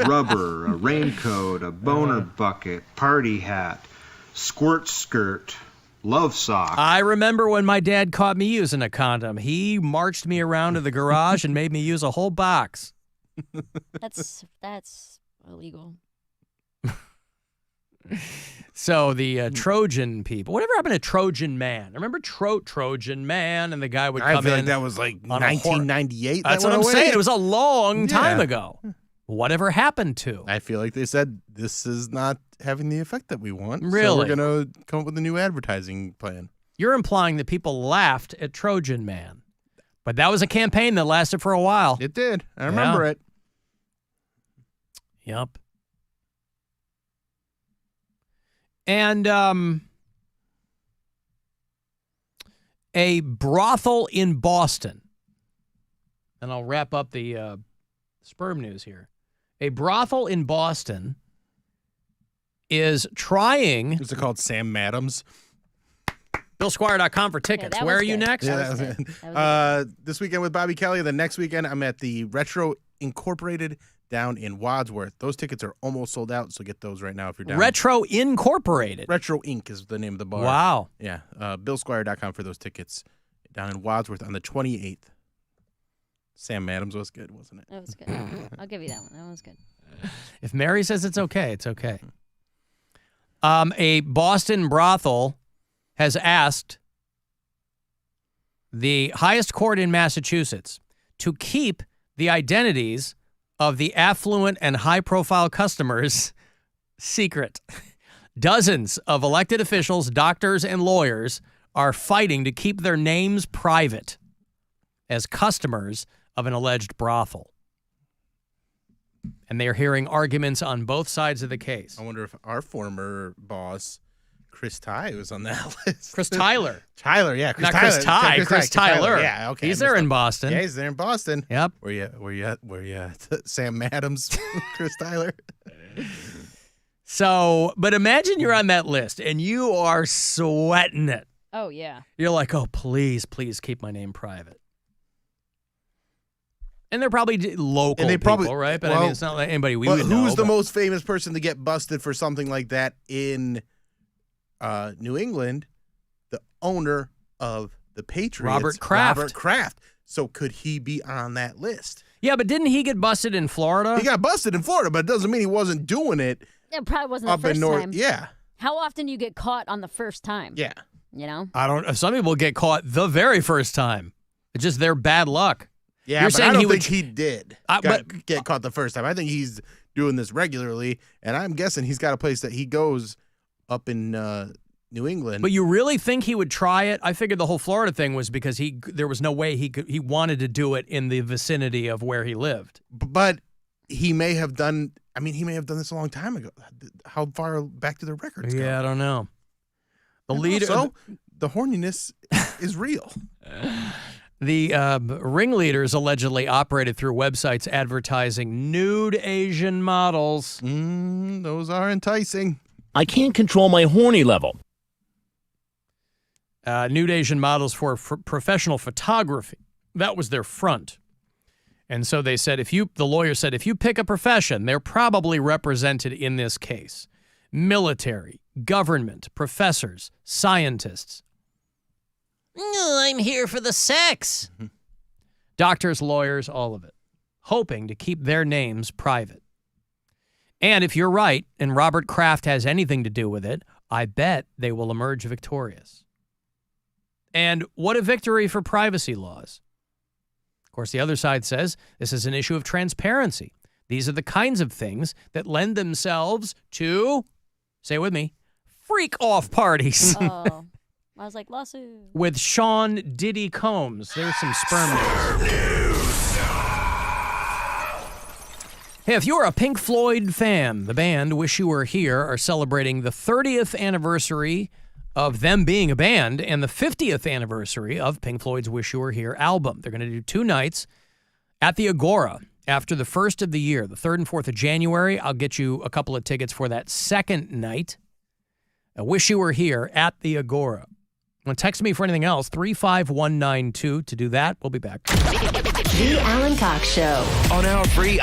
rubber, a raincoat, a boner bucket, party hat, squirt skirt, love sock. I remember when my dad caught me using a condom. He marched me around to the garage and made me use a whole box. That's illegal. So the Trojan people, whatever happened to Trojan Man? Remember Trojan Man, and the guy would come in. I feel like that was like 1998. That's what I'm saying. It was a long time ago. Whatever happened to? I feel like they said this is not having the effect that we want. Really? So we're going to come up with a new advertising plan. You're implying that people laughed at Trojan Man. But that was a campaign that lasted for a while. It did. I remember it. Yep. And a brothel in Boston, and I'll wrap up the sperm news here. A brothel in Boston is trying... Is it called Sam Madams? BillSquire.com for tickets. Where are you next? This weekend with Bobby Kelly. The next weekend, I'm at the Retro Incorporated down in Wadsworth. Those tickets are almost sold out, so get those right now if you're down. Retro Incorporated. Retro Inc. is the name of the bar. Wow. Yeah. BillSquire.com for those tickets down in Wadsworth on the 28th. Sam Adams was good, wasn't it? That was good. I'll give you that one. That one was good. If Mary says it's okay, it's okay. A Boston brothel has asked the highest court in Massachusetts to keep the identities of the affluent and high-profile customers secret. Dozens of elected officials, doctors, and lawyers are fighting to keep their names private as customers of an alleged brothel. And they are hearing arguments on both sides of the case. I wonder if our former boss Chris Ty was on that list. Chris Tyler. Tyler, yeah. Not Chris Ty. Chris Tyler. Yeah, okay. He's there in Boston. Yeah, he's there in Boston. Yep. Where you at? Sam Adams, Chris Tyler. So, but imagine you're on that list and you are sweating it. Oh, yeah. You're like, oh, please keep my name private. And they're probably local people, right? But I mean, it's not like anybody we would know. Who's the most famous person to get busted for something like that in New England? The owner of the Patriots, Robert Kraft. Robert Kraft. So could he be on that list? Yeah, but didn't he get busted in Florida? He got busted in Florida, but it doesn't mean he wasn't doing it. It probably wasn't up the first in North. time. Yeah. How often do you get caught on the first time? Yeah. You know? I don't. Some people get caught the very first time. It's just their bad luck. Yeah, You're but saying I don't he think would, he did get caught the first time. I think he's doing this regularly, and I'm guessing he's got a place that he goes up in New England. But you really think he would try it? I figured the whole Florida thing was because there was no way he wanted to do it in the vicinity of where he lived. But he may have done. I mean, he may have done this a long time ago. How far back do the records go? Yeah, I don't know. The And leader, also, the horniness is real. The ringleaders allegedly operated through websites advertising nude Asian models. Those are enticing. I can't control my horny level. Nude Asian models for professional photography. That was their front. And so they said, the lawyer said, if you pick a profession, they're probably represented in this case. Military, government, professors, scientists. I'm here for the sex. Doctors, lawyers, all of it. Hoping to keep their names private. And if you're right, and Robert Kraft has anything to do with it, I bet they will emerge victorious. And what a victory for privacy laws. Of course, the other side says this is an issue of transparency. These are the kinds of things that lend themselves to, say it with me, freak-off parties. Oh. I was like, lawsuit. With Sean Diddy Combs. There's some sperm news. Hey, if you're a Pink Floyd fan, the band Wish You Were Here are celebrating the 30th anniversary of them being a band and the 50th anniversary of Pink Floyd's Wish You Were Here album. They're going to do 2 nights at the Agora after the first of the year, the 3rd and 4th of January. I'll get you a couple of tickets for that second night. I Wish You Were Here at the Agora. Want to text me for anything else, 35192 to do that. We'll be back. The Alan Cox Show. On our free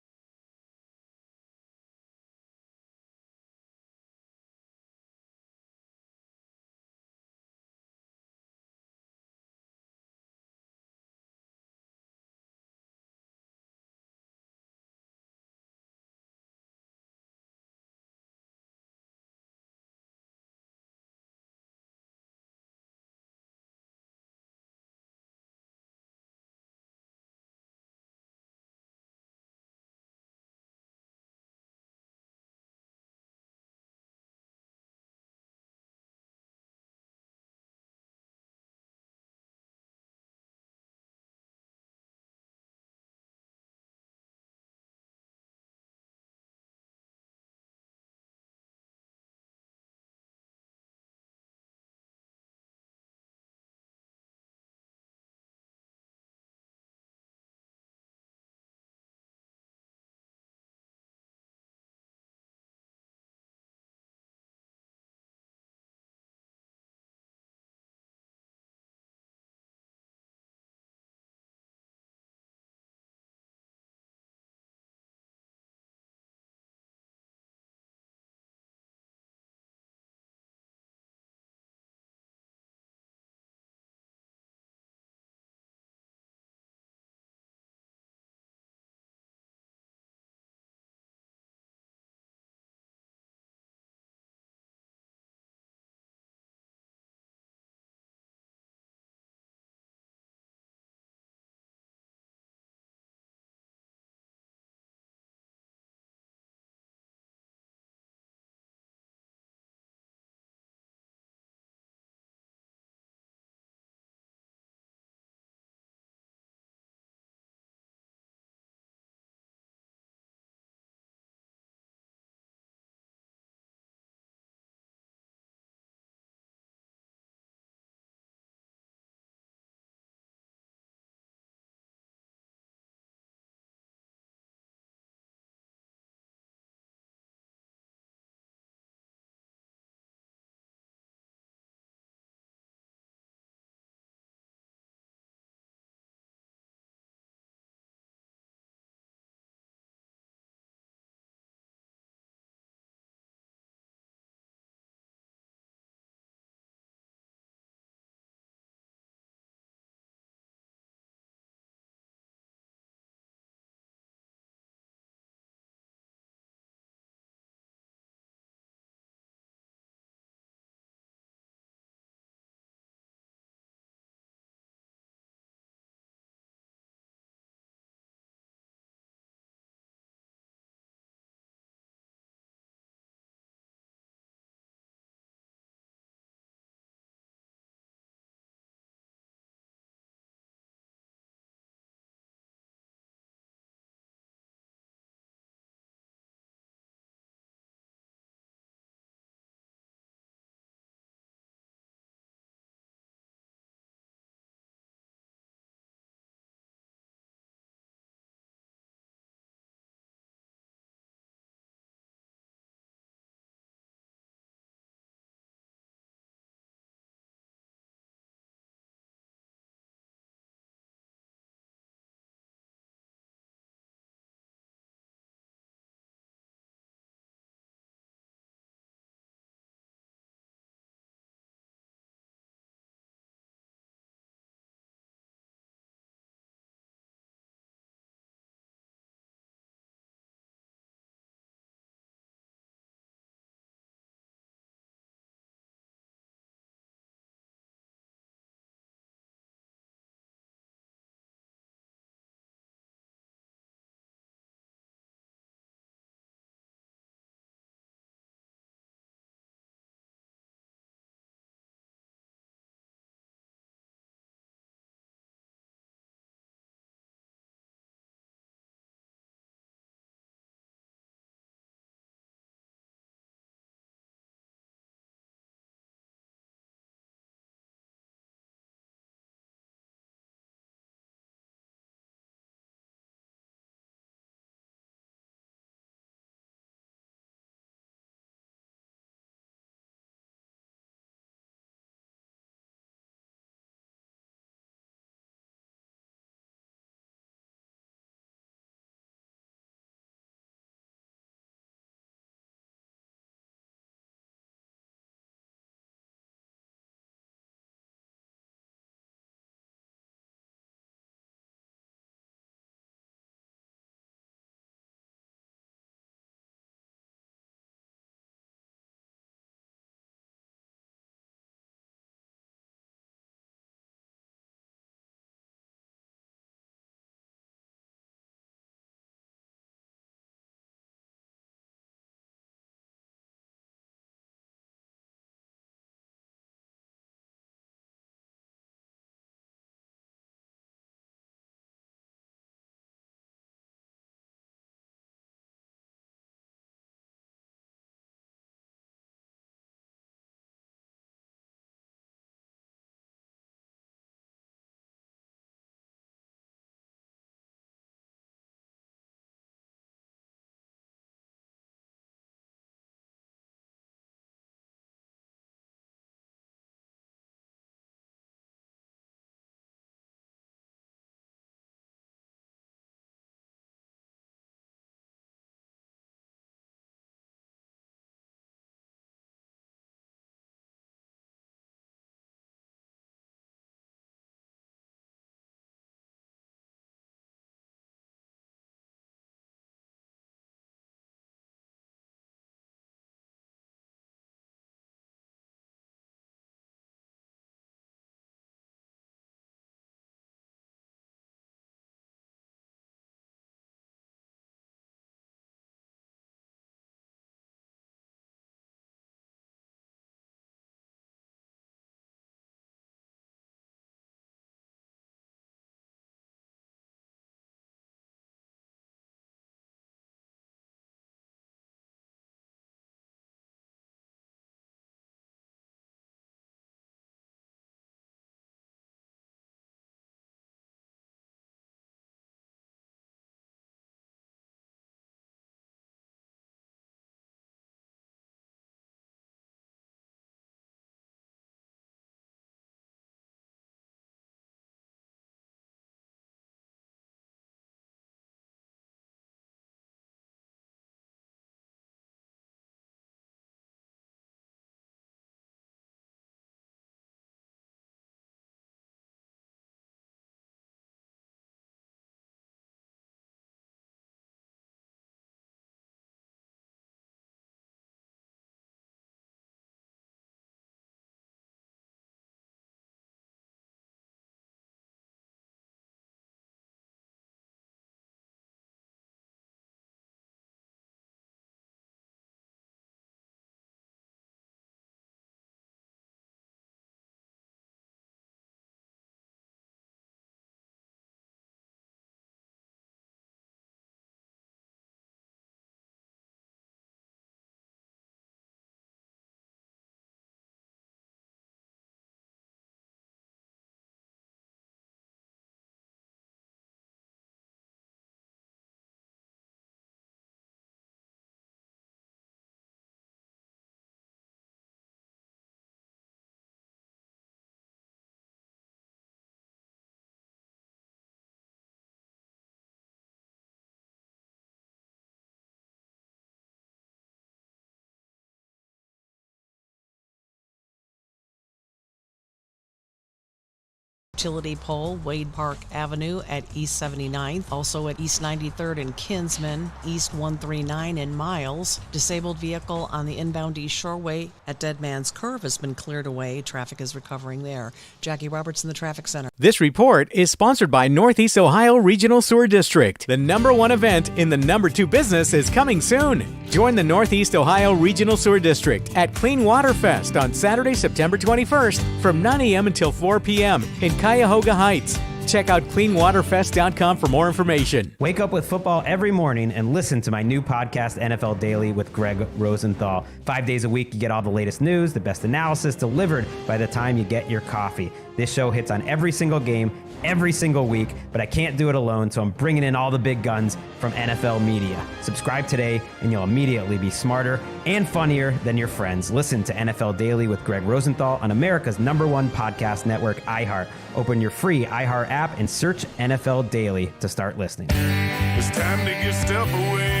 Utility pole, Wade Park Avenue at East 79th, also at East 93rd and Kinsman, East 139 in Miles. Disabled vehicle on the inbound East Shoreway at Dead Man's Curve has been cleared away. Traffic is recovering there. Jackie Roberts in the Traffic Center. This report is sponsored by Northeast Ohio Regional Sewer District. The #1 event in the #2 business is coming soon. Join the Northeast Ohio Regional Sewer District at Clean Water Fest on Saturday, September 21st from 9 a.m. until 4 p.m. in Cuyahoga Heights. Check out cleanwaterfest.com for more information. Wake up with football every morning and listen to my new podcast, NFL Daily with Greg Rosenthal. 5 days a week, you get all the latest news, the best analysis delivered by the time you get your coffee. This show hits on every single game, every single week, but I can't do it alone, so I'm bringing in all the big guns from NFL media. Subscribe today, and you'll immediately be smarter and funnier than your friends. Listen to NFL Daily with Greg Rosenthal on America's #1 podcast network, iHeart. Open your free iHeart app and search NFL Daily to start listening. It's time to give stuff away.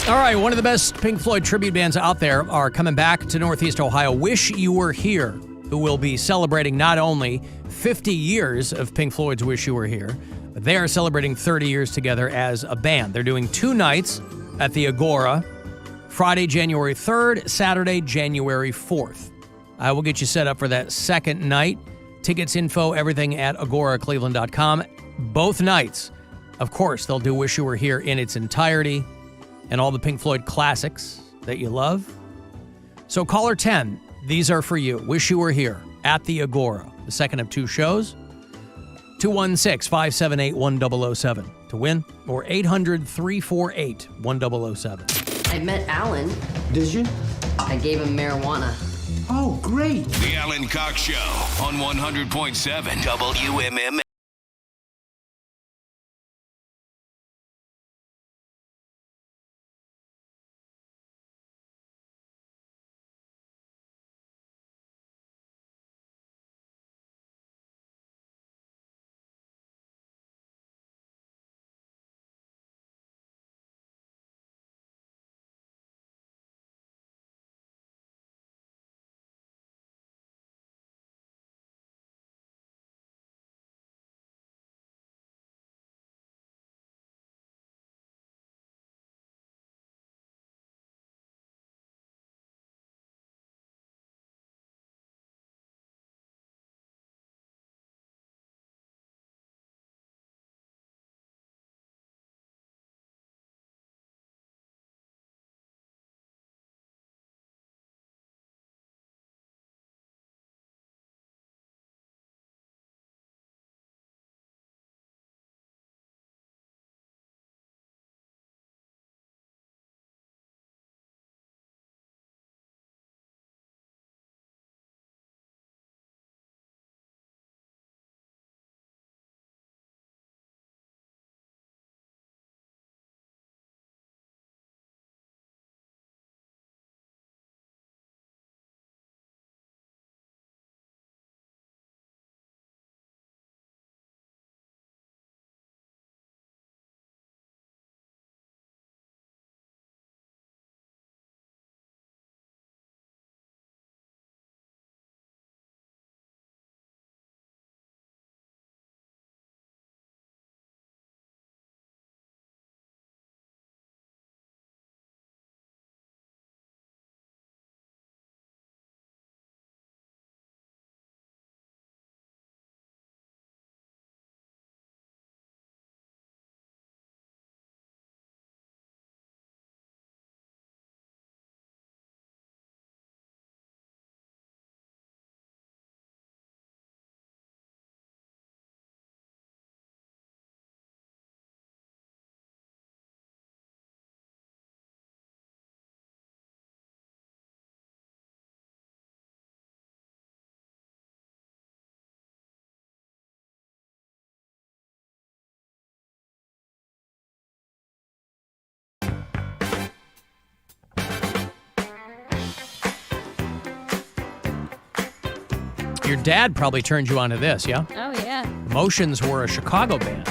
All right, one of the best Pink Floyd tribute bands out there are coming back to Northeast Ohio. Wish You Were Here, who will be celebrating not only 50 years of Pink Floyd's Wish You Were Here, but they are celebrating 30 years together as a band. They're doing 2 nights at the Agora, Friday, January 3rd, Saturday, January 4th. I will get you set up for that second night. Tickets, info, everything at agoracleveland.com. Both nights, of course, they'll do Wish You Were Here in its entirety and all the Pink Floyd classics that you love. So caller 10, these are for you. Wish You Were Here at the Agora, the second of 2 shows. 216-578-1007 to win, or 800-348-1007. I met Alan. Did you? I gave him marijuana. Oh, great. The Alan Cox Show on 100.7 WMMS. Your dad probably turned you onto this, yeah? Oh, yeah. Emotions were a Chicago band.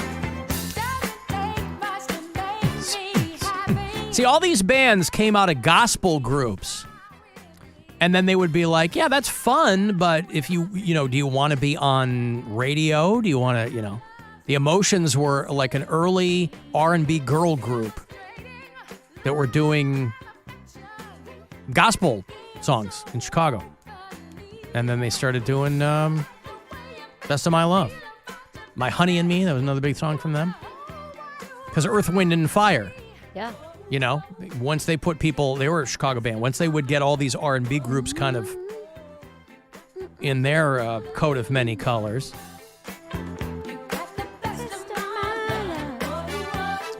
See, all these bands came out of gospel groups. And then they would be like, yeah, that's fun, but if do you want to be on radio? Do you want to, the Emotions were like an early R&B girl group that were doing gospel songs in Chicago. And then they started doing Best of My Love. My Honey and Me, that was another big song from them. Because Earth, Wind, and Fire. Yeah. Once they put people, they were a Chicago band, once they would get all these R&B groups kind of in their coat of many colors.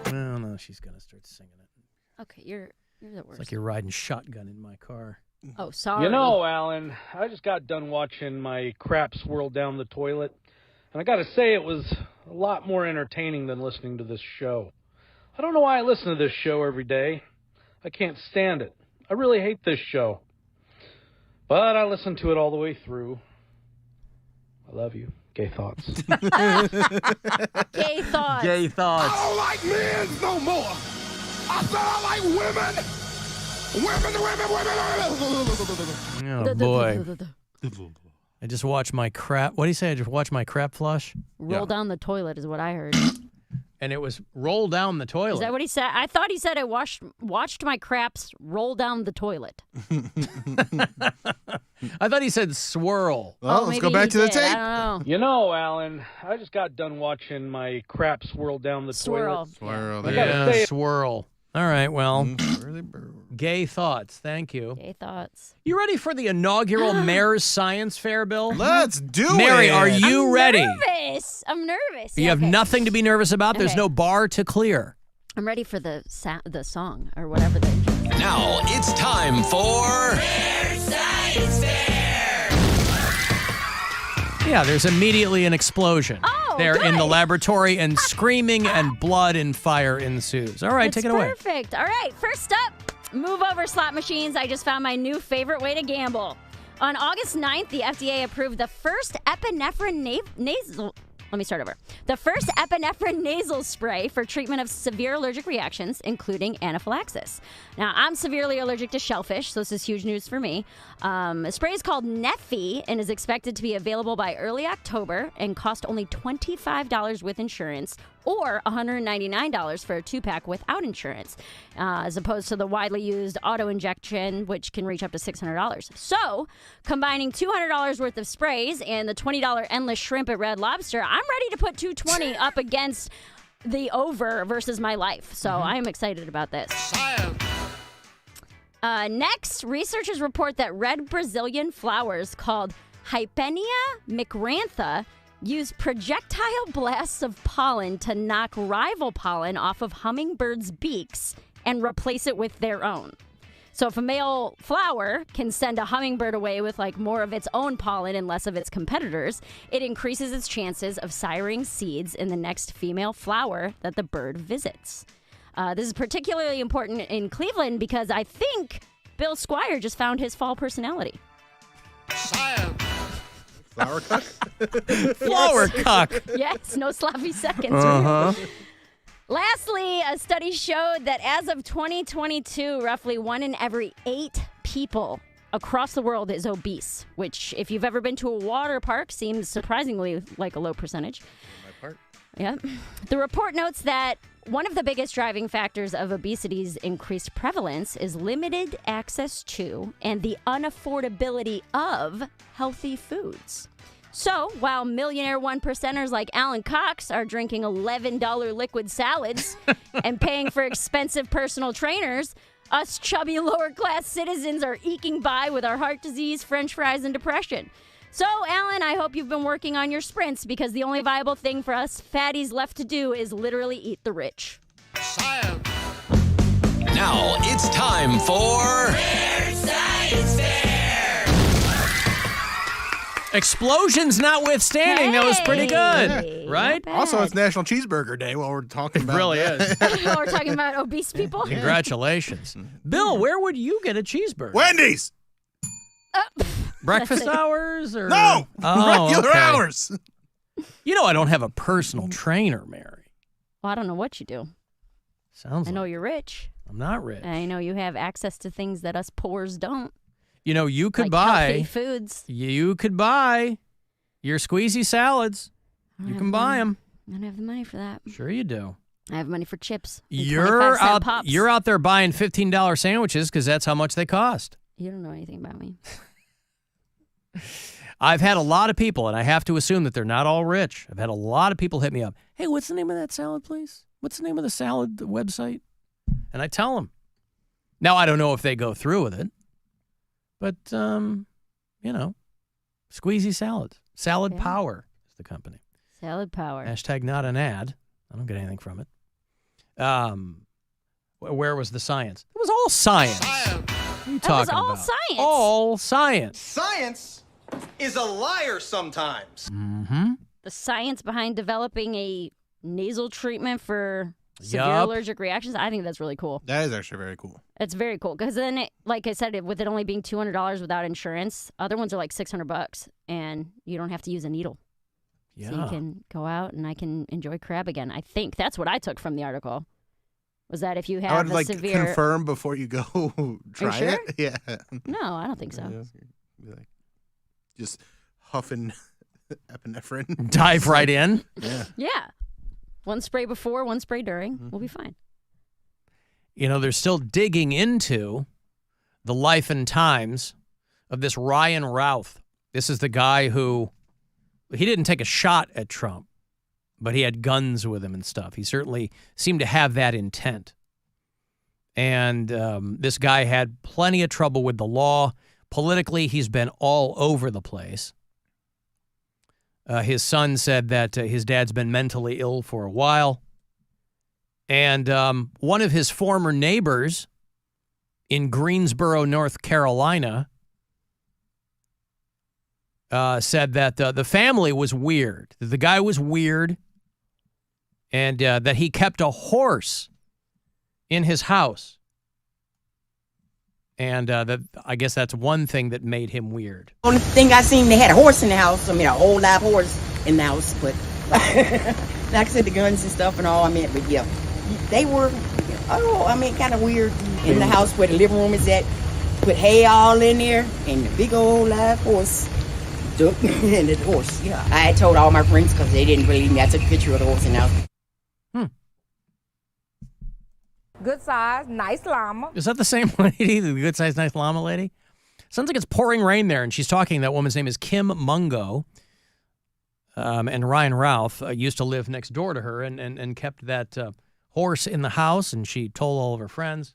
Oh, no, she's going to start singing it. Okay, you're the worst. It's like you're riding shotgun in my car. Oh, sorry. Alan, I just got done watching my crap swirl down the toilet, and I got to say it was a lot more entertaining than listening to this show. I don't know why I listen to this show every day. I can't stand it. I really hate this show. But I listen to it all the way through. I love you. Gay thoughts. Gay thoughts. Gay thoughts. I don't like men no more. I said I like women. Women. Oh, boy. I just watched my crap. What do you say? I just watched my crap flush? Roll down the toilet is what I heard. And it was roll down the toilet. Is that what he said? I thought he said I watched my craps roll down the toilet. I thought he said swirl. Well, let's go back to the tape. I don't know. Alan, I just got done watching my crap swirl down the Swirl. toilet. Swirl. I gotta say, swirl. All right, well, gay thoughts. Thank you. Gay thoughts. You ready for the inaugural Mayor's Science Fair, Bill? Let's do it. Mary, are you ready? I'm nervous. You have nothing to be nervous about. There's Okay. no bar to clear. I'm ready for the song or whatever the. Now it's time for Mayor's Science Fair. Yeah, there's immediately an explosion. There in the laboratory, and screaming and blood and fire ensues. All right, take it away. Perfect. All right, first up, move over slot machines. I just found my new favorite way to gamble. On August 9th, the FDA approved the first epinephrine nasal. Let me start over. The first epinephrine nasal spray for treatment of severe allergic reactions, including anaphylaxis. Now, I'm severely allergic to shellfish, so this is huge news for me. The spray is called Neffy and is expected to be available by early October and cost only $25 with insurance or $199 for a 2-pack without insurance, as opposed to the widely used auto-injection, which can reach up to $600. So, combining $200 worth of sprays and the $20 endless shrimp at Red Lobster, I'm ready to put $220 up against the over versus my life. So, I'm excited about this. Next, researchers report that red Brazilian flowers called Hypenia micrantha use projectile blasts of pollen to knock rival pollen off of hummingbirds' beaks and replace it with their own. So if a male flower can send a hummingbird away with like more of its own pollen and less of its competitors, it increases its chances of siring seeds in the next female flower that the bird visits. This is particularly important in Cleveland because I think Bill Squire just found his fall personality. Flower cuck? Flower cuck. Yes, no sloppy seconds. Uh-huh. Lastly, a study showed that as of 2022, roughly 1 in every 8 people across the world is obese, which, if you've ever been to a water park, seems surprisingly like a low percentage. My part. Yeah. The report notes that one of the biggest driving factors of obesity's increased prevalence is limited access to and the unaffordability of healthy foods. So, while millionaire 1%ers like Alan Cox are drinking $11 liquid salads and paying for expensive personal trainers, us chubby lower-class citizens are eking by with our heart disease, french fries, and depression. So, Alan, I hope you've been working on your sprints because the only viable thing for us fatties left to do is literally eat the rich. Now it's time for Mayor's Science Fair. Explosions notwithstanding, that was pretty good, right? Also, it's National Cheeseburger Day while we're talking about It really is. While we're talking about obese people. Congratulations. Bill, where would you get a cheeseburger? Wendy's! Breakfast hours? Or No! Regular okay. hours! You know I don't have a personal trainer, Mary. Well, I don't know what you do. Sounds I know like you're rich. I'm not rich. I know you have access to things that us poors don't. You know, you could like buy healthy foods. You could buy your squeezy salads. You can buy them. I don't have the money for that. Sure you do. I have money for chips. and You're 25-cent out. Pops. You're out there buying $15 sandwiches because that's how much they cost. You don't know anything about me. I've had a lot of people, and I have to assume that they're not all rich. I've had a lot of people hit me up. Hey, what's the name of that salad place? What's the name of the salad website? And I tell them. Now, I don't know if they go through with it, but, you know, squeezy salads. Salad Power is the company. Salad Power. Hashtag not an ad. I don't get anything from it. Where was the science? It was all science. What are you talking all about? science. All science. Science is a liar sometimes. Mm-hmm. The science behind developing a nasal treatment for severe Yup. allergic reactions. I think that's really cool. That is actually very cool. It's very cool because then, like I said, with it only being $200 without insurance, other ones are like $600, and you don't have to use a needle. Yeah. So you can go out and I can enjoy crab again. I think that's what I took from the article. Was that if you have I would the like severe confirm before you go try sure? it. Yeah. No, I don't think so. Be like, just huffing epinephrine. Dive right in. Yeah. Yeah. One spray before, one spray during. We'll be fine. You know, they're still digging into the life and times of this Ryan Routh. This is the guy who, he didn't take a shot at Trump, but he had guns with him and stuff. He certainly seemed to have that intent. And this guy had plenty of trouble with the law. Politically, he's been all over the place. His son said that his dad's been mentally ill for a while. And one of his former neighbors in Greensboro, North Carolina, said that the family was weird. That the guy was weird. And that he kept a horse in his house. And that I guess that's one thing that made him weird. Only thing I seen, they had a horse in the house. I mean, a whole live horse in the house. But like I said, the guns and stuff and all, I mean, but yeah, they were, kind of weird in the house where the living room is at. Put hay all in there and the big old live horse. And the horse, yeah. I had told all my friends because they didn't believe me. I took a picture of the horse in the house. Good size, nice llama. Is that the same lady, the good size, nice llama lady? Sounds like it's pouring rain there, and she's talking. That woman's name is Kim Mungo. And Ryan Routh used to live next door to her and kept that horse in the house, and she told all of her friends,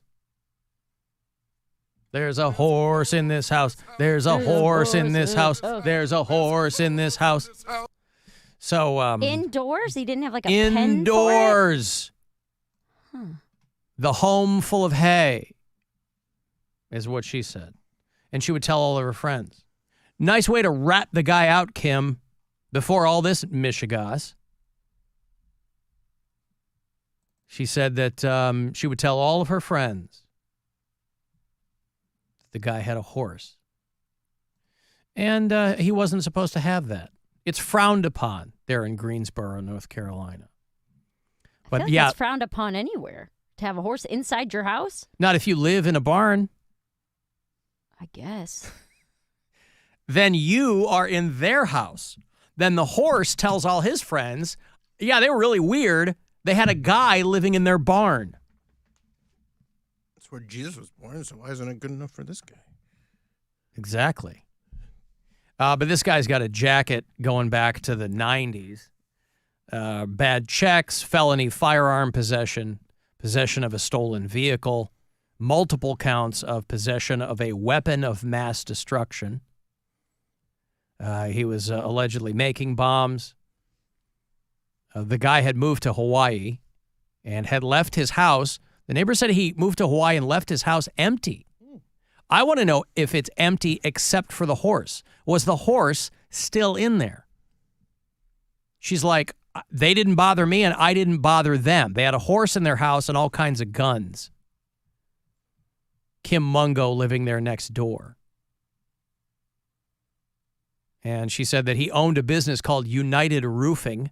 there's a horse in this house. There's a horse in this house. There's a horse in this house. So indoors? He didn't have like a pen for it? Indoors. Huh. The home full of hay is what she said. And she would tell all of her friends. Nice way to rat the guy out, Kim, before all this mishigas. She said that she would tell all of her friends that the guy had a horse. And he wasn't supposed to have that. It's frowned upon there in Greensboro, North Carolina. But I feel like it's frowned upon anywhere. To have a horse inside your house? Not if you live in a barn. I guess. Then you are in their house. Then the horse tells all his friends, yeah, they were really weird. They had a guy living in their barn. That's where Jesus was born, so why isn't it good enough for this guy? Exactly. But this guy's got a jacket going back to the 90s. Bad checks, felony firearm possession, possession of a stolen vehicle, multiple counts of possession of a weapon of mass destruction. He was allegedly making bombs. The guy had moved to Hawaii and had left his house. The neighbor said he moved to Hawaii and left his house empty. I want to know if it's empty except for the horse. Was the horse still in there? She's like, they didn't bother me and I didn't bother them. They had a horse in their house and all kinds of guns. Kim Mungo living there next door. And she said that he owned a business called United Roofing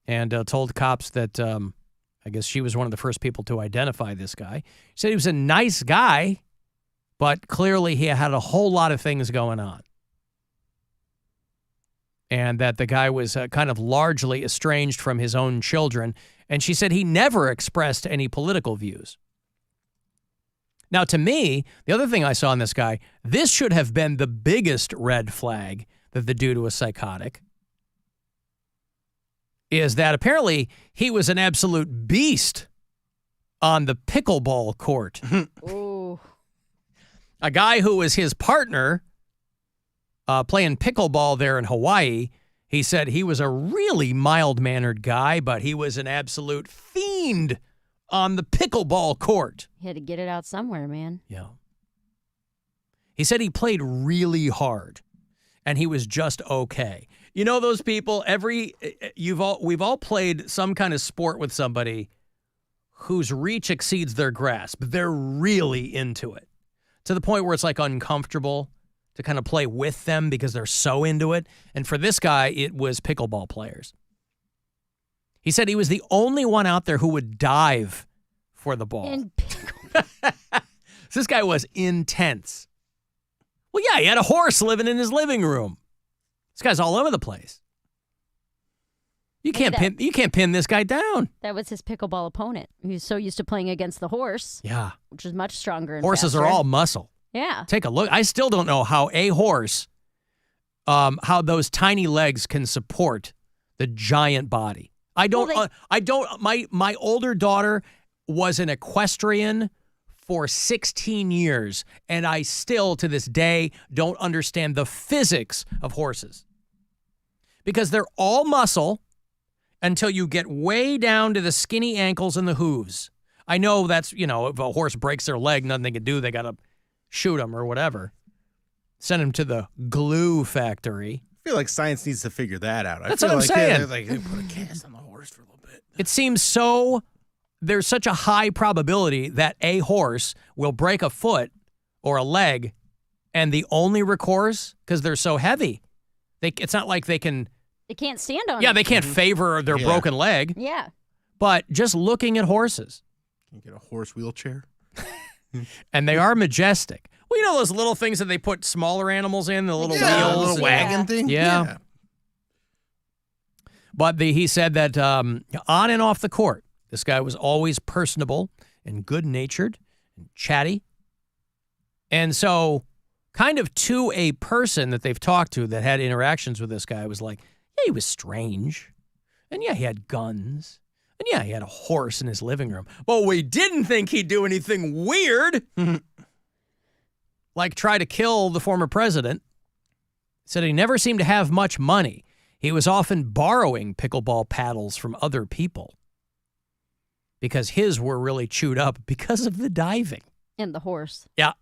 and told cops that I guess she was one of the first people to identify this guy. She said he was a nice guy, But clearly he had a whole lot of things going on. And that the guy was kind of largely estranged from his own children. And she said he never expressed any political views. Now, to me, the other thing I saw in this guy, this should have been the biggest red flag that the dude was psychotic, is that apparently he was an absolute beast on the pickleball court. Ooh. A guy who was his partner playing pickleball there in Hawaii, he said he was a really mild-mannered guy, but he was an absolute fiend on the pickleball court. He had to get it out somewhere, man. Yeah. He said he played really hard, and he was just okay. You know those people, we've all played some kind of sport with somebody whose reach exceeds their grasp. They're really into it, to the point where it's like uncomfortable to kind of play with them because they're so into it. And for this guy, it was pickleball players. He said he was the only one out there who would dive for the ball. So this guy was intense. Well, yeah, he had a horse living in his living room. This guy's all over the place. You can't pin this guy down. That was his pickleball opponent. He was so used to playing against the horse. Yeah. Which is much stronger and Horses faster. are all muscle. Yeah. Take a look. I still don't know how a horse, how those tiny legs can support the giant body. My older daughter was an equestrian for 16 years, and I still, to this day, don't understand the physics of horses. Because they're all muscle until you get way down to the skinny ankles and the hooves. I know that's, if a horse breaks their leg, nothing they can do, they got to shoot him or whatever. Send him to the glue factory. I feel like science needs to figure that out. That's what I'm saying. They put a cast on the horse for a little bit. It seems there's such a high probability that a horse will break a foot or a leg, and the only recourse, because they're so heavy, it's not like they can... They can't stand on it. Yeah, they can't favor their broken leg. Yeah. But just looking at horses. Can you get a horse wheelchair? And they are majestic. Well, you know those little things that they put smaller animals in, the little wheels? The little wagon thing? Yeah. But he said that on and off the court, this guy was always personable and good-natured and chatty. And so kind of to a person that they've talked to that had interactions with this guy was like, yeah, he was strange. And yeah, he had guns. And yeah, he had a horse in his living room. But we didn't think he'd do anything weird. Like try to kill the former president. Said he never seemed to have much money. He was often borrowing pickleball paddles from other people because his were really chewed up because of the diving. And the horse. Yeah.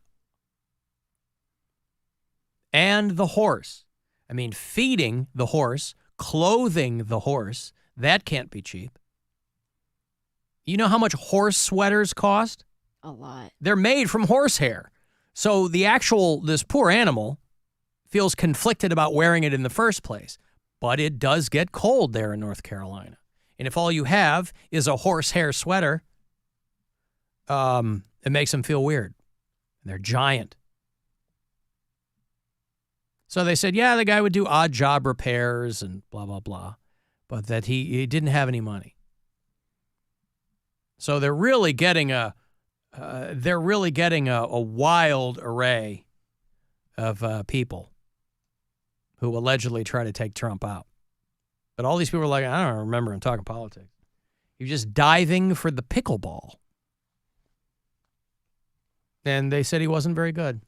And the horse. I mean, feeding the horse, clothing the horse, that can't be cheap. You know how much horse sweaters cost? A lot. They're made from horsehair. So this poor animal feels conflicted about wearing it in the first place. But it does get cold there in North Carolina. And if all you have is a horsehair sweater, it makes them feel weird. And they're giant. So they said, yeah, the guy would do odd job repairs and blah, blah, blah. But that he didn't have any money. So they're really getting a wild array of people who allegedly try to take Trump out. But all these people are like, I don't remember him talking politics. You're just diving for the pickleball. And they said he wasn't very good.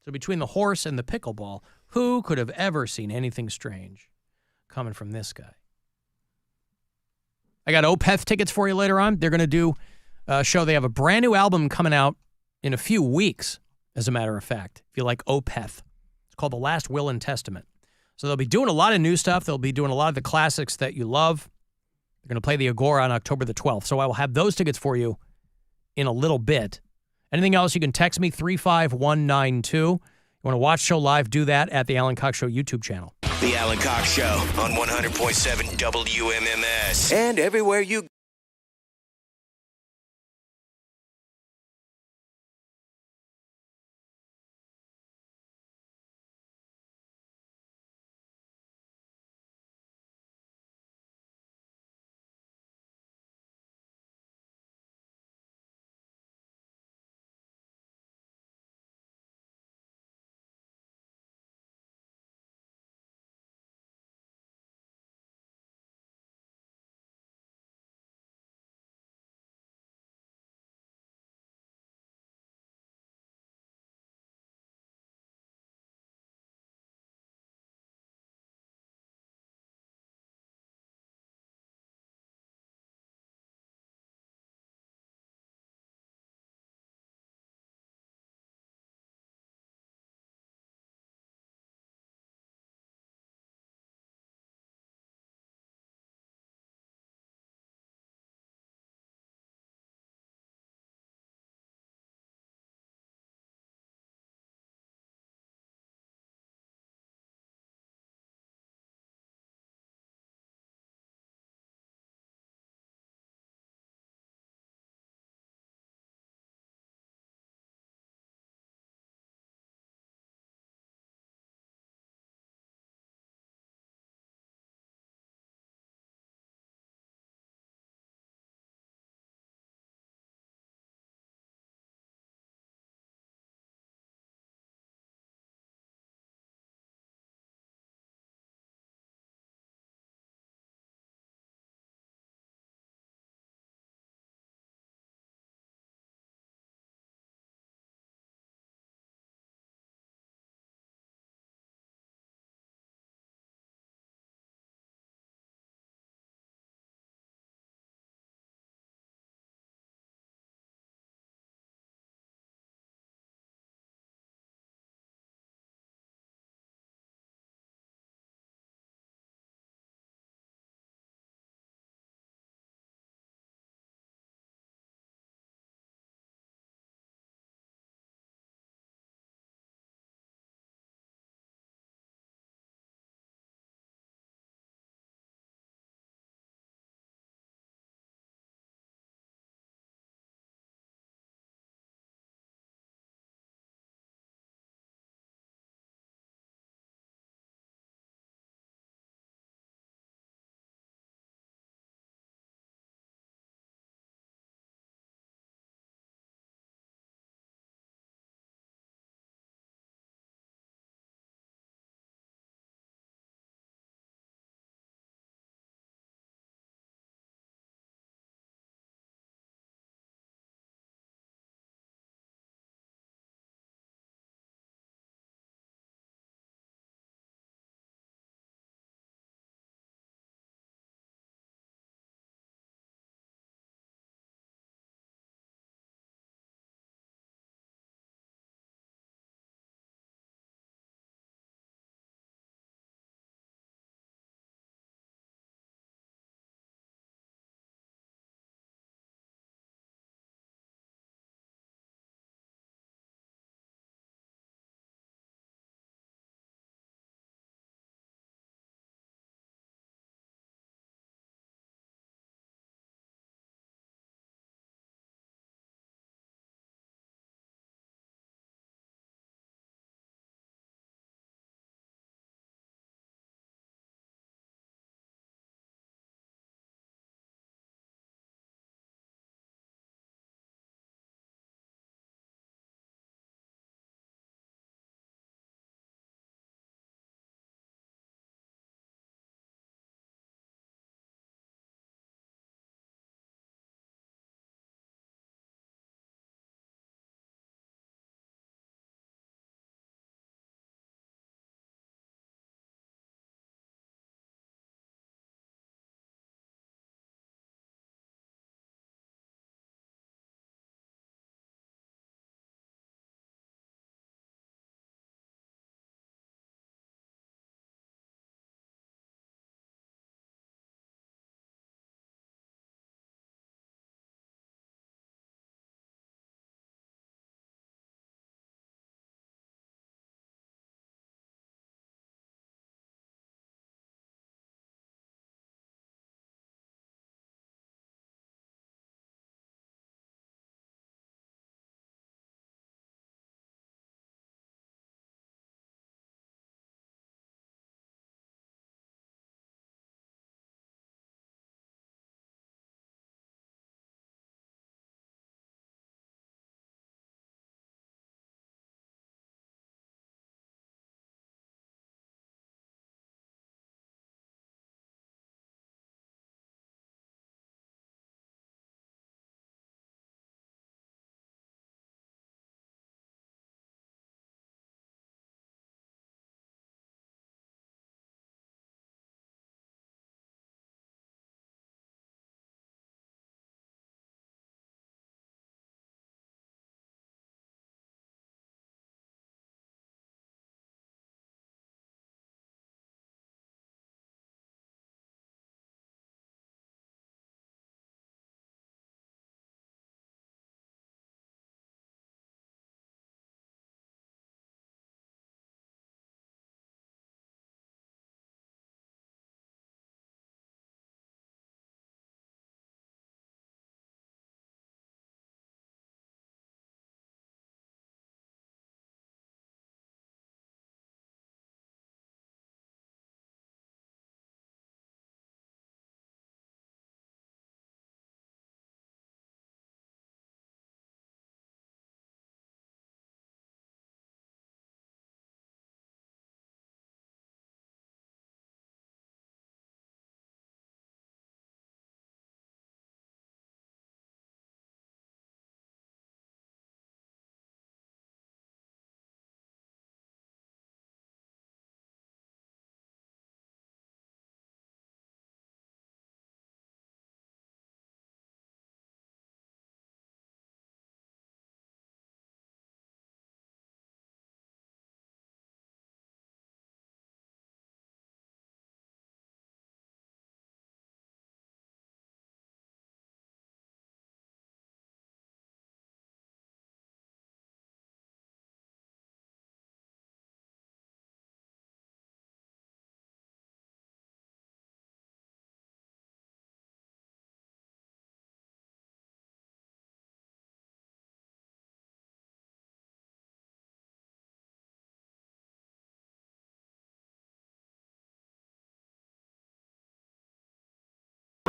So between the horse and the pickleball, who could have ever seen anything strange coming from this guy? I got Opeth tickets for you later on. They're going to do a show. They have a brand new album coming out in a few weeks, as a matter of fact, if you like Opeth. It's called The Last Will and Testament. So they'll be doing a lot of new stuff. They'll be doing a lot of the classics that you love. They're going to play the Agora on October the 12th. So I will have those tickets for you in a little bit. Anything else, you can text me, 35192. You want to watch the show live, do that at the Alan Cox Show YouTube channel. The Alan Cox Show on 100.7 WMMS. And everywhere you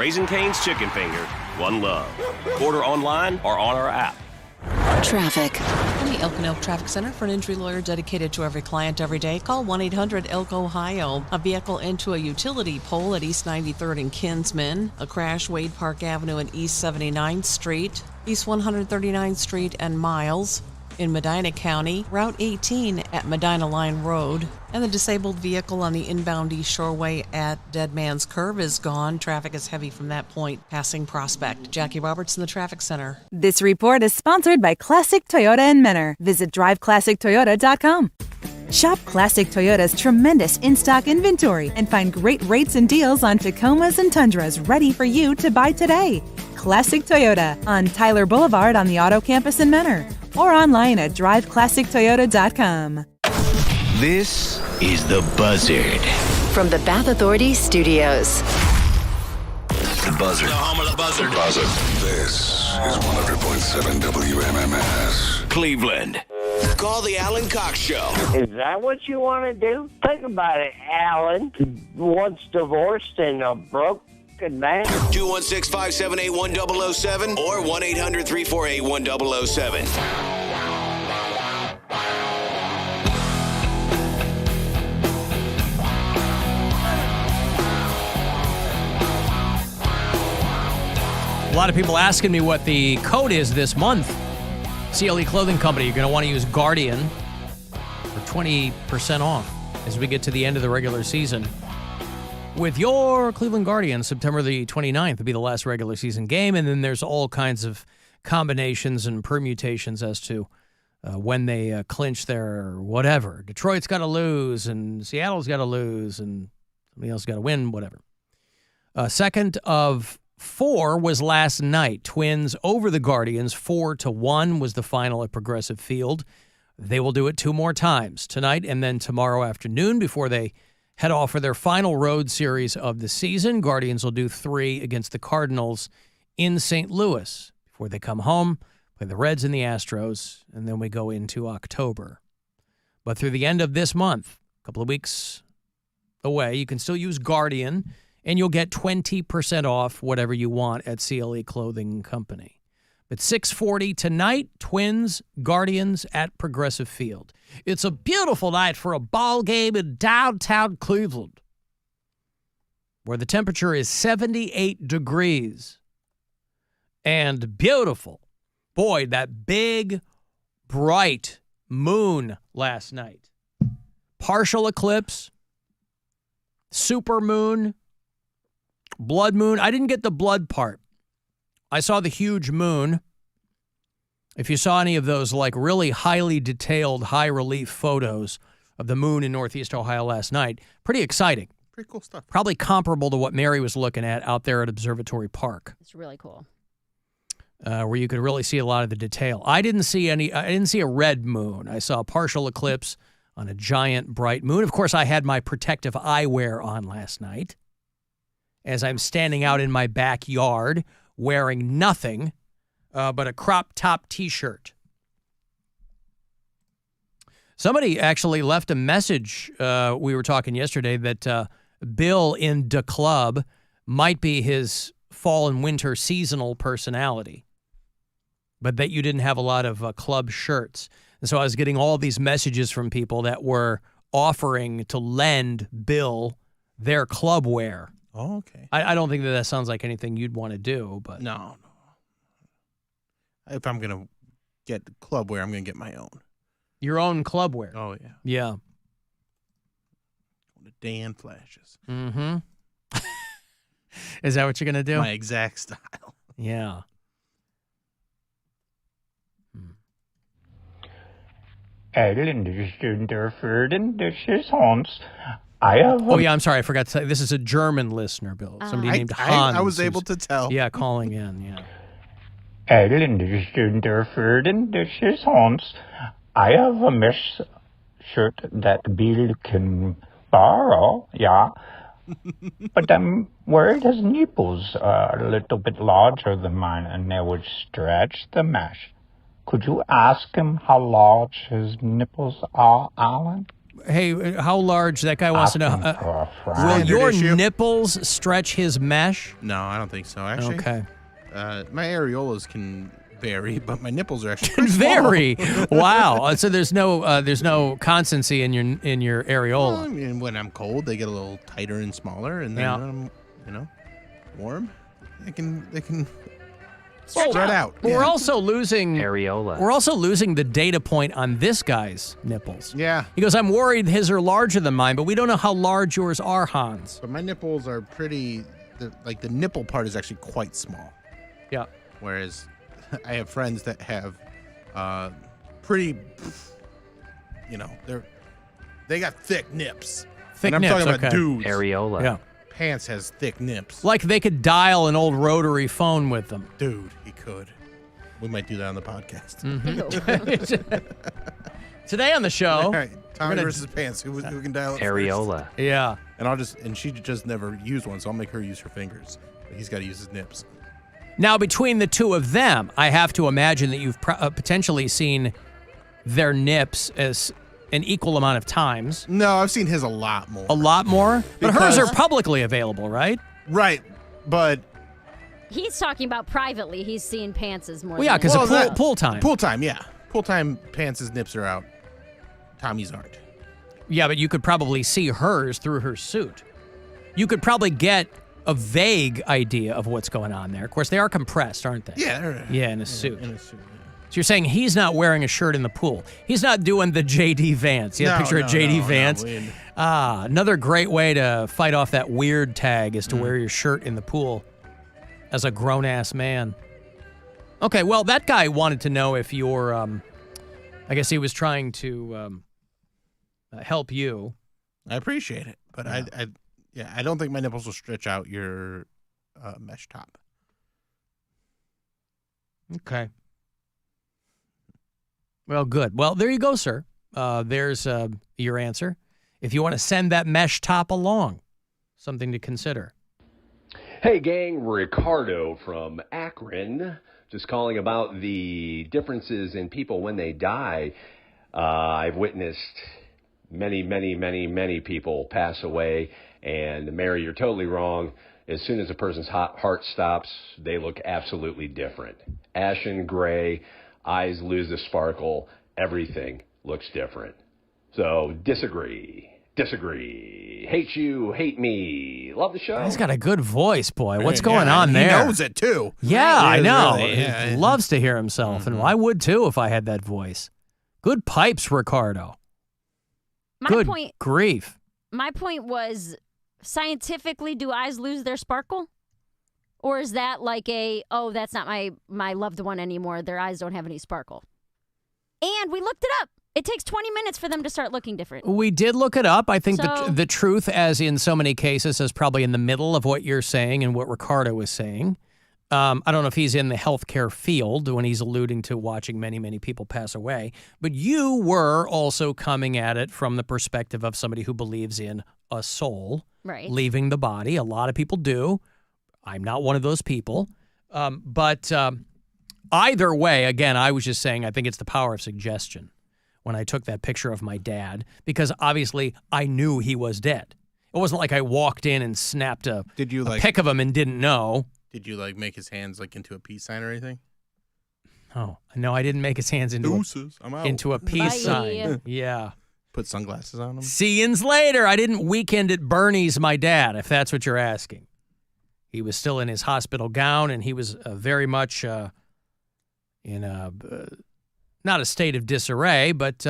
Raising Cane's Chicken Finger, one love. Order online or on our app. Traffic. From the Elk & Elk Traffic Center, for an injury lawyer dedicated to every client every day, call 1-800-ELK Ohio. A vehicle into a utility pole at East 93rd and Kinsman. A crash Wade Park Avenue and East 79th Street. East 139th Street and Miles. In Medina County, Route 18 at Medina Line Road, and the disabled vehicle on the inbound East Shoreway at Dead Man's Curve is gone. Traffic is heavy from that point, passing Prospect. Jackie Roberts in the Traffic Center. This report is sponsored by Classic Toyota in Menor. Visit driveclassictoyota.com. Shop Classic Toyota's tremendous in-stock inventory and find great rates and deals on Tacomas and Tundras ready for you to buy today. Classic Toyota on Tyler Boulevard on the Auto Campus in Menor, or online at driveclassictoyota.com. This is The Buzzard. From the Bath Authority Studios. The Buzzard. The home of the Buzzard. The Buzzard. This is 100.7 WMMS. Cleveland. Call the Alan Cox Show. Is that what you want to do? Think about it, Alan. Once divorced and a broken man. 216-578-1007 or 1-800-348-1007. A lot of people asking me what the code is this month. CLE Clothing Company, you're going to want to use Guardian for 20% off as we get to the end of the regular season. With your Cleveland Guardians, September the 29th will be the last regular season game, and then there's all kinds of combinations and permutations as to when they clinch their whatever. Detroit's got to lose, and Seattle's got to lose, and somebody else got to win, whatever. Second of 4 was last night. Twins over the Guardians, 4-1 was the final at Progressive Field. They will do it 2 more times, tonight and then tomorrow afternoon before they head off for their final road series of the season. Guardians will do 3 against the Cardinals in St. Louis before they come home, play the Reds and the Astros, and then we go into October. But through the end of this month, a couple of weeks away, you can still use Guardian, and you'll get 20% off whatever you want at CLE Clothing Company. But 6:40 tonight, Twins, Guardians at Progressive Field. It's a beautiful night for a ball game in downtown Cleveland, where the temperature is 78 degrees and beautiful. Boy, that big, bright moon last night. Partial eclipse, super moon, blood moon. I didn't get the blood part. I saw the huge moon. If you saw any of those like really highly detailed, high relief photos of the moon in Northeast Ohio last night, pretty exciting. Pretty cool stuff. Probably comparable to what Mary was looking at out there at Observatory Park. It's really cool. Where you could really see a lot of the detail. I didn't see a red moon. I saw a partial eclipse on a giant bright moon. Of course, I had my protective eyewear on last night as I'm standing out in my backyard wearing nothing but a crop top T-shirt. Somebody actually left a message. We were talking yesterday that Bill in the club might be his fall and winter seasonal personality, but that you didn't have a lot of club shirts. And so I was getting all these messages from people that were offering to lend Bill their club wear. Oh, okay. I don't think that sounds like anything you'd want to do, but No. If I'm going to get club wear, I'm going to get my own. Your own club wear. Oh, yeah. Yeah. The Dan flashes. Mm-hmm. Is that what you're going to do? My exact style. Yeah. Adeline, this is Derford, and this is Hans. Oh, yeah, I'm sorry. I forgot to say, this is a German listener, Bill. Somebody named Hans. I was able to tell. Yeah, calling in, yeah. Adeline, this is Derford, and this is Hans. I have a mesh shirt that Bill can borrow, yeah. But I'm worried his nipples are a little bit larger than mine, and they would stretch the mesh. Could you ask him how large his nipples are, Alan? Hey, how large? That guy wants to know. Will your nipples stretch his mesh? No, I don't think so. Actually, Okay. My areolas can vary, but my nipples are actually Can pretty small. vary. Wow. So there's no constancy in your areola. Well, I mean, when I'm cold, they get a little tighter and smaller, and then Yeah. when I'm, warm, they can spread out. But we're also losing areola. We're also losing the data point on this guy's nipples. Yeah. He goes, I'm worried his are larger than mine, but we don't know how large yours are, Hans. But my nipples are pretty. The nipple part is actually quite small. Yeah. Whereas I have friends that have pretty. They got thick nips. Thick and I'm nips, talking about okay. dudes. Areola. Yeah. Pants has thick nips. Like they could dial an old rotary phone with them. Dude, he could. We might do that on the podcast. Today on the show, All right, Tommy we're gonna- versus Pants. Who can dial it Areola. first? Yeah. And she just never used one, so I'll make her use her fingers. But he's got to use his nips. Now, between the two of them, I have to imagine that you've potentially seen their nips as an equal amount of times. No, I've seen his a lot more. A lot more? But hers Because- are publicly available, right? Right, but He's talking about privately. He's seen Pants' more. Well, yeah, than 'cause his. of pool time. Pool time, yeah. Pool time, Pants' nips are out. Tommy's aren't. Yeah, but you could probably see hers through her suit. You could probably get a vague idea of what's going on there. Of course, they are compressed, aren't they? Yeah. Yeah, in a suit. In a suit, yeah. So you're saying he's not wearing a shirt in the pool. He's not doing the JD Vance. You have a picture of JD Vance? Another great way to fight off that weird tag is to wear your shirt in the pool as a grown-ass man. Okay, well, that guy wanted to know if you're, I guess he was trying to help you. I appreciate it, but I don't think my nipples will stretch out your mesh top. Okay. Well, good. Well, there you go, sir. There's your answer. If you want to send that mesh top along, something to consider. Hey, gang, Ricardo from Akron. Just calling about the differences in people when they die. I've witnessed many people pass away. And Mary, you're totally wrong. As soon as a person's heart stops, they look absolutely different. Ashen gray, eyes lose the sparkle, everything looks different. So disagree. Hate you, hate me. Love the show. He's got a good voice, boy. What's going Yeah, on he there? He knows it, too. Yeah, I He is know. really, yeah. He loves to hear himself, and I would too if I had that voice. Good pipes, Ricardo. Good grief. My point was, scientifically, do eyes lose their sparkle? Or is that like that's not my loved one anymore. Their eyes don't have any sparkle. And we looked it up. It takes 20 minutes for them to start looking different. We did look it up. I think So- the truth, as in so many cases, is probably in the middle of what you're saying and what Ricardo is saying. I don't know if he's in the healthcare field when he's alluding to watching many people pass away. But you were also coming at it from the perspective of somebody who believes in a soul Right. leaving the body. A lot of people do. I'm not one of those people. But either way, again, I was just saying I think it's the power of suggestion when I took that picture of my dad, because obviously I knew he was dead. It wasn't like I walked in and snapped a pic of him and didn't know. Did you make his hands into a peace sign or anything? Oh, no, I didn't make his hands Deuces, I'm out. into a peace Bye. sign. Yeah. Put sunglasses on him. See yous later. I didn't weekend at Bernie's my dad, if that's what you're asking. He was still in his hospital gown, and he was very much in a, not a state of disarray, but,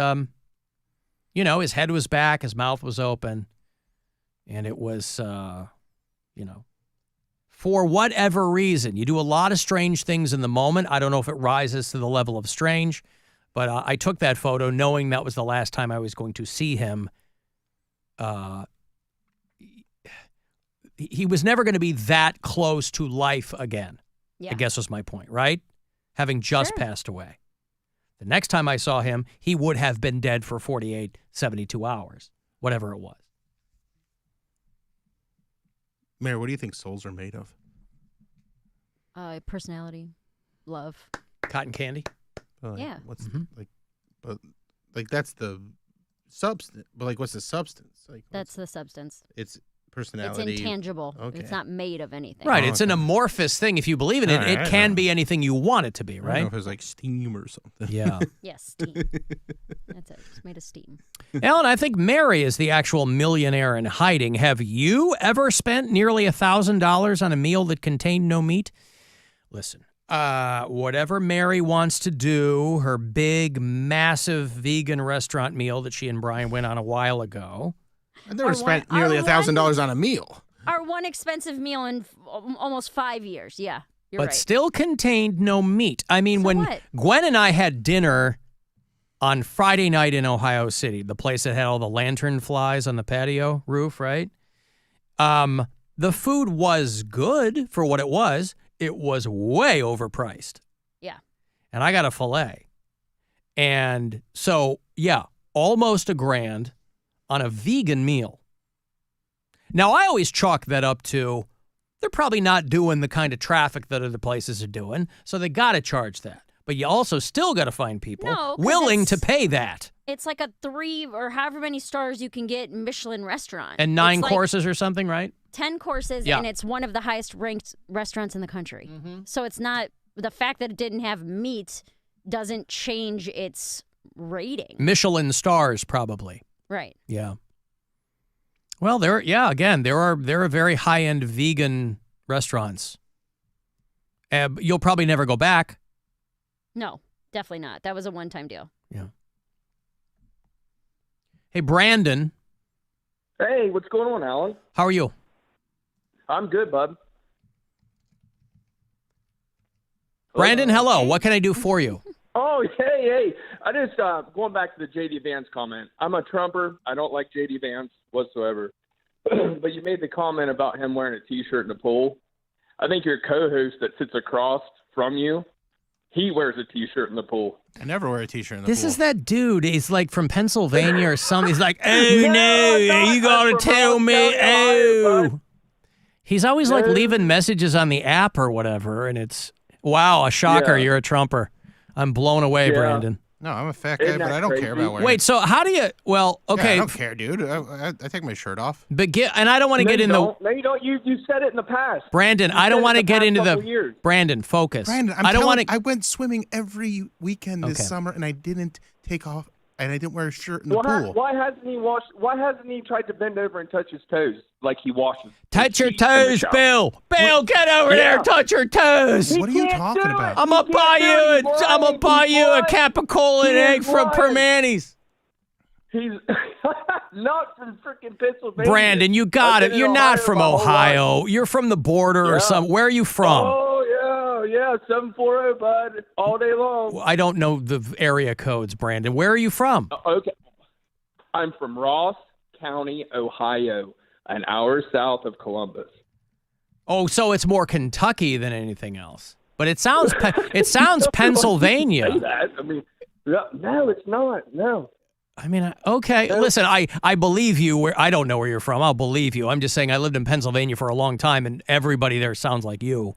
his head was back, his mouth was open, and it was, for whatever reason. You do a lot of strange things in the moment. I don't know if it rises to the level of strange, but I took that photo knowing that was the last time I was going to see him. He was never going to be that close to life again, I guess was my point, right? Having just passed away. The next time I saw him, he would have been dead for 48, 72 hours, whatever it was. Mary, what do you think souls are made of? Personality, love. Cotton candy? Yeah. What's but that's the substance. But like, what's the substance? Like, That's the substance. it's personality. It's intangible. Okay. It's not made of anything. Right. It's an amorphous thing. If you believe in it, All right, it can be anything you want it to be, I don't right? know if it's like steam or something. Yeah. Yes, steam. That's it. It's made of steam. Alan, I think Mary is the actual millionaire in hiding. Have you ever spent nearly $1,000 on a meal that contained no meat? Listen, whatever Mary wants to do, her big, massive vegan restaurant meal that she and Brian went on a while ago. I never spent nearly $1,000 on a meal. Our one expensive meal in almost 5 years. Yeah, you're but right. still contained no meat. I mean, So when what? Gwen and I had dinner on Friday night in Ohio City, the place that had all the lantern flies on the patio roof, right? The food was good for what it was. It was way overpriced. Yeah. And I got a filet. And so, yeah, almost $1,000 on a vegan meal. Now, I always chalk that up to they're probably not doing the kind of traffic that other places are doing, so they got to charge that. But you also still got to find people No, 'cause willing to it's- pay that. It's like a 3 or however many stars you can get Michelin restaurant. And 9 It's like courses or something, right? 10 courses, Yeah. and it's one of the highest ranked restaurants in the country. So it's not, the fact that it didn't have meat doesn't change its rating. Michelin stars, probably. Right. Yeah. Well, there are very high-end vegan restaurants. You'll probably never go back. No, definitely not. That was a one-time deal. Yeah. Hey, Brandon. Hey, what's going on, Alan? How are you? I'm good, bud. Brandon, hello. What can I do for you? Oh, hey. I just, going back to the J.D. Vance comment. I'm a Trumper. I don't like J.D. Vance whatsoever. But you made the comment about him wearing a T-shirt in the pool. I think your co-host that sits across from you, he wears a T-shirt in the pool. I never wear a T-shirt in the This pool. is that dude. He's like from Pennsylvania or something. He's like, oh, no, you got to tell me. Oh. He's always like leaving messages on the app or whatever. And it's, wow, a shocker. Yeah. You're a Trumper. I'm blown away, Yeah. Brandon. No, I'm a fat guy, Isn't but that I don't crazy? care about wearing Wait, so how do you, well, Yeah, okay. I don't care, dude. I take my shirt off. But and I don't want to No, get you in the, don't. No, you don't. You said it in the past. Brandon, You I don't said it want to the get past into couple the, years. Brandon, focus. Brandon, I don't want to, I went swimming every weekend this Okay. summer, and I didn't take off, and I didn't wear a shirt in the Why, pool. why hasn't he washed? Why hasn't he tried to bend over and touch his toes like he washes? touch your his feet in the toes, shower? Bill. Bill, get over there, Yeah. touch your toes. He What are you can't talking do about? it. I'm He gonna can't buy do you it. a, He's lying. I'm gonna buy He's you a lying. capicola and He egg is from lying. Permanis. He's not from freaking Pennsylvania. Brandon, you got I've it. been You're in not Ohio from my whole Ohio. life. You're from the border or Yeah. something. Where are you from? Oh yeah, 740, bud, all day long. I don't know the area codes, Brandon. Where are you from? Okay, I'm from Ross County, Ohio, an hour south of Columbus. Oh, so it's more Kentucky than anything else. But it sounds Pennsylvania. Say that. I mean, no, it's not. No. I mean, okay. Listen, I believe you. I don't know where you're from. I'll believe you. I'm just saying I lived in Pennsylvania for a long time, and everybody there sounds like you.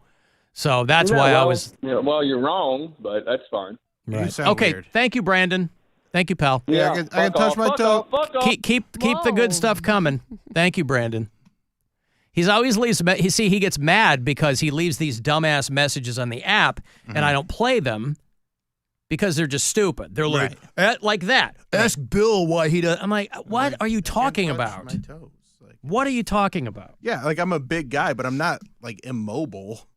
So that's Yeah, why I well, was. Yeah, well, you're wrong, but that's fine. Right. sound Okay. weird. Thank you, Brandon. Thank you, pal. Yeah, I can touch my toe. Keep the good stuff coming. Thank you, Brandon. He's always leaves. He gets mad because he leaves these dumbass messages on the app, and I don't play them because they're just stupid. They're like like that. Ask Bill why he does. I'm like, what are you talking about? My toes. Like, What are you talking about? yeah, like I'm a big guy, but I'm not like immobile.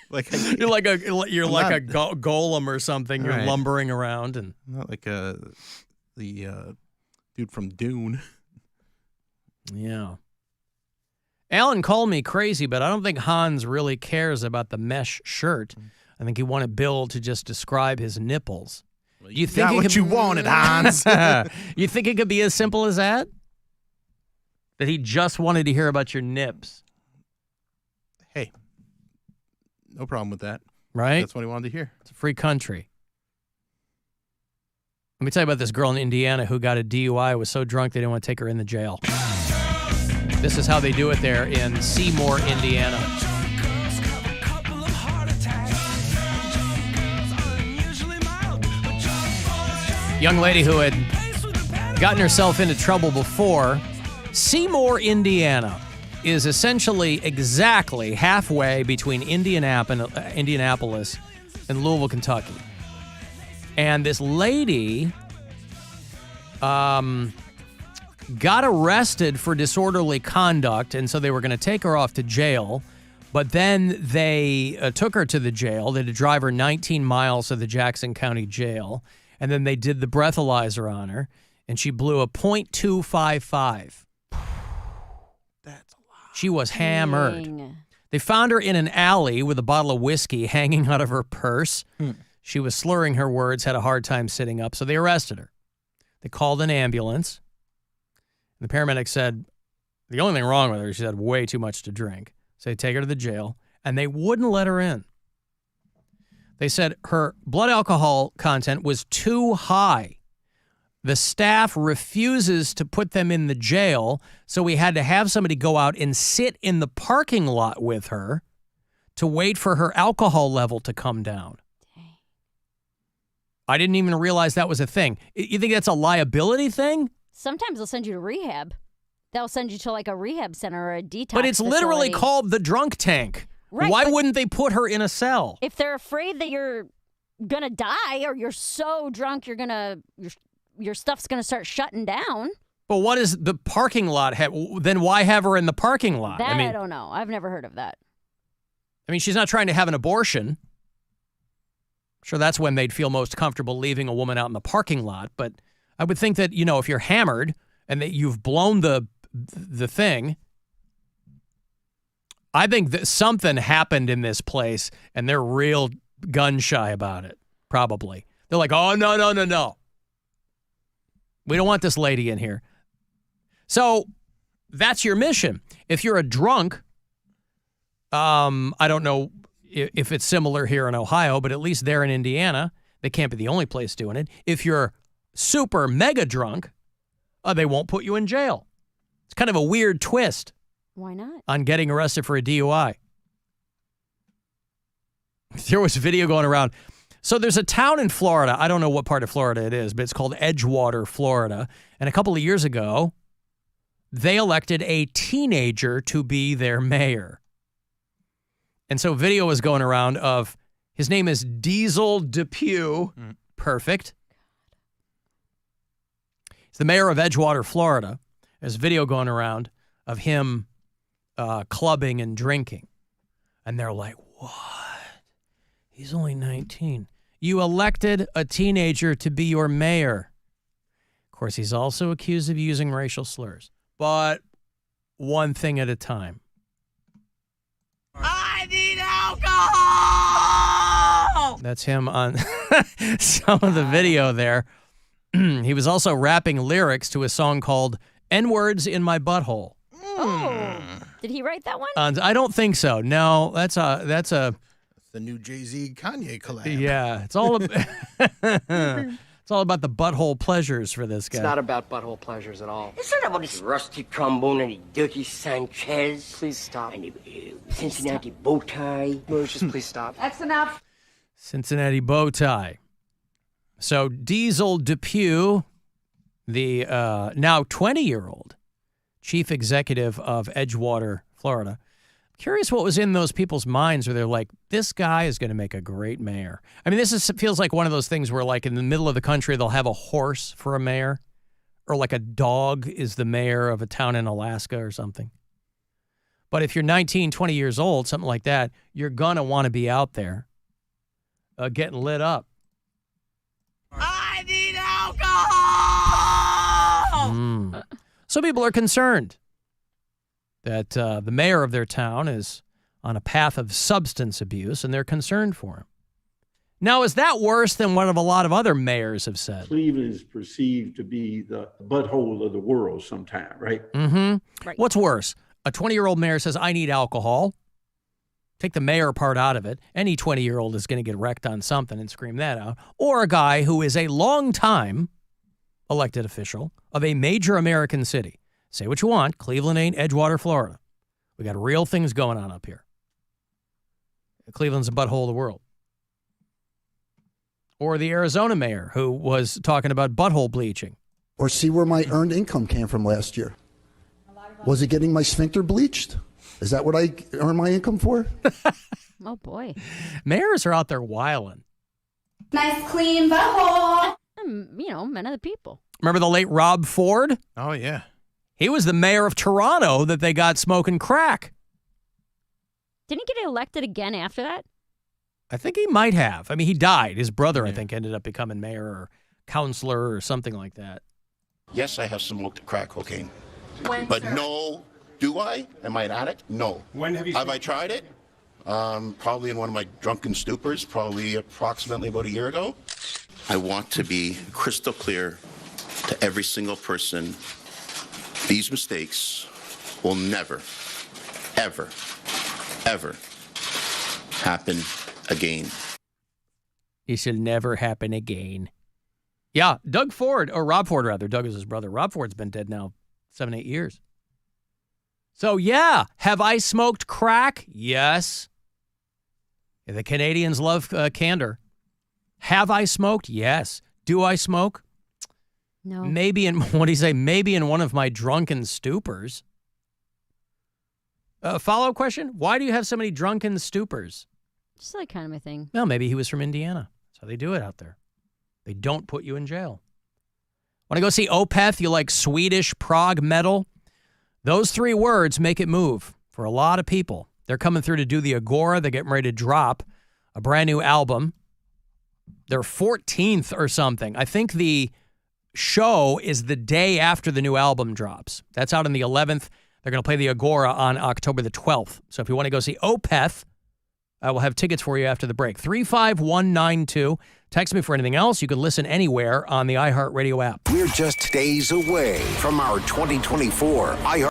Like You're like a I'm not- golem or something. You're Right. lumbering around and I'm not like the dude from Dune. yeah. Alan called me crazy, but I don't think Hans really cares about the mesh shirt. I think he wanted Bill to just describe his nipples. You got what you wanted, Hans. You think it could be as simple as that? That he just wanted to hear about your nips, Hey, no problem with that. right? That's what he wanted to hear. It's a free country. Let me tell you about this girl in Indiana who got a DUI, was so drunk they didn't want to take her in the jail. This is how they do it there in Seymour, Indiana. Young lady who had gotten herself into trouble before. Seymour, Indiana is essentially exactly halfway between Indianapolis and Louisville, Kentucky. And this lady got arrested for disorderly conduct, and so they were going to take her off to jail. But then they took her to the jail. They had to drive her 19 miles to the Jackson County Jail. And then they did the breathalyzer on her, and she blew a .255. That's a lot. She was hammered. Dang. They found her in an alley with a bottle of whiskey hanging out of her purse. She was slurring her words, had a hard time sitting up, so they arrested her. They called an ambulance. The paramedic said the only thing wrong with her is she had way too much to drink. So they take her to the jail, and they wouldn't let her in. They said her blood alcohol content was too high. The staff refuses to put them in the jail, so we had to have somebody go out and sit in the parking lot with her to wait for her alcohol level to come down. Dang. I didn't even realize that was a thing. You think that's a liability thing? Sometimes they'll send you to rehab. They'll send you to like a rehab center or a detox But it's literally called the drunk tank. Right, why wouldn't they put her in a cell? If they're afraid that you're going to die or you're so drunk your stuff's going to start shutting down. But what is the parking lot have? Then why have her in the parking lot? That I don't know. I've never heard of that. I mean, she's not trying to have an abortion. I'm sure that's when they'd feel most comfortable leaving a woman out in the parking lot. But I would think that, if you're hammered and that you've blown the thing, I think that something happened in this place and they're real gun shy about it, probably. They're like, oh, no. We don't want this lady in here. So that's your mission. If you're a drunk, I don't know if it's similar here in Ohio, but at least there in Indiana, they can't be the only place doing it. If you're super mega drunk, they won't put you in jail. It's kind of a weird twist. Why not? On getting arrested for a DUI. There was a video going around. So there's a town in Florida. I don't know what part of Florida it is, but it's called Edgewater, Florida. And a couple of years ago, they elected a teenager to be their mayor. And so video was going around of, his name is Diesel Depew. Perfect. He's the mayor of Edgewater, Florida. There's video going around of him clubbing and drinking. And they're like, what? He's only 19. You elected a teenager to be your mayor. Of course, he's also accused of using racial slurs. But one thing at a time. I need alcohol! That's him on some of the video there. He was also rapping lyrics to a song called N-Words in My Butthole. Oh, did he write that one? I don't think so. No, that's the new Jay-Z Kanye collab. Yeah, it's all about it's all about the butthole pleasures for this guy. It's not about butthole pleasures at all. It's not about this rusty trombone and the dirty Sanchez. Please stop. And the Cincinnati bow tie. No, just please stop. That's enough. Cincinnati bow tie. So Diesel Depew, the now 20-year-old chief executive of Edgewater, Florida. Curious what was in those people's minds where they're like, this guy is going to make a great mayor. I mean, feels like one of those things where, like, in the middle of the country, they'll have a horse for a mayor, or like a dog is the mayor of a town in Alaska or something. But if you're 19, 20 years old, something like that, you're going to want to be out there getting lit up. I need alcohol! So people are concerned that the mayor of their town is on a path of substance abuse, and they're concerned for him. Now, is that worse than what a lot of other mayors have said? Cleveland is perceived to be the butthole of the world sometime, right? Mm-hmm. Right. What's worse? A 20-year-old mayor says, I need alcohol. Take the mayor part out of it. Any 20-year-old is going to get wrecked on something and scream that out. Or a guy who is a long-time elected official of a major American city. Say what you want. Cleveland ain't Edgewater, Florida. We got real things going on up here. Cleveland's the butthole of the world. Or the Arizona mayor who was talking about butthole bleaching. or see where my earned income came from last year. Was it getting my sphincter bleached? Is that what I earn my income for? Oh, boy. Mayors are out there wilding. Nice clean butthole. Men of the people. Remember the late Rob Ford? Oh, yeah. He was the mayor of Toronto that they got smoking crack. Didn't he get elected again after that? I think he might have. I mean, he died. His brother, I think, ended up becoming mayor or councilor or something like that. Yes, I have smoked crack cocaine. When, But sir? no, do I? Am I an addict? No. When have you? Have I tried it? Probably in one of my drunken stupors, probably approximately about a year ago. I want to be crystal clear to every single person. These mistakes will never, ever, ever happen again. It shall never happen again. Yeah, Doug Ford, or Rob Ford, rather. Doug is his brother. Rob Ford's been dead now 7-8 years. So, yeah, have I smoked crack? Yes. The Canadians love candor. Have I smoked? Yes. Do I smoke? No. Maybe in, what do you say? Maybe in one of my drunken stupors. Follow-up question? Why do you have so many drunken stupors? Just like kind of my thing. Well, maybe he was from Indiana. That's how they do it out there. They don't put you in jail. Want to go see Opeth? You like Swedish prog metal? Those 3 words make it move for a lot of people. They're coming through to do the Agora. They're getting ready to drop a brand new album. They're 14th or something. I think the show is the day after the new album drops. That's out on the 11th. They're going to play the Agora on October the 12th. So if you want to go see Opeth, I will have tickets for you after the break. 35192. Text me for anything else. You can listen anywhere on the iHeartRadio app. We're just days away from our 2024 iHeart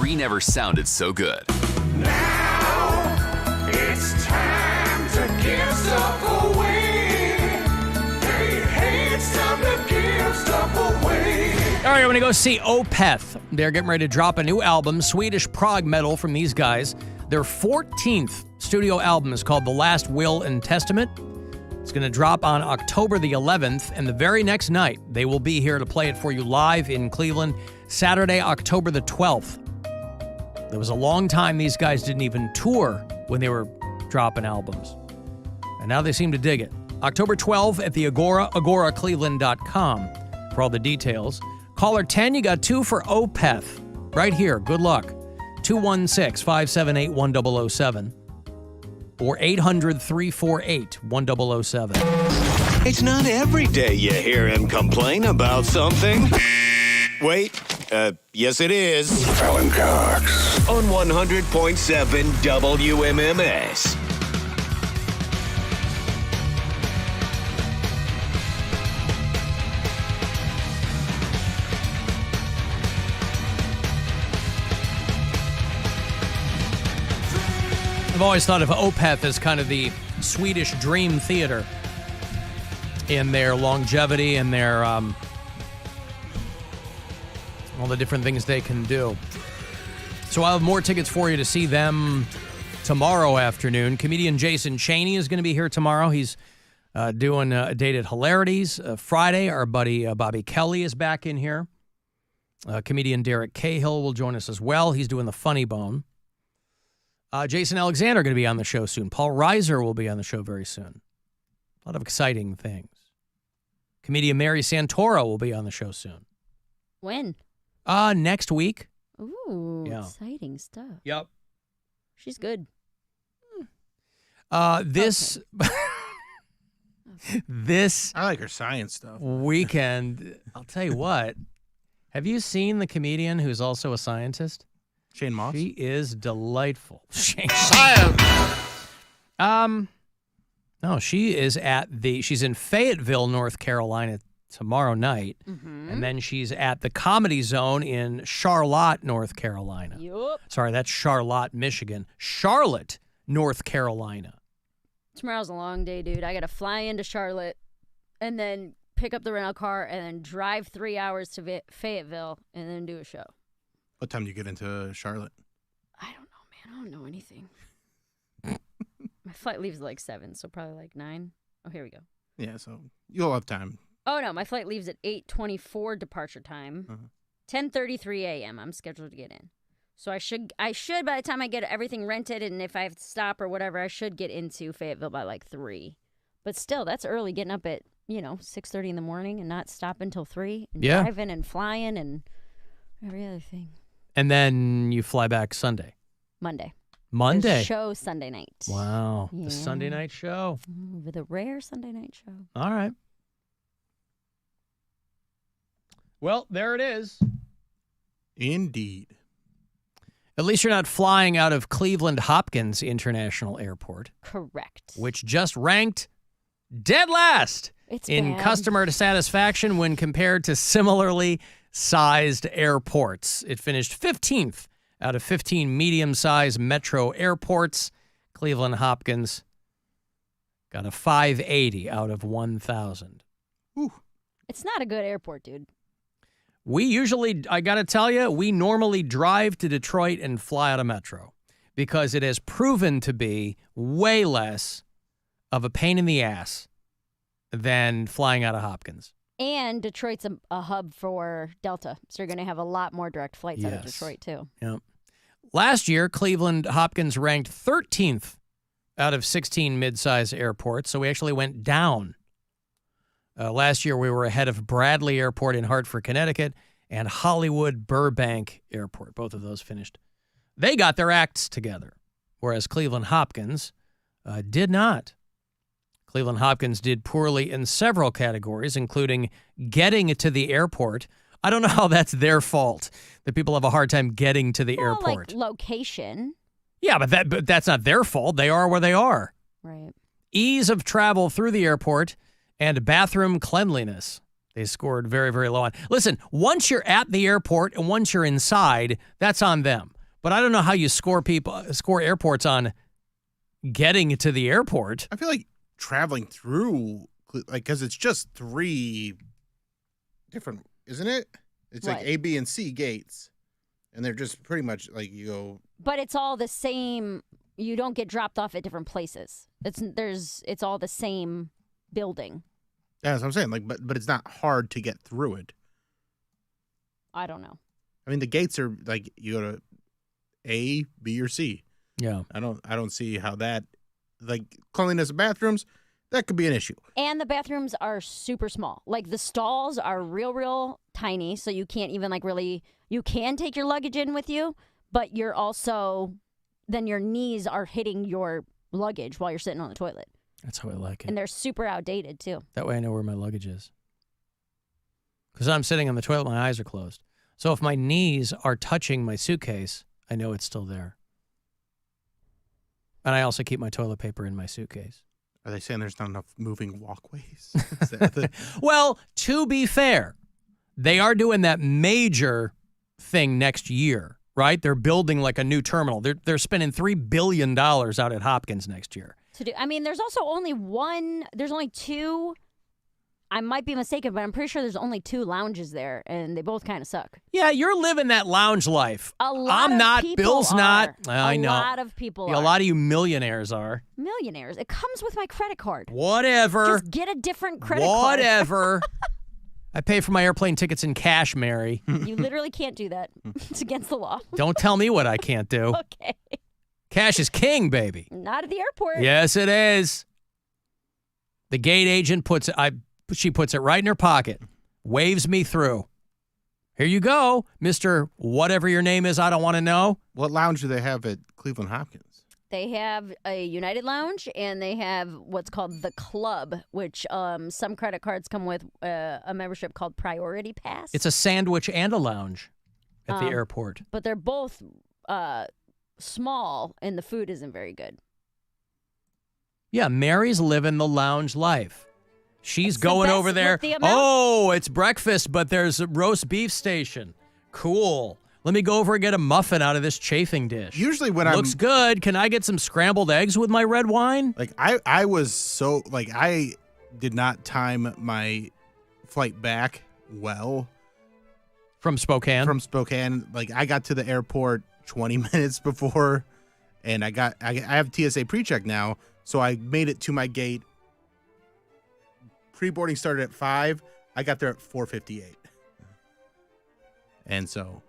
Free never sounded so good. Now it's time to give stuff away. Hey, it's time to give stuff away. All right, I'm going to go see Opeth. They're getting ready to drop a new album, Swedish prog metal from these guys. Their 14th studio album is called The Last Will and Testament. It's going to drop on October the 11th, and the very next night, they will be here to play it for you live in Cleveland, Saturday, October the 12th. There was a long time these guys didn't even tour when they were dropping albums. And now they seem to dig it. October 12th at the Agora, agoracleveland.com for all the details. Caller 10, you got 2 for Opeth. Right here. Good luck. 216-578-1007 or 800-348-1007. It's not every day you hear him complain about something. Wait, yes it is. Alan Cox. On 100.7 WMMS. I've always thought of Opeth as kind of the Swedish Dream Theater in their longevity and their all the different things they can do. So I'll have more tickets for you to see them tomorrow afternoon. Comedian Jason Chaney is going to be here tomorrow. He's doing a date at Hilarities. Friday, our buddy Bobby Kelly is back in here. Comedian Derek Cahill will join us as well. He's doing the Funny Bone. Jason Alexander going to be on the show soon. Paul Reiser will be on the show very soon. A lot of exciting things. Comedian Mary Santora will be on the show soon. When? Next week. Ooh, Yeah. exciting stuff. Yep. She's good. This this I like her science stuff. weekend, I'll tell you what. Have you seen the comedian who's also a scientist? Shane Moss? She is delightful. Science! No, she is she's in Fayetteville, North Carolina tomorrow night. And then she's at the Comedy Zone in Charlotte, North Carolina. Yup. Sorry, that's Charlotte, Michigan. Charlotte, North Carolina. Tomorrow's a long day, dude. I got to fly into Charlotte and then pick up the rental car and then drive 3 hours to Fayetteville and then do a show. What time do you get into Charlotte? I don't know, man. I don't know anything. My flight leaves at like 7, so probably like 9. Oh, here we go. Yeah, so you'll have time. Oh, no. My flight leaves at 8:24 departure time. 10:33 a.m. I'm scheduled to get in. So I should, by the time I get everything rented and if I have to stop or whatever, I should get into Fayetteville by like 3. But still, that's early getting up at, 6:30 in the morning and not stopping until 3. And Yeah. driving and flying and every other thing. And then you fly back Sunday. Monday. Monday. There's show Sunday night. Wow. Yeah. The Sunday night show. With a rare Sunday night show. All right. Well, there it is. Indeed. At least you're not flying out of Cleveland Hopkins International Airport. Correct. Which just ranked dead last in bad. customer satisfaction when compared to similarly sized airports. It finished 15th out of 15 medium-sized metro airports. Cleveland Hopkins got a 580 out of 1,000. It's not a good airport, dude. We usually, I got to tell you, we normally drive to Detroit and fly out of Metro because it has proven to be way less of a pain in the ass than flying out of Hopkins. And Detroit's a hub for Delta, so you're going to have a lot more direct flights out of Yes. Detroit, too. Yep. Last year, Cleveland Hopkins ranked 13th out of 16 mid-sized airports, so we actually went down. Last year, we were ahead of Bradley Airport in Hartford, Connecticut, and Hollywood Burbank Airport. Both of those finished. They got their acts together, whereas Cleveland Hopkins did not. Cleveland Hopkins did poorly in several categories, including getting to the airport. I don't know how that's their fault, that people have a hard time getting to the airport. Like location. Yeah, but that's not their fault. They are where they are. Right. Ease of travel through the airport and bathroom cleanliness. They scored very, very low on. Listen, once you're at the airport and once you're inside, that's on them. But I don't know how you score airports on getting to the airport. I feel like traveling through, like, because it's just 3 different, isn't it? It's like What? A, B, and C gates. And they're just pretty much like you go. But it's all the same. You don't get dropped off at different places. It's all the same building. Yeah, that's what I'm saying. Like, but it's not hard to get through it. I don't know. I mean, the gates are like you go to A, B, or C. Yeah. I don't see how that, like, cleanliness of bathrooms, that could be an issue. And the bathrooms are super small. Like the stalls are real tiny, so you can't even like really. You can take your luggage in with you, but you're also then your knees are hitting your luggage while you're sitting on the toilet. That's how I like it. And they're super outdated too. That way I know where my luggage is. Because I'm sitting on the toilet, my eyes are closed. So if my knees are touching my suitcase, I know it's still there. And I also keep my toilet paper in my suitcase. Are they saying there's not enough moving walkways? Well, to be fair, they are doing that major thing next year, right? They're building like a new terminal. They're spending $3 billion out at Hopkins next year. I mean, there's also only there's only 2. I might be mistaken, but I'm pretty sure there's only 2 lounges there, and they both kind of suck. Yeah, you're living that lounge life. I'm not. People Bill's are. not. I know. A lot of people Yeah, are. a lot of you millionaires are. Millionaires. It comes with my credit card. Whatever. Just get a different credit card. Whatever. I pay for my airplane tickets in cash, Mary. You literally can't do that. It's against the law. Don't tell me what I can't do. Okay. Cash is king, baby. Not at the airport. Yes, it is. The gate agent puts it right in her pocket, waves me through. Here you go, Mr. Whatever your name is, I don't want to know. What lounge do they have at Cleveland Hopkins? They have a United Lounge, and they have what's called the Club, which some credit cards come with a membership called Priority Pass. It's a sandwich and a lounge at the airport. But they're both small, and the food isn't very good. Yeah, Mary's living the lounge life. She's It's the going best over there. with the amount- Oh, it's breakfast, but there's a roast beef station. Cool. Let me go over and get a muffin out of this chafing dish. Usually when Looks good. Can I get some scrambled eggs with my red wine? Like I was so like I did not time my flight back well from Spokane. Like I got to the airport 20 minutes before, and I have TSA pre-check now, so I made it to my gate. Pre-boarding started at 5. I got there at 4:58, and so.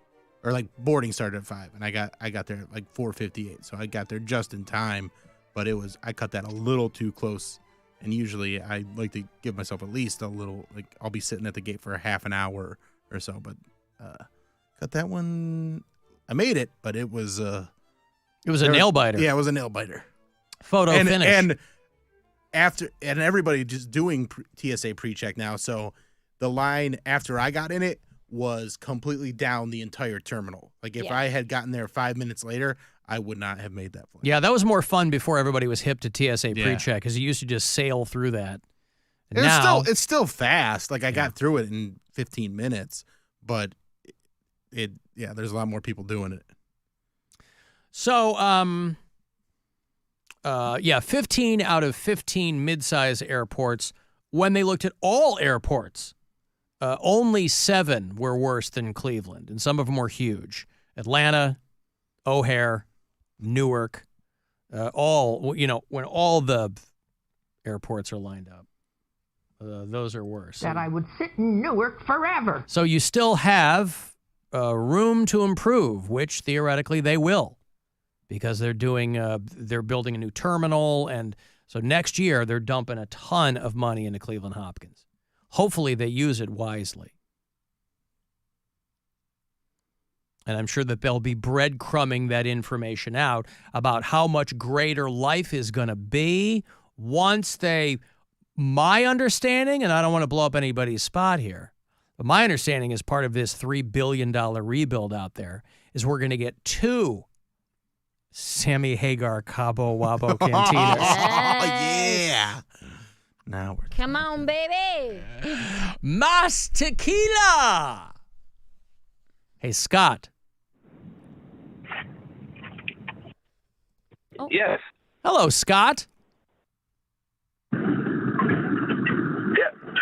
Or like boarding started at 5, and I got there at like 4:58, so I got there just in time. But I cut that a little too close, and usually I like to give myself at least a little, like I'll be sitting at the gate for a half an hour or so. But cut that one. I made it, but it was a nail biter. Yeah, it was a nail biter. Photo finish. And everybody just doing TSA pre-check now, so the line after I got in it was completely down the entire terminal. Like if I had gotten there 5 minutes later, I would not have made that flight. Yeah, that was more fun before everybody was hip to TSA pre-check, because you used to just sail through that. It's still fast. Like I got through it in 15 minutes, but there's a lot more people doing it. So, 15 out of 15 mid-size airports, when they looked at all airports, only 7 were worse than Cleveland, and some of them were huge. Atlanta, O'Hare, Newark, when all the airports are lined up, those are worse. That I would sit in Newark forever. So you still have room to improve, which theoretically they will, because they're building a new terminal, and so next year they're dumping a ton of money into Cleveland Hopkins. Hopefully they use it wisely. And I'm sure that they'll be breadcrumbing that information out about how much greater life is going to be once my understanding, and I don't want to blow up anybody's spot here, but my understanding is part of this $3 billion rebuild out there is we're going to get 2 Sammy Hagar Cabo Wabo cantinas. Oh, yeah. Now we're Come on, baby. Mas tequila. Hey, Scott. Yes. Hello, Scott. Yeah,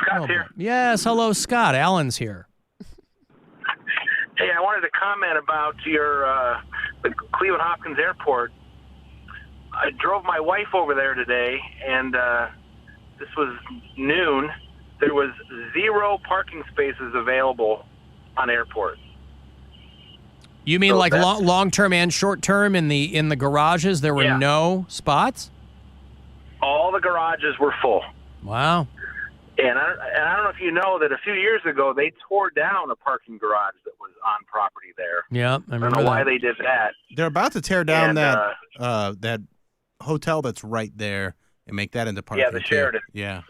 Scott's here. Yes, hello, Scott. Alan's here. Hey, I wanted to comment about your the Cleveland Hopkins Airport. I drove my wife over there today, and this was noon. There was 0 parking spaces available on airport. You mean So like that's- long-term and short-term in the garages? There were no spots? All the garages were full. Wow. And I don't know if you know that a few years ago they tore down a parking garage that was on property there. Yeah, I I remember don't know why that. they did that. They're about to tear down And, that hotel that's right there and make that into parking. Yeah, the too. Sheridan. Yeah.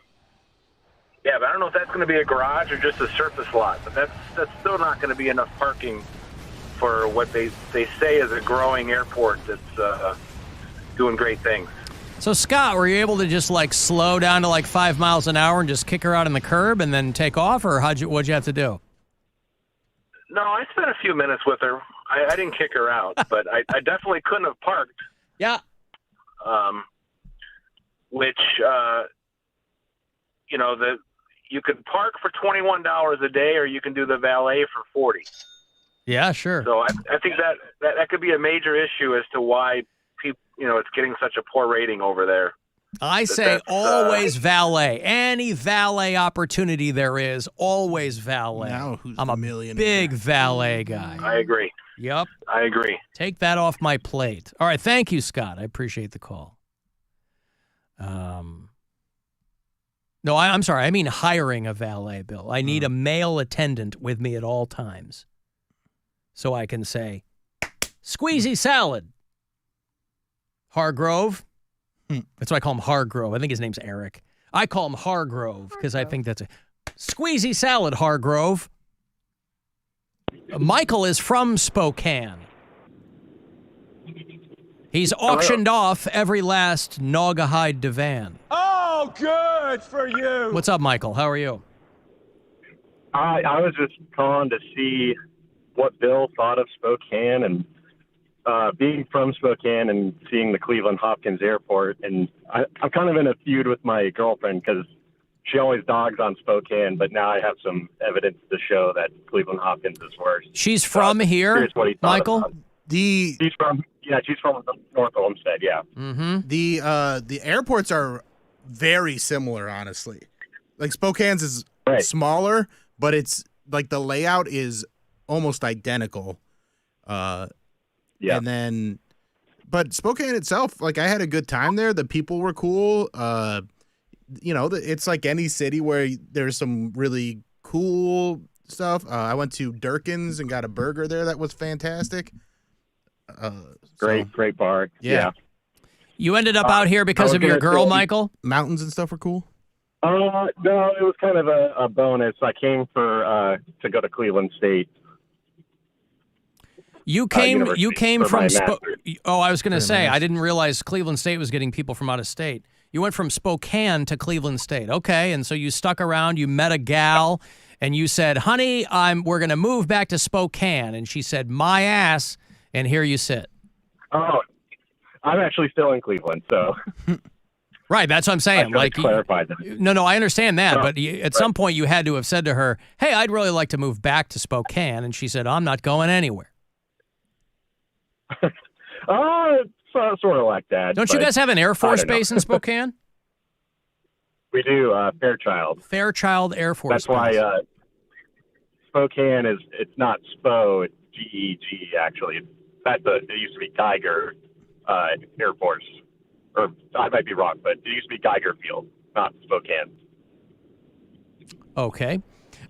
Yeah, but I don't know if that's going to be a garage or just a surface lot. But that's still not going to be enough parking for what they say is a growing airport that's doing great things. So, Scott, were you able to just like slow down to like 5 miles an hour and just kick her out on the curb and then take off, or what'd you have to do? No, I spent a few minutes with her. I didn't kick her out, but I definitely couldn't have parked. Yeah. Which, you could park for $21 a day, or you can do the valet for $40. Yeah, sure. So I think that could be a major issue as to why people, it's getting such a poor rating over there. I say always valet. Any valet opportunity there is, always valet. Now who's I'm the a millionaire? big valet guy. I agree. Yep. I agree. Take that off my plate. All right, thank you, Scott. I appreciate the call. No, I'm sorry. I mean hiring a valet, Bill. I need a male attendant with me at all times. So I can say, squeezy salad. Hargrove. That's why I call him Hargrove. I think his name's Eric. I call him Hargrove because I think that's a squeezy salad, Hargrove. Michael is from Spokane. He's auctioned off every last Naugahyde divan. Oh, good for you. What's up, Michael? How are you? I was just calling to see what Bill thought of Spokane and being from Spokane and seeing the Cleveland Hopkins Airport. And I'm kind of in a feud with my girlfriend because she always dogs on Spokane, but now I have some evidence to show that Cleveland Hopkins is worse. She's from here, Curious what he thought Michael? about it. She's from North Olmsted, yeah. Mm-hmm. The airports are very similar, honestly. Like Spokane's is smaller, but it's like the layout is almost identical. And then, but Spokane itself, like I had a good time there. The people were cool. It's like any city where there's some really cool stuff. I went to Durkin's and got a burger there that was fantastic. Great bar. Yeah. You ended up out here because of your girl, Michael? Mountains and stuff were cool? No, it was kind of a bonus. I came to go to Cleveland State. You came from I was going to say, nice. I didn't realize Cleveland State was getting people from out of state. You went from Spokane to Cleveland State. Okay, and so you stuck around, you met a gal, and you said, "Honey, we're going to move back to Spokane." And she said, "My ass," and here you sit. Oh, I'm actually still in Cleveland, so. Right, that's what I'm saying. I clarified that. No, I understand that, Oh, but at some point you had to have said to her, "Hey, I'd really like to move back to Spokane," and she said, "I'm not going anywhere." It's sort of like that. Don't you but guys have an Air Force I don't know. base in Spokane? We do, Fairchild. Fairchild Air Force That's why Base. Spokane it's not SPO, it's GEG actually. It used to be Geiger Air Force. Or I might be wrong, but it used to be Geiger Field, not Spokane. Okay.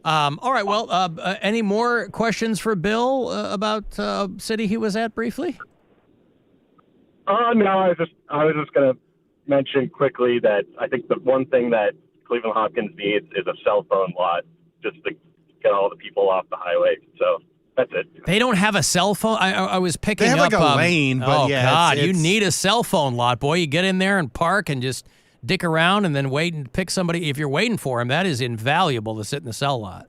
All right. Well, any more questions for Bill about city he was at briefly? No, I was just going to mention quickly that I think the one thing that Cleveland Hopkins needs is a cell phone lot just to get all the people off the highway. So that's it. They don't have a cell phone. I was picking They up have like a lane, but oh yeah, God, it's- you need a cell phone lot, boy. You get in there and park and just dick around and then wait and pick somebody. If you're waiting for him, that is invaluable to sit in the cell lot.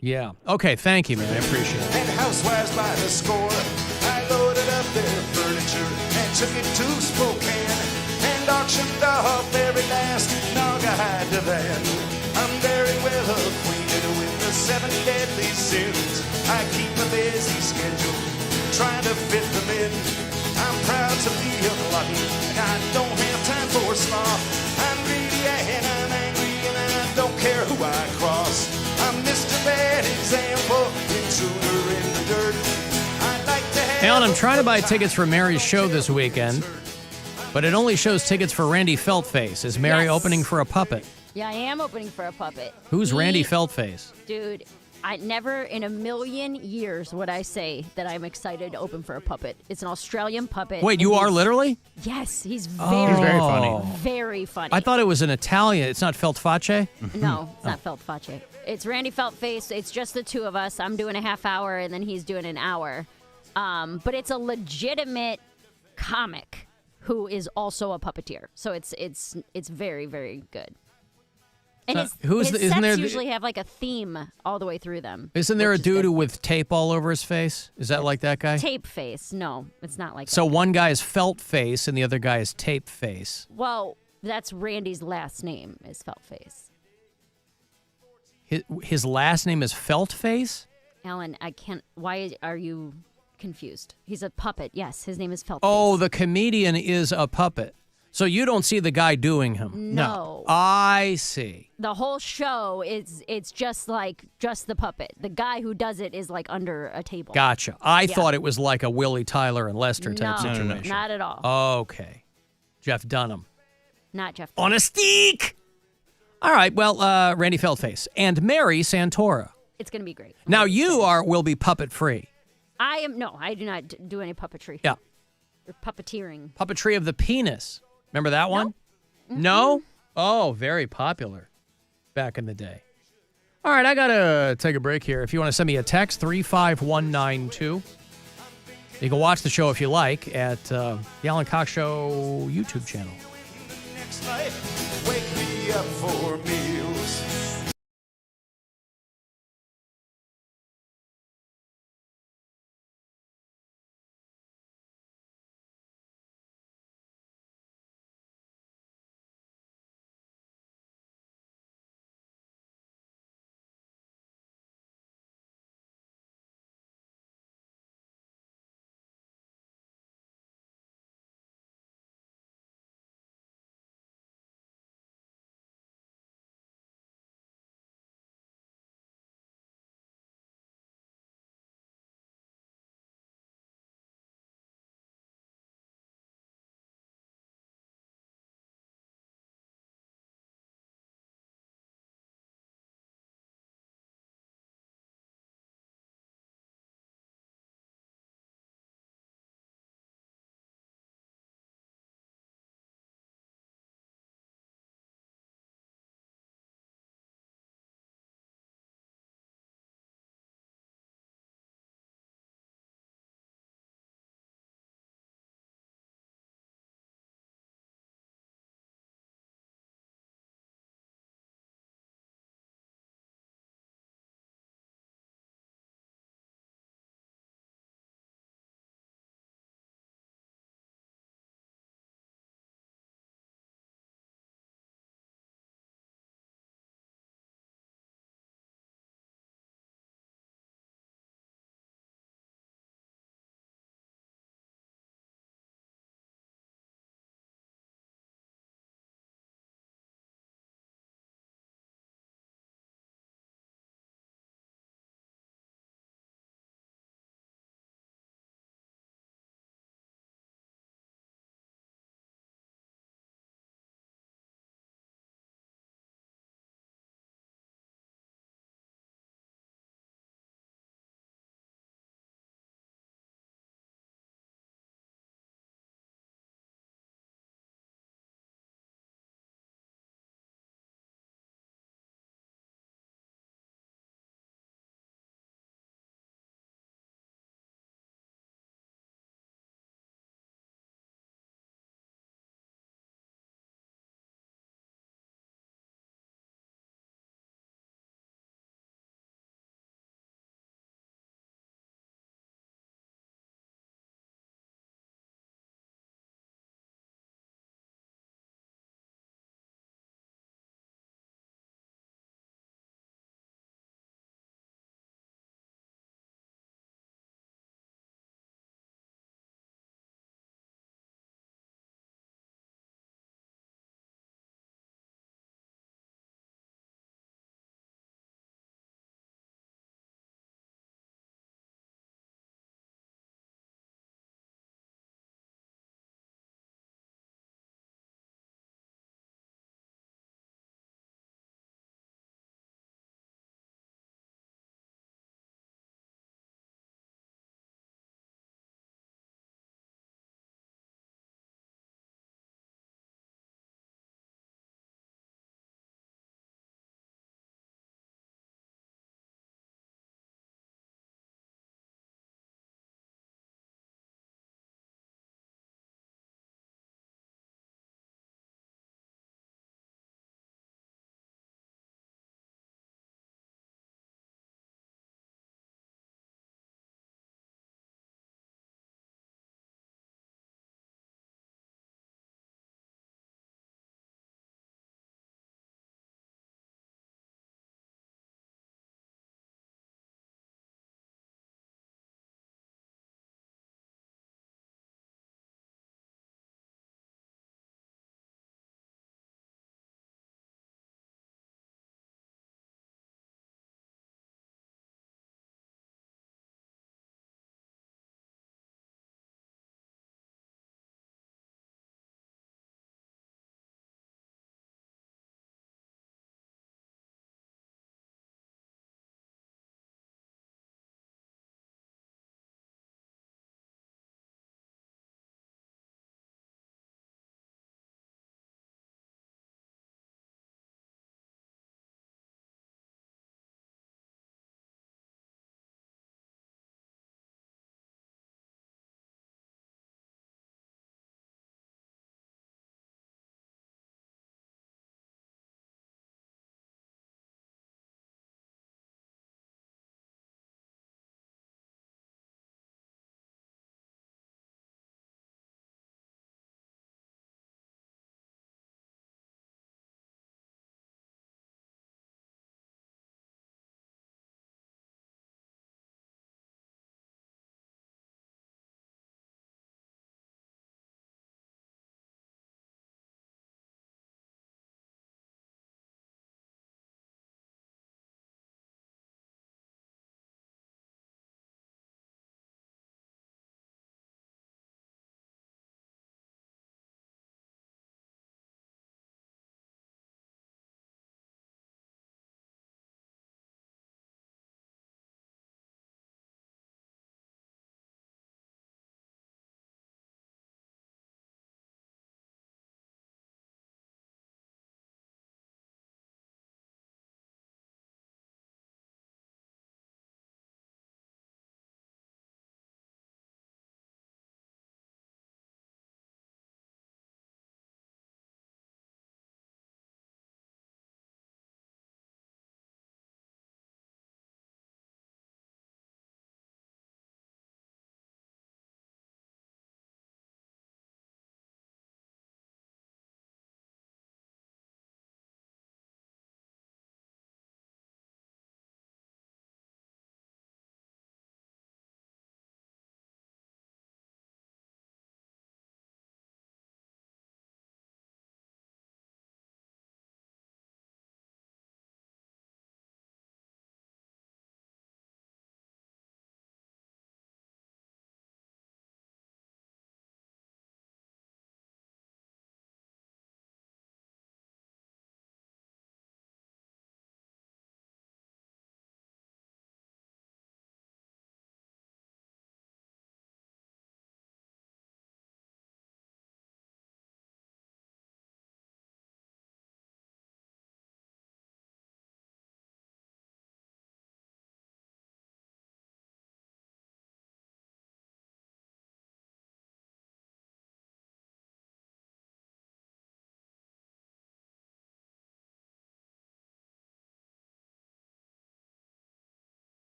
Yeah. Okay, thank you, man. I appreciate it. And housewives by the score. I loaded up their furniture and took it to Spokane and auctioned off every last Naugahyde divan. I'm very well acquainted with the 7 deadly sins. I keep a busy schedule trying to fit them in. I'm proud to be a glutton and I don't have time for sloth. I'm greedy and I'm angry and I don't care who I cross. I'm Mr. Bad Example, intruder in the dirt. I like to have Alan, I'm trying to buy tickets for Mary's show this weekend, but it only shows tickets for Randy Feltface. Is Mary opening for a puppet? Yeah, I am opening for a puppet. Who's Randy Feltface? Dude, I never in a million years would I say that I'm excited to open for a puppet. It's an Australian puppet. Wait, you are literally? Yes, he's Oh. very, He's very funny. Very funny. I thought it was an Italian. It's not Feltface? No, it's not Feltface. It's Randy Feltface. It's just the two of us. I'm doing a half hour, and then he's doing an hour. But it's a legitimate comic who is also a puppeteer. So it's very, very good. And his sets usually have like a theme all the way through them. Isn't there a dude with tape all over his face? Is that like that guy? Tape face. No, it's not like So that. one guy is Felt Face and the other guy is Tape Face. Well, that's Randy's last name is Feltface. His last name is Felt Face? Alan, I can't. Why are you confused? He's a puppet. Yes, his name is Feltface. Oh, the comedian is a puppet. So you don't see the guy doing him? No. I see. The whole show it's just the puppet. The guy who does it is like under a table. Gotcha. I Yeah. thought it was like a Willie Tyler and Lester type No, situation. not at all. Okay. Jeff Dunham. Not Jeff. On a steak! All right, well, Randy Feltface and Mary Santora. It's gonna be great. Now you will be puppet free. I do not do any puppetry. Yeah. Or puppeteering. Puppetry of the Penis. Remember that one? No? Oh, very popular back in the day. All right, I got to take a break here. If you want to send me a text, 35192. You can watch the show if you like at the Alan Cox Show YouTube channel. next night. Wake me up for meals.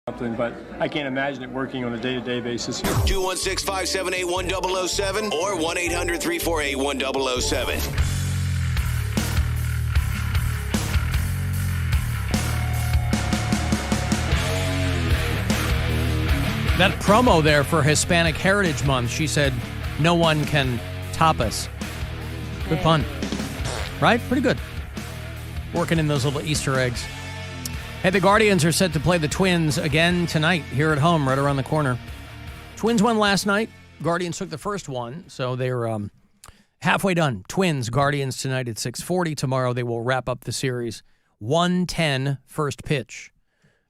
something, but I can't imagine it working on a day-to-day basis. 216-578-1007 or 1-800-348-1007. That promo there for Hispanic Heritage Month, she said, no one can top us. Good pun. Right? Pretty good. Working in those little Easter eggs. Hey, the Guardians are set to play the Twins again tonight here at home, right around the corner. Twins won last night. Guardians took the first one, so they're halfway done. Twins, Guardians tonight at 6:40. Tomorrow they will wrap up the series. 1:10 first pitch.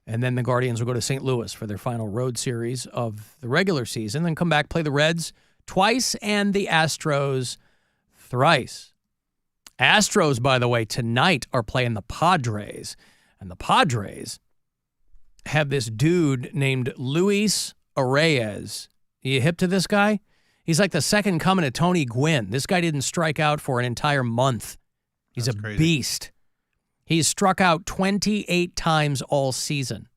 And then the Guardians will go to St. Louis for their final road series of the regular season, then come back, play the Reds twice and the Astros thrice. Astros, by the way, tonight are playing the Padres. And the Padres have this dude named Luis Arraez. You hip to this guy? He's like the second coming of Tony Gwynn. This guy didn't strike out for an entire month. He's That's crazy. Beast. He's struck out 28 times all season.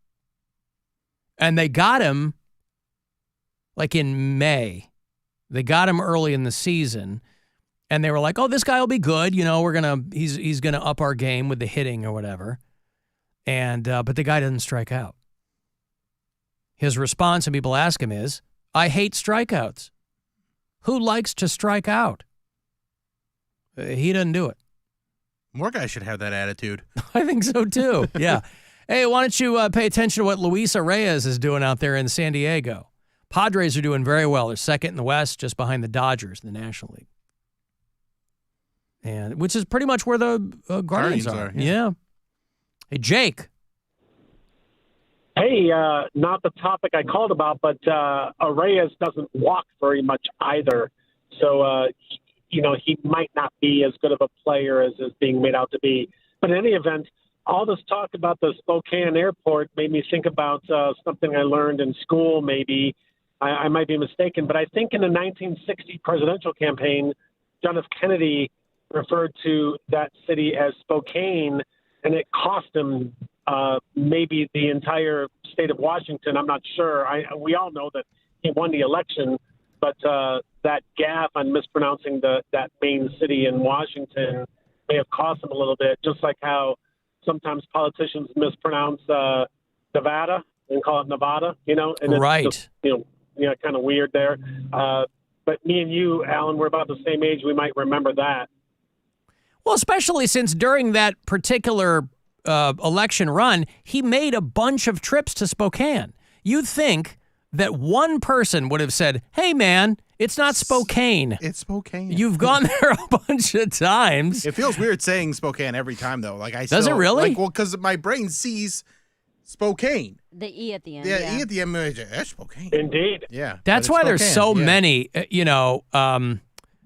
And they got him like in May. They got him early in the season. And they were like, oh, this guy will be good. You know, he's gonna up our game with the hitting or whatever. And but the guy doesn't strike out. His response when people ask him is, I hate strikeouts. Who likes to strike out? He doesn't do it. More guys should have that attitude. I think so, too. Yeah. Hey, why don't you pay attention to what Luis Arraez is doing out there in San Diego? Padres are doing very well. They're second in the West, just behind the Dodgers in the National League. And which is pretty much where the Guardians are. Yeah. Hey, Jake. Hey, not the topic I called about, but Arraez doesn't walk very much either. So, he might not be as good of a player as is being made out to be. But in any event, all this talk about the Spokane airport made me think about something I learned in school maybe. I might be mistaken, but I think in the 1960 presidential campaign, John F. Kennedy referred to that city as Spokane, and it cost him maybe the entire state of Washington. I'm not sure. We all know that he won the election, but that gaffe on mispronouncing that main city in Washington may have cost him a little bit, just like how sometimes politicians mispronounce Nevada and call it Nevada, and it's right. Just, kind of weird there. But me and you, Alan, we're about the same age. We might remember that. Well, especially since during that particular election run, he made a bunch of trips to Spokane. You'd think that one person would have said, hey, man, it's not Spokane. It's Spokane. You've gone there a bunch of times. It feels weird saying Spokane every time, though. Does it really? Because my brain sees Spokane. The E at the end. Yeah, E at the end. That's Spokane. Indeed. Yeah. That's why there's so many,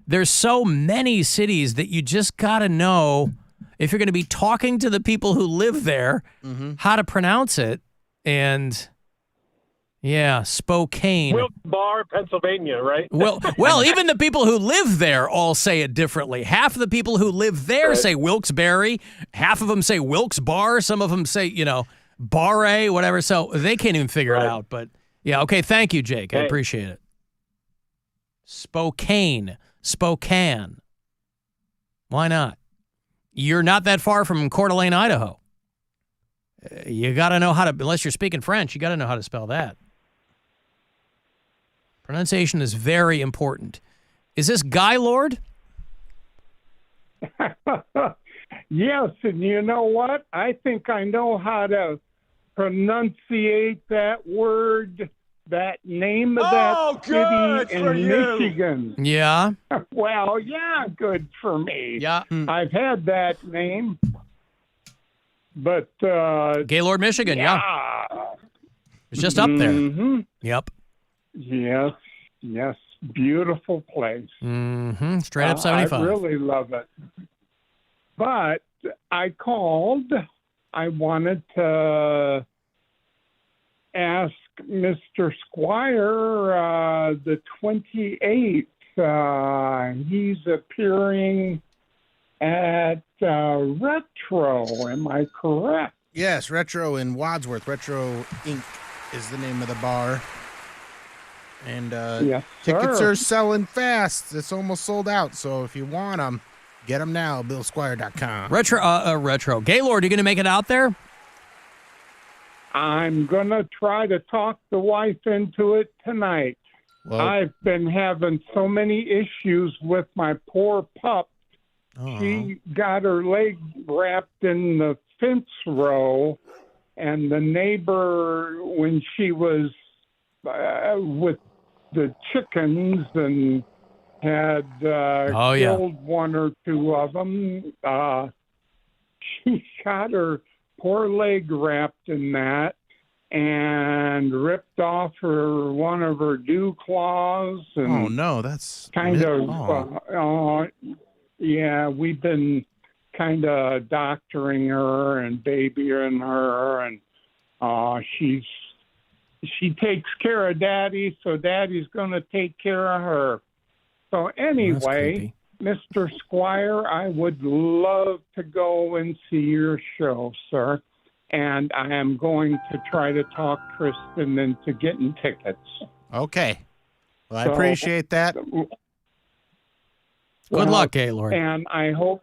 there's so many cities that you just got to know, if you're going to be talking to the people who live there, how to pronounce it. And, yeah, Spokane. Wilkes-Barre, Pennsylvania, right? Well, even the people who live there all say it differently. Half of the people who live there say Wilkes-Barre. Half of them say Wilkes-Barre. Some of them say, Barre, whatever. So they can't even figure it out. But, yeah, okay, thank you, Jake. I appreciate it. Spokane. Why not? You're not that far from Coeur d'Alene, Idaho. You got to know how to, unless you're speaking French, you got to know how to spell that. Pronunciation is very important. Is this Guy Lord? Yes, and you know what? I think I know how to pronunciate that word, that name of that city in Michigan. Yeah. Well, yeah, good for me. Yeah. I've had that name. But Gaylord, Michigan, yeah. It's just up there. Mm-hmm. Yep. Yes. Beautiful place. Mm-hmm. Straight up 75. I really love it. But I called. I wanted to ask Mr. Squire the 28th. He's appearing at Retro. Am I correct? Yes, Retro in Wadsworth. Retro Inc. is the name of the bar. And Yes, tickets sir. are selling fast. It's almost sold out. So if you want them, get them now. BillSquire.com. Retro. Gaylord, you going to make it out there? I'm going to try to talk the wife into it tonight. Well, I've been having so many issues with my poor pup. She got her leg wrapped in the fence row, and the neighbor, when she was with the chickens and had killed one or two of them, she got her poor leg wrapped in that and ripped off one of her dew claws. And oh, no, that's kind of, yeah, we've been kind of doctoring her and babying her, and she takes care of Daddy, so Daddy's going to take care of her. So anyway, Mr. Squire, I would love to go and see your show, sir. And I am going to try to talk Kristen into getting tickets. Okay. Well, I appreciate that. Good luck, Gaylord. And I hope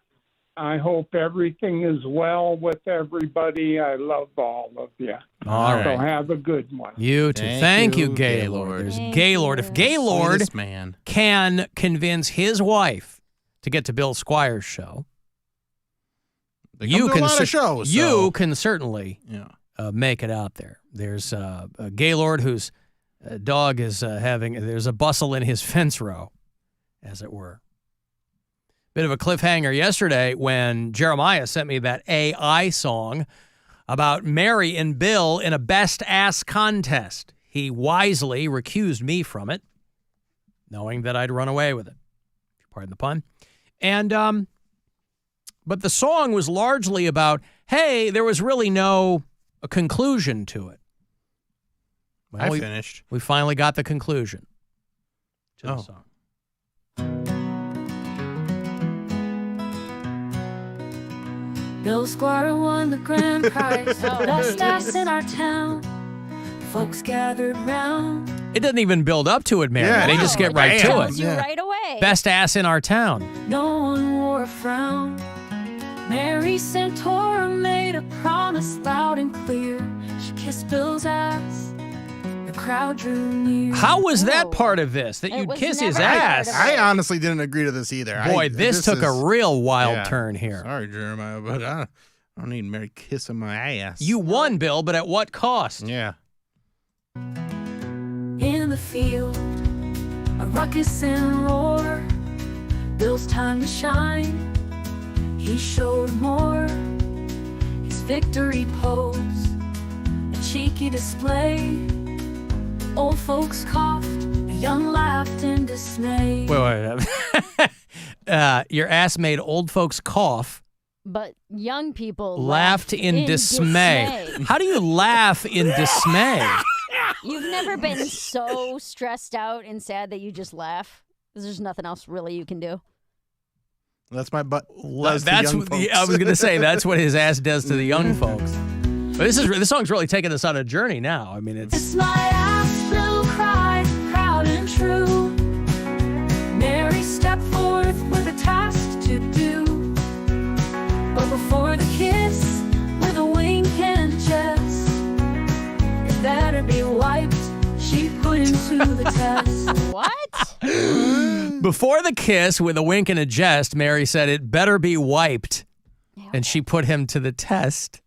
everything is well with everybody. I love all of you. All right. So have a good one. You too. Thank you, Gaylord. There's Gaylord. If Gaylord can convince his wife to get to Bill Squire's show, you can certainly make it out there. There's Gaylord whose dog is there's a bustle in his fence row, as it were. Bit of a cliffhanger yesterday when Jeremiah sent me that AI song about Mary and Bill in a best ass contest. He wisely recused me from it, knowing that I'd run away with it. Pardon the pun. And but the song was largely about, hey, there was really no conclusion to it. Well, I finished. We finally got the conclusion to the song. Bill Squire won the grand prize, best ass in our town. Folks gathered round. It doesn't even build up to it, Mary. Yeah. They just get right to Tells it. you right away. Best ass in our town. No one wore a frown. Mary Santora made a promise loud and clear. She kissed Bill's ass. The crowd drew near. How was that part of this, that you'd kiss his ass? I honestly didn't agree to this either. Boy, this took a real wild turn here. Sorry, Jeremiah, but I don't need Mary kissing my ass. You won, Bill, but at what cost? Yeah. In the field, a ruckus and roar. Bill's time to shine. He showed more. His victory pose, a cheeky display. Old folks coughed, the young laughed in dismay. Wait. Your ass made old folks cough. But young people laughed in dismay. How do you laugh in dismay? You've never been so stressed out and sad that you just laugh? Because there's nothing else really you can do. That's my butt. That's what, I was going to say, that's what his ass does to the young folks. But this song's really taking us on a journey now. I mean, It's my ass, Bill cried, proud and true. Mary stepped forth with a task to do. But before the kiss, with a wink and a jest, it better be wiped, she put him to the test. What? Before the kiss, with a wink and a jest, Mary said it better be wiped. And she put him to the test.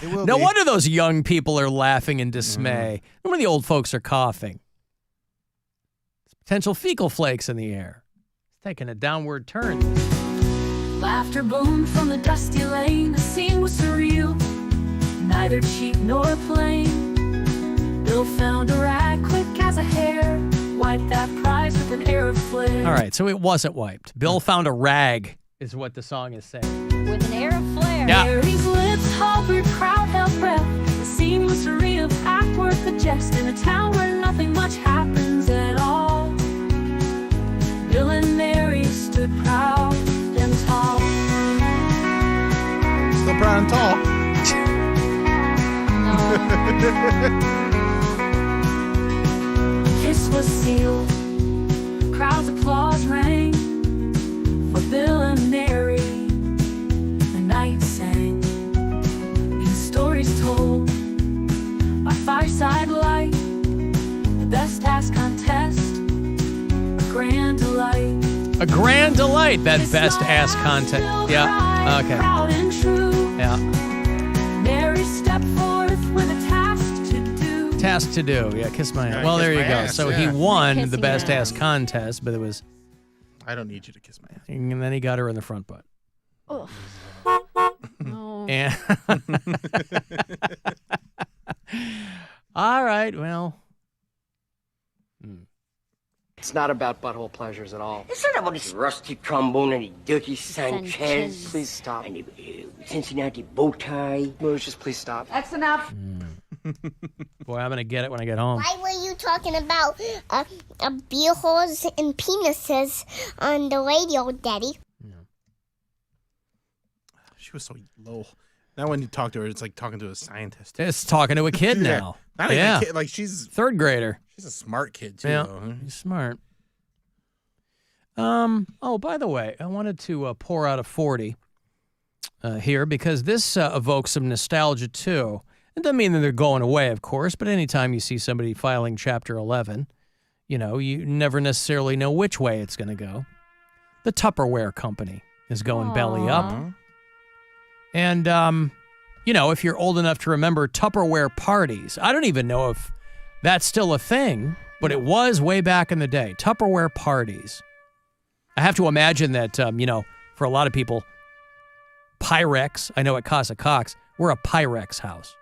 No wonder those young people are laughing in dismay. No wonder the old folks are coughing. Potential fecal flakes in the air. It's taking a downward turn. Laughter boomed from the dusty lane. The scene was surreal, neither cheap nor plain. Bill found a rag quick as a hair, wiped that prize with an air of flair. All right, so it wasn't wiped. Bill found a rag, is what the song is saying. With an air of flair. Yeah. Mary's lips hovered, crowd held breath. The scene was surreal, act worth the jest. In a town where nothing much happens at all, Bill and Mary stood proud and tall. Still proud and tall. kiss was sealed. Crowd's applause rang for Bill and Mary. The night sang in stories told by fireside light. The best ass contest, a grand delight. A grand delight, that best ass contest. Yeah. Okay. Proud and true. Yeah. Mary stepped forth with a task to do. Task to do. Yeah, kiss my ass. Well, kiss there you my go. ass, So yeah. he won the Kissing best ass. ass contest, but it was, I don't need you to kiss my ass. and then he got her in the front butt. Oh. No. And all right, well. It's not about butthole pleasures at all. It's not about this rusty trombone and the dirty Sanchez. Sanchez. Please stop. And the Cincinnati bow tie. Well, just please stop. That's enough. Boy, I'm going to get it when I get home. Why were you talking about beer holes and penises on the radio, Daddy? She was so low. Now when you talk to her, it's like talking to a scientist. It's talking to a kid Yeah. now. Not even a kid. Like she's third grader. She's a smart kid too. Yeah, Though, huh? he's smart. Oh, by the way, I wanted to pour out a 40 here because this evokes some nostalgia too. It doesn't mean that they're going away, of course, but anytime you see somebody filing Chapter 11, you never necessarily know which way it's going to go. The Tupperware Company is going belly up. And, if you're old enough to remember Tupperware parties, I don't even know if that's still a thing, but it was way back in the day. Tupperware parties. I have to imagine that, for a lot of people, Pyrex, I know at Casa Cox, we're a Pyrex house.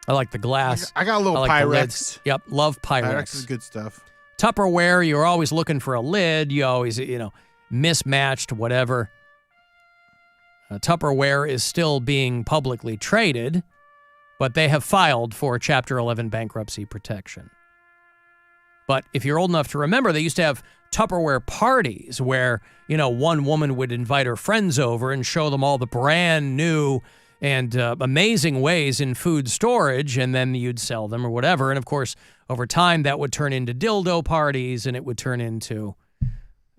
I like the glass. I got a little I like the lids. Pyrex. Yep, love Pyrex. Pyrex is good stuff. Tupperware, you're always looking for a lid. You always, mismatched, whatever. Tupperware is still being publicly traded, but they have filed for Chapter 11 bankruptcy protection. But if you're old enough to remember, they used to have Tupperware parties where, one woman would invite her friends over and show them all the brand new and amazing ways in food storage, and then you'd sell them or whatever. And of course, over time, that would turn into dildo parties, and it would turn into,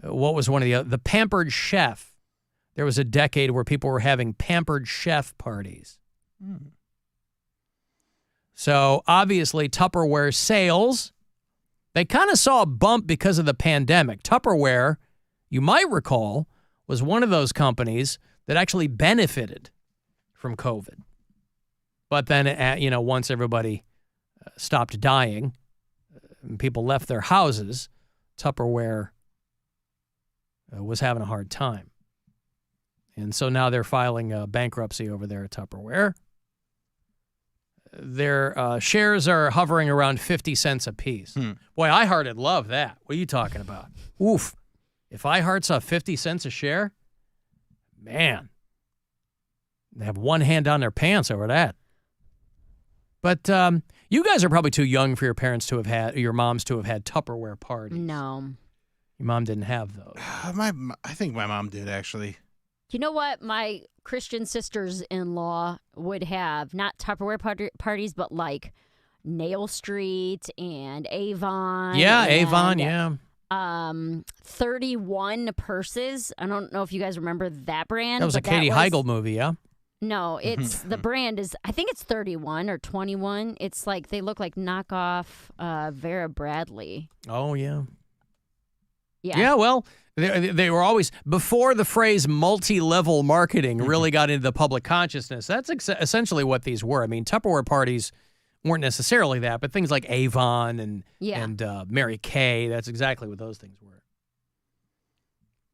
what was one of the Pampered Chef. There was a decade where people were having Pampered Chef parties. So obviously Tupperware sales, they kind of saw a bump because of the pandemic. Tupperware, you might recall, was one of those companies that actually benefited from COVID. But then, once everybody stopped dying, and people left their houses, Tupperware was having a hard time. And so now they're filing bankruptcy over there at Tupperware. Their shares are hovering around 50 cents a piece. Boy, iHeart would love that. What are you talking about? Oof. If iHeart saw 50 cents a share, man, they have one hand on their pants over that. But you guys are probably too young for your moms to have had Tupperware parties. No. Your mom didn't have those. I think my mom did, actually. You know what? My Christian sisters-in-law would have not Tupperware parties, but like Nail Street and Avon. Yeah, and, Avon, yeah. 31 Purses. I don't know if you guys remember that brand. That was a Katie Heigl movie, yeah? No, it's the brand is, I think it's 31 or 21. It's like, they look like knockoff Vera Bradley. Oh, yeah. Yeah, well, they were always, before the phrase multi-level marketing really got into the public consciousness, that's essentially what these were. I mean, Tupperware parties weren't necessarily that, but things like Avon and Mary Kay, that's exactly what those things were.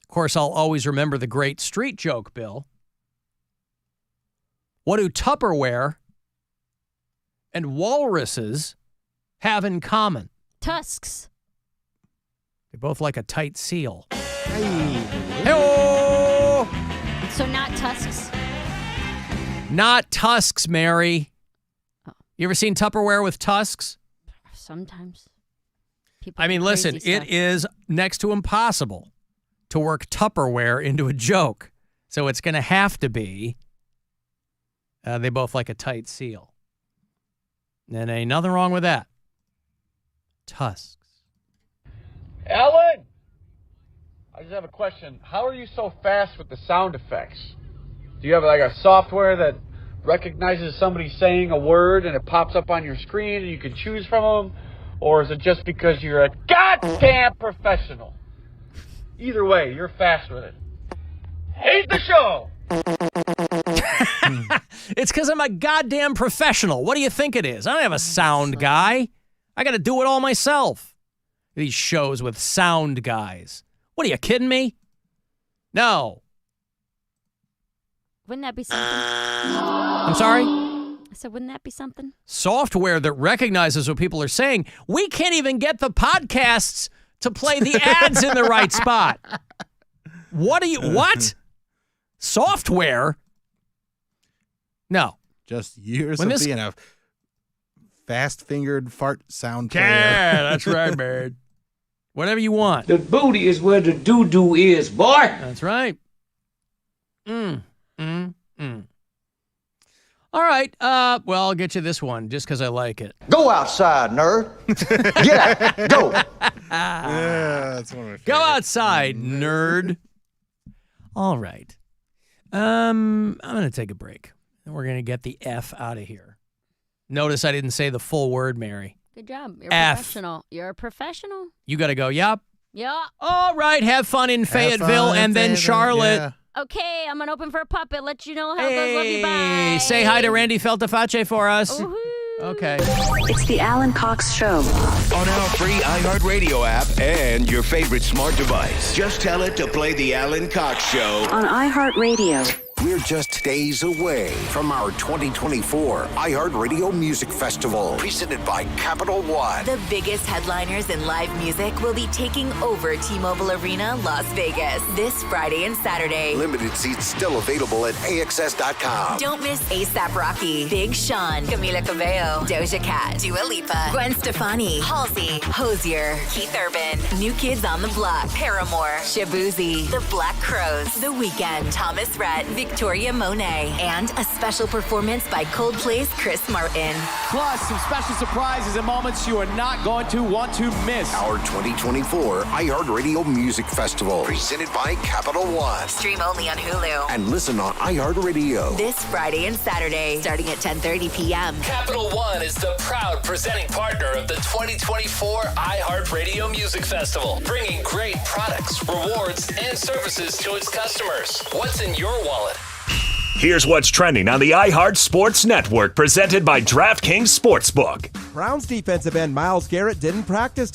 Of course, I'll always remember the great street joke, Bill. What do Tupperware and walruses have in common? Tusks. They both like a tight seal. Hey-oh! So not tusks? Not tusks, Mary. Oh. You ever seen Tupperware with tusks? Sometimes. People I mean, do listen, crazy it stuff. is next to impossible to work Tupperware into a joke. So it's going to have to be they both like a tight seal. And ain't nothing wrong with that. Tusks. Alan! I just have a question. How are you so fast with the sound effects? Do you have like a software that recognizes somebody saying a word and it pops up on your screen and you can choose from them? Or is it just because you're a goddamn professional? Either way, you're fast with it. Hate the show! It's because I'm a goddamn professional. What do you think it is? I don't have a sound guy. I got to do it all myself. These shows with sound guys. What, are you kidding me? No. Wouldn't that be something? I'm sorry? I said, wouldn't that be something? Software that recognizes what people are saying. We can't even get the podcasts to play the ads in the right spot. What? Software? No. Just years When of this- being a fast-fingered fart sound player. Yeah, that's right, man. Whatever you want. The booty is where the doo-doo is, boy. That's right. All right. Well, I'll get you this one just because I like it. Go outside, nerd. Get out. Go. Yeah, that's one of my favorites. Go outside, nerd. All right. I'm going to take a break. And we're going to get the F out of here. Notice I didn't say the full word, Mary. Good job. You're F. professional. You're a professional. You got to go, yep. Yeah. All right. Have fun in Fayetteville fun in and then Fayetteville, Charlotte. yeah. Okay, I'm going to open for a puppet. Let you know how it goes. Love you. Bye. Say hi to Randy Feltaface for us. Woohoo. Okay. It's the Alan Cox Show. On our free iHeartRadio app and your favorite smart device. Just tell it to play the Alan Cox Show. On iHeartRadio. We're just days away from our 2024 iHeartRadio Music Festival, presented by Capital One. The biggest headliners in live music will be taking over T-Mobile Arena, Las Vegas, this Friday and Saturday. Limited seats still available at AXS.com. Don't miss A$AP Rocky, Big Sean, Camila Cabello, Doja Cat, Dua Lipa, Gwen Stefani, Halsey, Hozier, Keith Urban, New Kids on the Block, Paramore, Shabuzi, The Black Crowes, The Weeknd, Thomas Rhett, Victoria Monet, and a special performance by Coldplay's Chris Martin. Plus, some special surprises and moments you are not going to want to miss. Our 2024 iHeartRadio Music Festival, presented by Capital One. Stream only on Hulu. And listen on iHeartRadio. This Friday and Saturday, starting at 10:30 p.m. Capital One is the proud presenting partner of the 2024 iHeartRadio Music Festival, bringing great products, rewards, and services to its customers. What's in your wallet? Here's what's trending on the iHeart Sports Network, presented by DraftKings Sportsbook. Browns defensive end Myles Garrett didn't practice tonight.